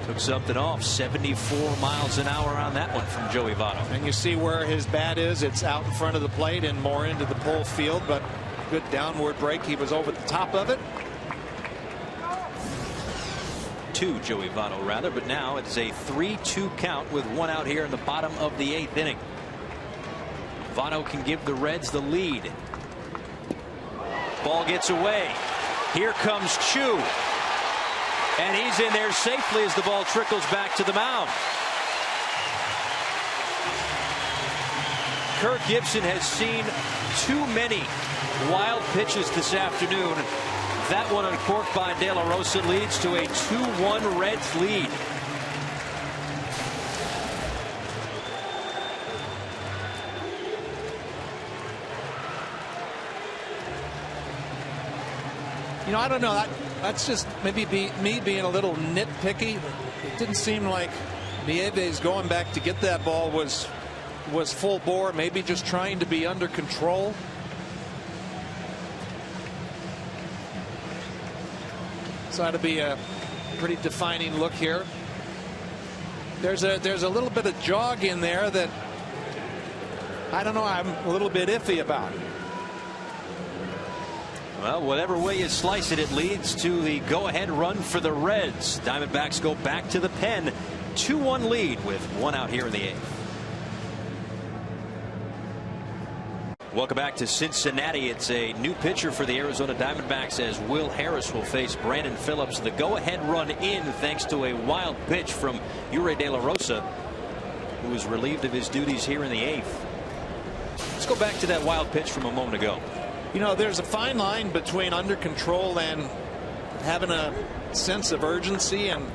Took something off. 74 miles an hour on that one from Joey Votto. And you see where his bat is. It's out in front of the plate and more into the pull field, but good downward break. He was over the top of it. To Joey Votto rather, but now it's a 3-2 count with one out here in the bottom of the 8th inning. Votto can give the Reds the lead. Ball gets away. Here comes Choo. And he's in there safely as the ball trickles back to the mound. Kirk Gibson has seen too many wild pitches this afternoon. That one uncorked by De La Rosa leads to a 2-1 Reds lead. You know, I don't know. That's just maybe me being a little nitpicky. It didn't seem like Nieves going back to get that ball was full bore. Maybe just trying to be under control. So that'd be a pretty defining look here. There's a little bit of jog in there that I don't know. I'm a little bit iffy about. Well, whatever way you slice it, it leads to the go-ahead run for the Reds. Diamondbacks go back to the pen. 2-1 lead with one out here in the 8th. Welcome back to Cincinnati. It's a new pitcher for the Arizona Diamondbacks as Will Harris will face Brandon Phillips. The go-ahead run in thanks to a wild pitch from Yuri De La Rosa, who was relieved of his duties here in the 8th. Let's go back to that wild pitch from a moment ago. You know, there's a fine line between under control and having a sense of urgency, and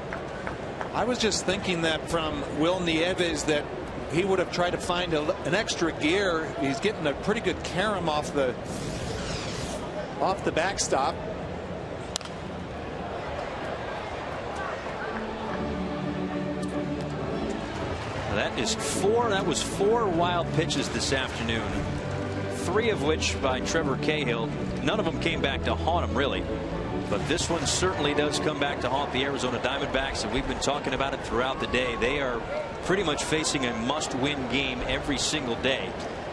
I was just thinking that from Will Nieves that he would have tried to find an extra gear. He's getting a pretty good carom off the backstop. That was four wild pitches this afternoon. 3 of which by Trevor Cahill. None of them came back to haunt him, really. But this one certainly does come back to haunt the Arizona Diamondbacks, and we've been talking about it throughout the day. They are pretty much facing a must-win game every single day,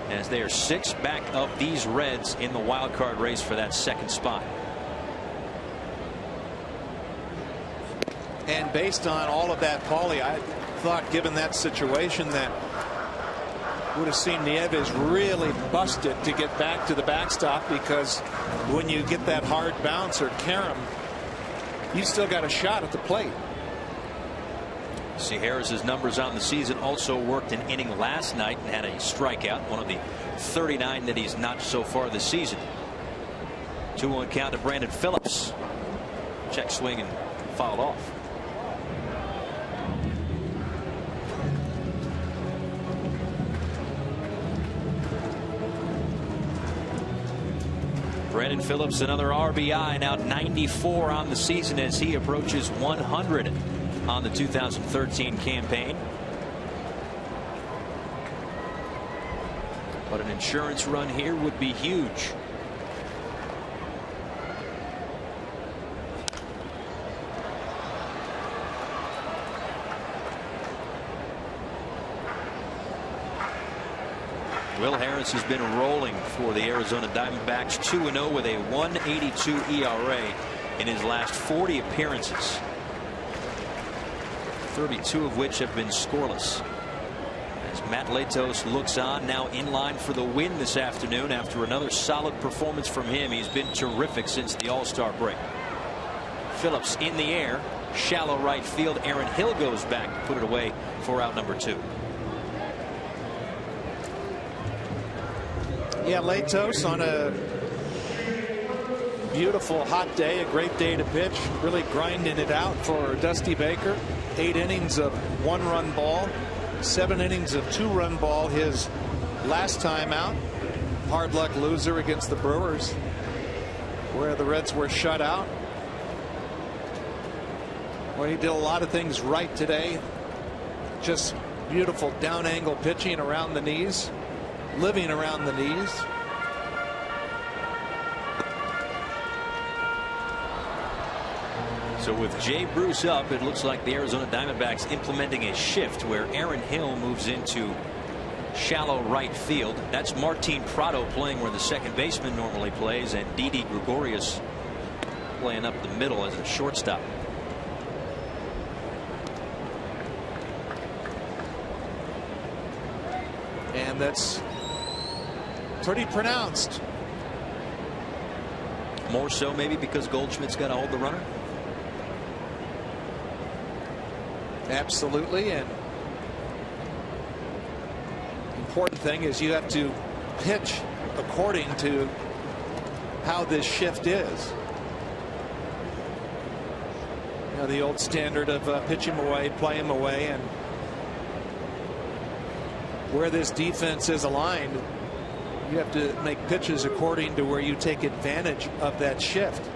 as they are 6 back of these Reds in the wild card race for that 2nd spot. And based on all of that, Paulie, I thought given that situation that would have seen Nieves really busted to get back to the backstop, because when you get that hard bounce or carom, you still got a shot at the plate. See, Harris's numbers on the season also worked an inning last night and had a strikeout, one of the 39 that he's notched so far this season. 2-1 count to Brandon Phillips. Check swing and fouled off. Brandon Phillips, another RBI, now 94 on the season as he approaches 100 on the 2013 campaign. But an insurance run here would be huge. Will Harris has been rolling for the Arizona Diamondbacks, 2-0 with a 1.82 ERA in his last 40 appearances, 32 of which have been scoreless. As Matt Latos looks on, now in line for the win this afternoon after another solid performance from him. He's been terrific since the All-Star break. Phillips in the air, shallow right field. Aaron Hill goes back to put it away for out number 2. Yeah, Latos on a beautiful hot day, a great day to pitch, really grinding it out for Dusty Baker. 8 innings of 1-run ball, 7 innings of 2-run ball his last time out. Hard luck loser against the Brewers. where the Reds were shut out. Well, he did a lot of things right today. Just beautiful down angle pitching around the knees, living around the knees. So with Jay Bruce up, it looks like the Arizona Diamondbacks implementing a shift where Aaron Hill moves into shallow right field. That's Martin Prado playing where the second baseman normally plays, and Didi Gregorius playing up the middle as a shortstop. And that's pretty pronounced. More so maybe because Goldschmidt's got to hold the runner. Absolutely. And important thing is you have to pitch according to how this shift is. You know, the old standard of pitch him away, play him away, and where this defense is aligned, you have to make pitches according to where you take advantage of that shift.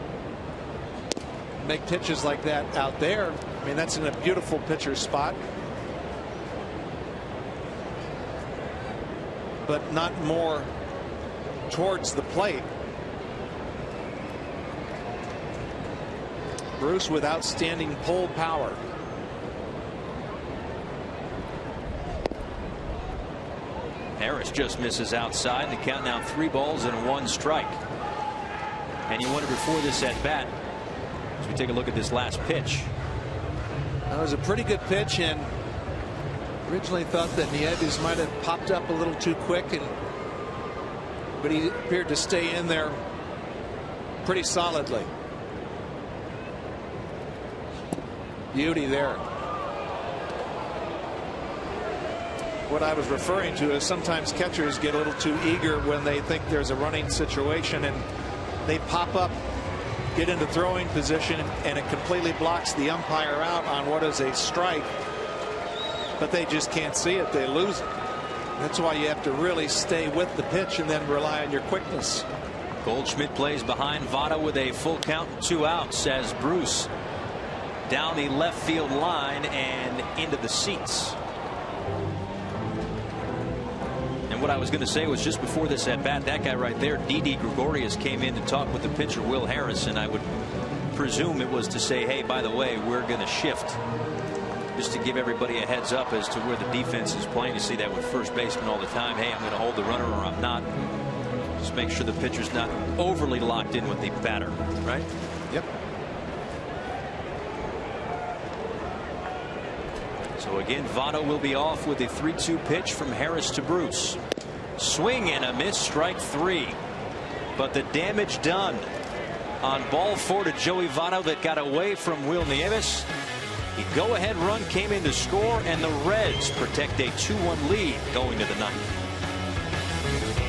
Make pitches like that out there. I mean, that's in a beautiful pitcher's spot, but not more towards the plate. Bruce with outstanding pull power. Harris just misses outside, and the count now 3 balls and 1 strike. And you wonder before this at bat, as we take a look at this last pitch. That was a pretty good pitch, and originally thought that Nieves might have popped up a little too quick, but he appeared to stay in there pretty solidly. Beauty there. What I was referring to is sometimes catchers get a little too eager when they think there's a running situation, and they pop up, get into throwing position, and it completely blocks the umpire out on what is a strike, but they just can't see it. They lose it. That's why you have to really stay with the pitch and then rely on your quickness. Goldschmidt plays behind Votto with a full count and 2 outs as Bruce down the left field line and into the seats. And what I was going to say was just before this at bat, that guy right there, Didi Gregorius, came in to talk with the pitcher Will Harris, and I would presume it was to say, hey, by the way, we're going to shift, just to give everybody a heads up as to where the defense is playing. You see that with first baseman all the time. Hey, I'm going to hold the runner or I'm not. Just make sure the pitcher's not overly locked in with the batter, right? Yep. So again, Votto will be off with a 3-2 pitch from Harris to Bruce. Swing and a miss, strike 3. But the damage done on ball 4 to Joey Votto that got away from Will Nieves. The go-ahead run came in to score, and the Reds protect a 2-1 lead going to the 9th.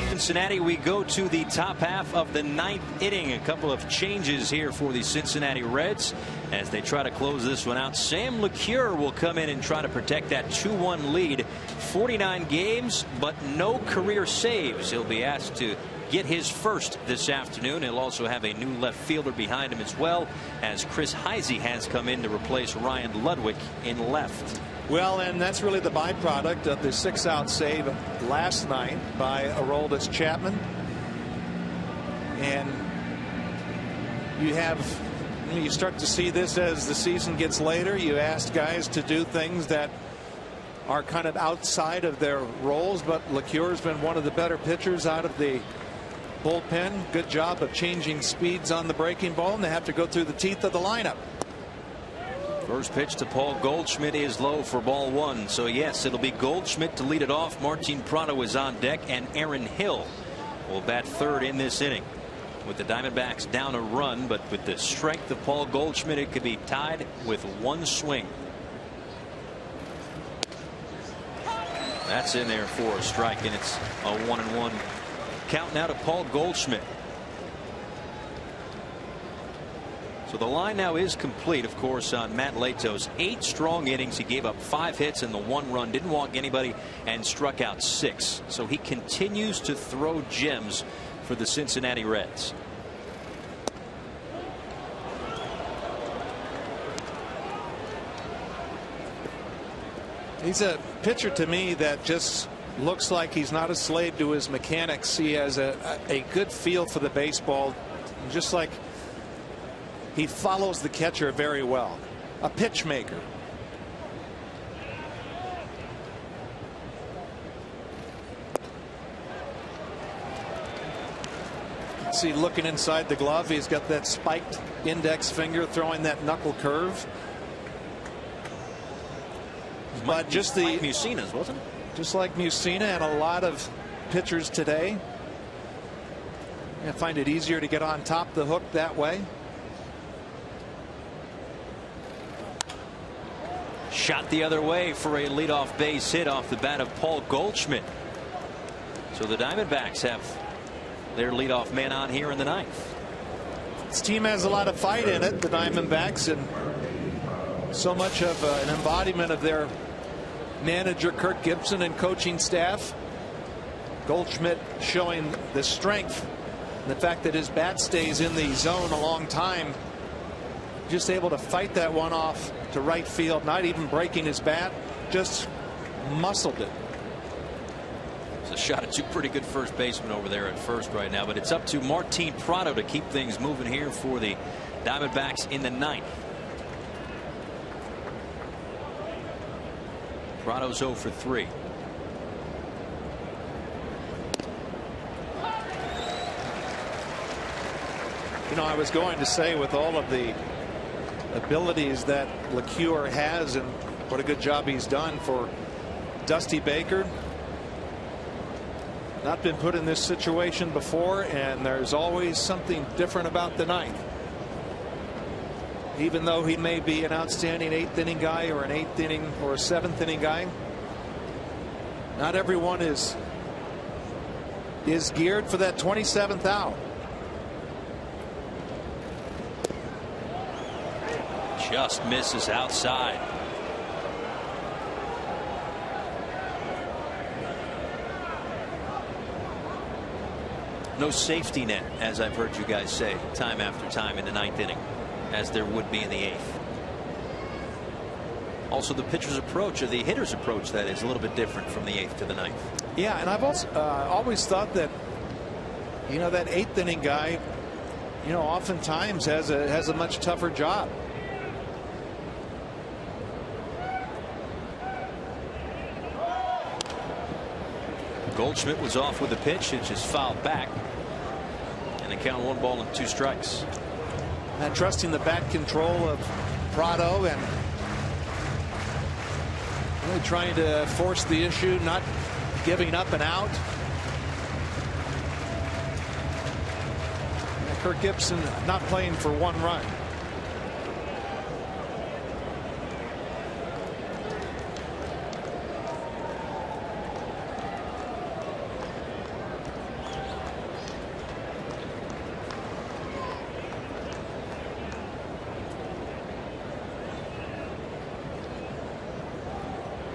Cincinnati, we go to the top half of the 9th inning. A couple of changes here for the Cincinnati Reds as they try to close this one out. Sam LeCure will come in and try to protect that 2-1 lead. 49 games, but no career saves. He'll be asked to get his first this afternoon. He'll also have a new left fielder behind him as well, as Chris Heisey has come in to replace Ryan Ludwig in left. Well, and that's really the byproduct of the 6-out save last night by Aroldis Chapman. And you start to see this as the season gets later. You ask guys to do things that are kind of outside of their roles, but LeCure's been one of the better pitchers out of the bullpen. Good job of changing speeds on the breaking ball, and they have to go through the teeth of the lineup. First pitch to Paul Goldschmidt is low for ball 1. So yes, it'll be Goldschmidt to lead it off. Martin Prado is on deck, and Aaron Hill will bat third in this inning. With the Diamondbacks down a run, but with the strength of Paul Goldschmidt, it could be tied with 1 swing. That's in there for a strike, and it's a 1-1 count now to Paul Goldschmidt. So the line now is complete, of course, on Matt Latos. 8 strong innings. He gave up 5 hits and the 1 run, didn't walk anybody, and struck out 6. So he continues to throw gems for the Cincinnati Reds. He's a pitcher to me that just looks like he's not a slave to his mechanics. He has a good feel for the baseball, just like he follows the catcher very well. A pitch maker. See, looking inside the glove, he's got that spiked index finger throwing that knuckle curve. But just like Musina's, wasn't it? Just like Musina and a lot of pitchers today. I find it easier to get on top of the hook that way. Shot the other way for a leadoff base hit off the bat of Paul Goldschmidt. So the Diamondbacks have their leadoff man on here in the ninth. This team has a lot of fight in it, the Diamondbacks, and so much of an embodiment of their manager Kirk Gibson and coaching staff. Goldschmidt showing the strength and the fact that his bat stays in the zone a long time. Just able to fight that one off to right field, not even breaking his bat, just muscled it. It's a shot at two pretty good first basemen over there at first right now, but it's up to Martin Prado to keep things moving here for the Diamondbacks in the ninth. Prado's 0 for 3. You know, I was going to say, with all of the abilities that LeCure has and what a good job he's done for Dusty Baker, not been put in this situation before, and there's always something different about the ninth. Even though he may be an outstanding 8th inning guy or an 8th inning or a 7th inning guy, not everyone is geared for that 27th out. Just misses outside. No safety net, as I've heard you guys say time after time in the ninth inning, as there would be in the 8th. Also, the pitcher's approach, or the hitter's approach, that is a little bit different from the 8th to the 9th. Yeah, and I've also always thought that, you know, that 8th inning guy, you know, oftentimes has a much tougher job. Goldschmidt was off with the pitch. It just fouled back, and the count 1 ball and 2 strikes. Not trusting the bat control of Prado and really trying to force the issue, not giving up and out. Kirk Gibson not playing for 1 run.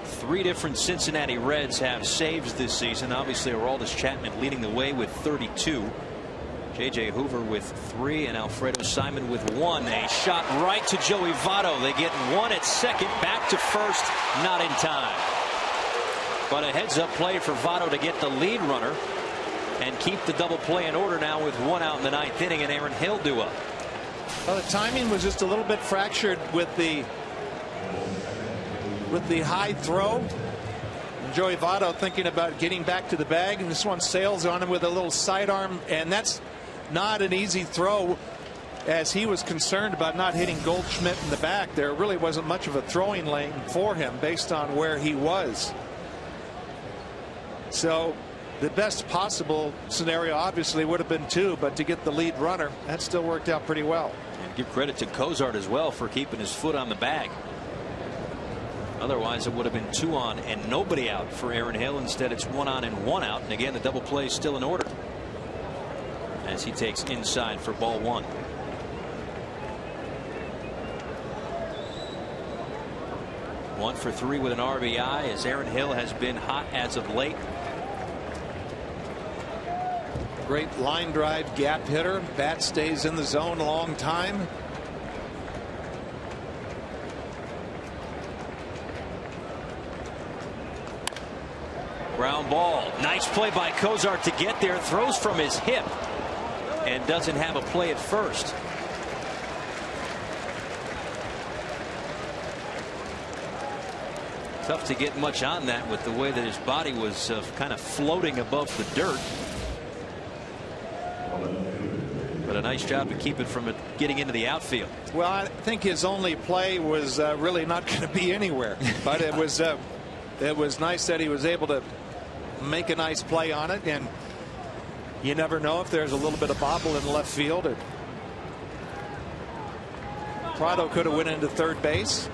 Three different Cincinnati Reds have saves this season. Obviously, Aroldis Chapman leading the way with 32. J.J. Hoover with 3 and Alfredo Simon with 1. A shot right to Joey Votto. They get 1 at second, back to first, not in time. But a heads-up play for Votto to get the lead runner and keep the double play in order now with 1 out in the 9th inning, and Aaron Hill due up. Well, the timing was just a little bit fractured with the high throw. Joey Votto thinking about getting back to the bag, and this one sails on him with a little sidearm, and that's not an easy throw, as he was concerned about not hitting Goldschmidt in the back. There really wasn't much of a throwing lane for him based on where he was. So the best possible scenario obviously would have been 2, but to get the lead runner, that still worked out pretty well. And give credit to Cozart as well for keeping his foot on the bag. Otherwise, it would have been 2 on and nobody out for Aaron Hill. Instead, it's 1 on and 1 out. And again, the double play is still in order as he takes inside for ball 1. One for 3 with an RBI, as Aaron Hill has been hot as of late. Great line drive gap hitter. Bat stays in the zone a long time. Ground ball. Nice play by Kozar to get there. Throws from his hip and doesn't have a play at first. Tough to get much on that with the way that his body was kind of floating above the dirt. But a nice job to keep it from getting into the outfield. Well, I think his only play was really not going to be anywhere. But it was nice that he was able to make a nice play on it. And you never know if there's a little bit of bobble in left field. Or Prado could have went into third base.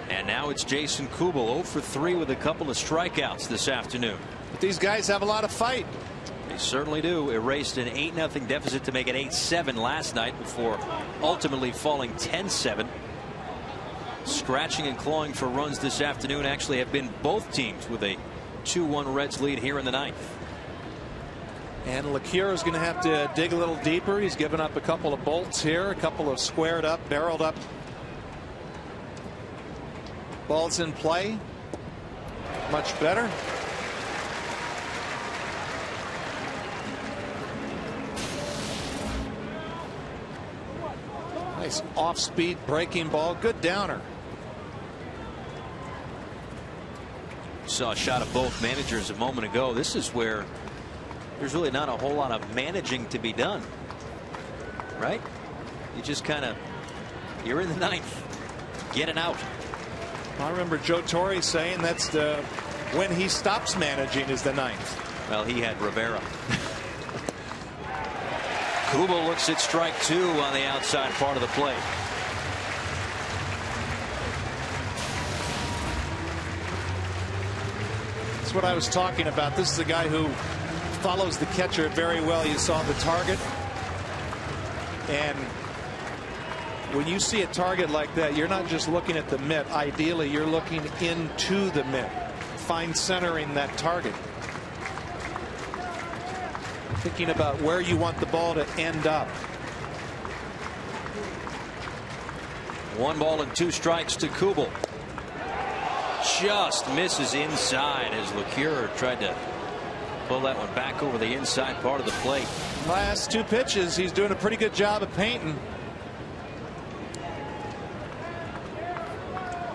And now it's Jason Kubel, 0 for 3 with a couple of strikeouts this afternoon. But these guys have a lot of fight. They certainly do. Erased an 8-0 deficit to make it 8-7 last night before ultimately falling 10-7. Scratching and clawing for runs this afternoon actually have been both teams with a 2-1 Reds lead here in the ninth. And LeCure is going to have to dig a little deeper. He's given up a couple of bolts here, a couple of squared up, barreled up balls in play. Much better. Nice off-speed breaking ball. Good downer. Saw a shot of both managers a moment ago. This is where there's really not a whole lot of managing to be done, right? You just kind of, you're in the ninth, get it out. I remember Joe Torre saying that's when he stops managing is the ninth. Well, he had Rivera. Kubel looks at strike 2 on the outside part of the plate. That's what I was talking about. This is a guy who follows the catcher very well. You saw the target, and when you see a target like that, you're not just looking at the mitt. Ideally, you're looking into the mitt, fine centering that target, thinking about where you want the ball to end up. 1 ball and 2 strikes to Kubel. Just misses inside as LeCure tried to pull that one back over the inside part of the plate. Last 2 pitches, he's doing a pretty good job of painting.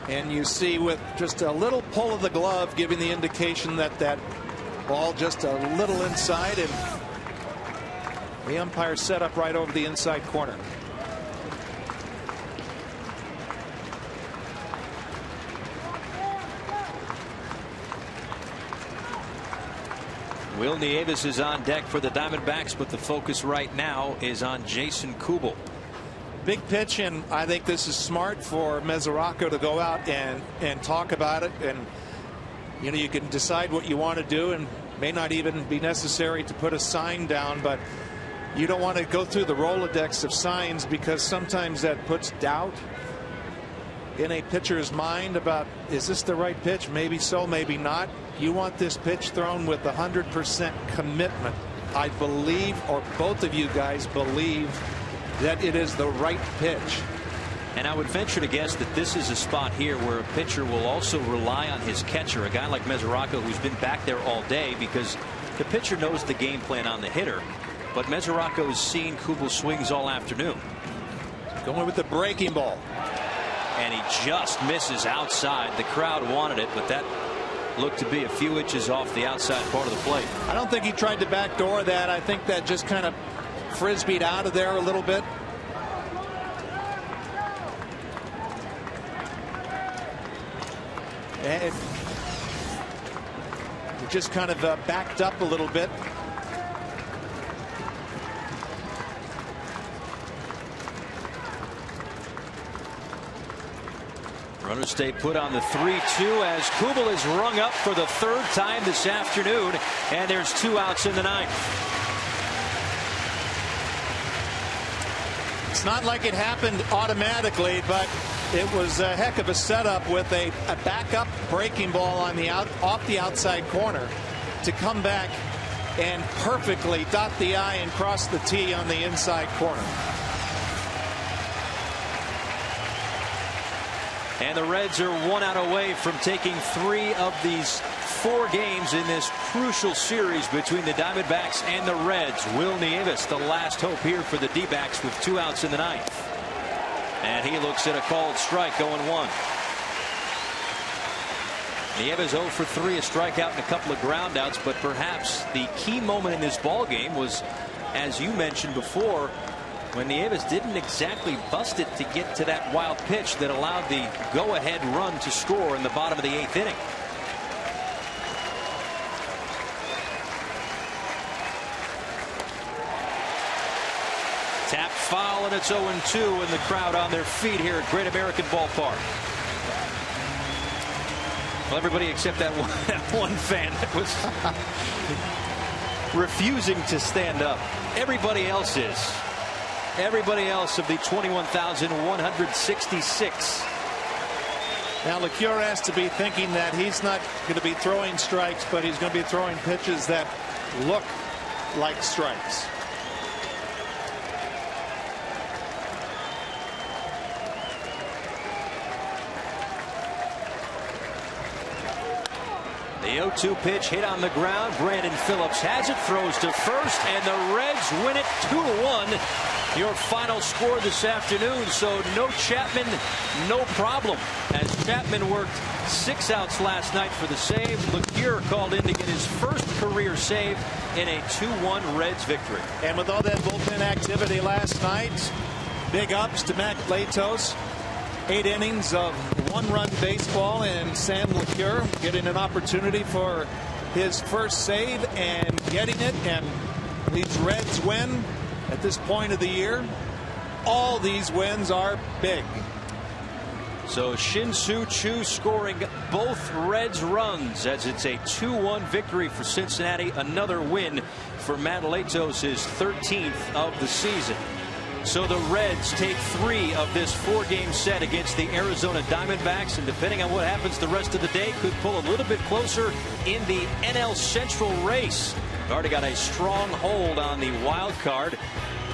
And you see with just a little pull of the glove giving the indication that that ball just a little inside, and the umpire set up right over the inside corner. Will Nieves is on deck for the Diamondbacks, but the focus right now is on Jason Kubel. Big pitch, and I think this is smart for Mesoraco to go out and talk about it. And you know, you can decide what you want to do, and may not even be necessary to put a sign down, but you don't want to go through the Rolodex of signs, because sometimes that puts doubt in a pitcher's mind about, is this the right pitch? Maybe so, maybe not. You want this pitch thrown with 100% commitment. I believe, or both of you guys believe, that it is the right pitch. And I would venture to guess that this is a spot here where a pitcher will also rely on his catcher, a guy like Mesoraco, who's been back there all day, because the pitcher knows the game plan on the hitter. But Mesoraco has seen Kubel swings all afternoon. Going with the breaking ball. And he just misses outside. The crowd wanted it, but that looked to be a few inches off the outside part of the plate. I don't think he tried to backdoor that. I think that just kind of frisbeed out of there a little bit. And it just kind of backed up a little bit. Runners stay put on the 3-2 as Kubel is rung up for the 3rd time this afternoon, and there's 2 outs in the 9th. It's not like it happened automatically, but it was a heck of a setup with a backup breaking ball on the off the outside corner to come back and perfectly dot the I and cross the T on the inside corner. And the Reds are 1 out away from taking 3 of these 4 games in this crucial series between the Diamondbacks and the Reds. Will Nieves, the last hope here for the D-backs with 2 outs in the 9th. And he looks at a called strike, 0-1. Nieves 0 for 3, a strikeout and a couple of groundouts, but perhaps the key moment in this ball game was, as you mentioned before, when Nieves didn't exactly bust it to get to that wild pitch that allowed the go-ahead run to score in the bottom of the 8th inning. Tap foul, and it's 0-2, and the crowd on their feet here at Great American Ballpark. Well, everybody except that one fan that was refusing to stand up. Everybody else is. Everybody else of the 21,166. Now LeCure has to be thinking that he's not going to be throwing strikes, but he's going to be throwing pitches that look like strikes. The 0-2 pitch hit on the ground. Brandon Phillips has it, throws to first, and the Reds win it 2-1. Your final score this afternoon. So no Chapman, no problem, as Chapman worked 6 outs last night for the save. LeCure called in to get his first career save in a 2-1 Reds victory. And with all that bullpen activity last night, big ups to Matt Latos. 8 innings of 1-run baseball, and Sam LeCure getting an opportunity for his first save and getting it. And these Reds win at this point of the year. All these wins are big. So Shin-Soo Choo scoring both Reds runs as it's a 2-1 victory for Cincinnati. Another win for Matt Latos, his 13th of the season. So the Reds take 3 of this 4-game set against the Arizona Diamondbacks, and depending on what happens the rest of the day, could pull a little bit closer in the NL Central race. Already got a strong hold on the wild card.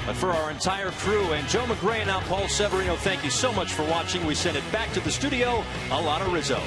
But for our entire crew and Joe McGray and now Paul Severino, thank you so much for watching. We send it back to the studio. Alana Rizzo.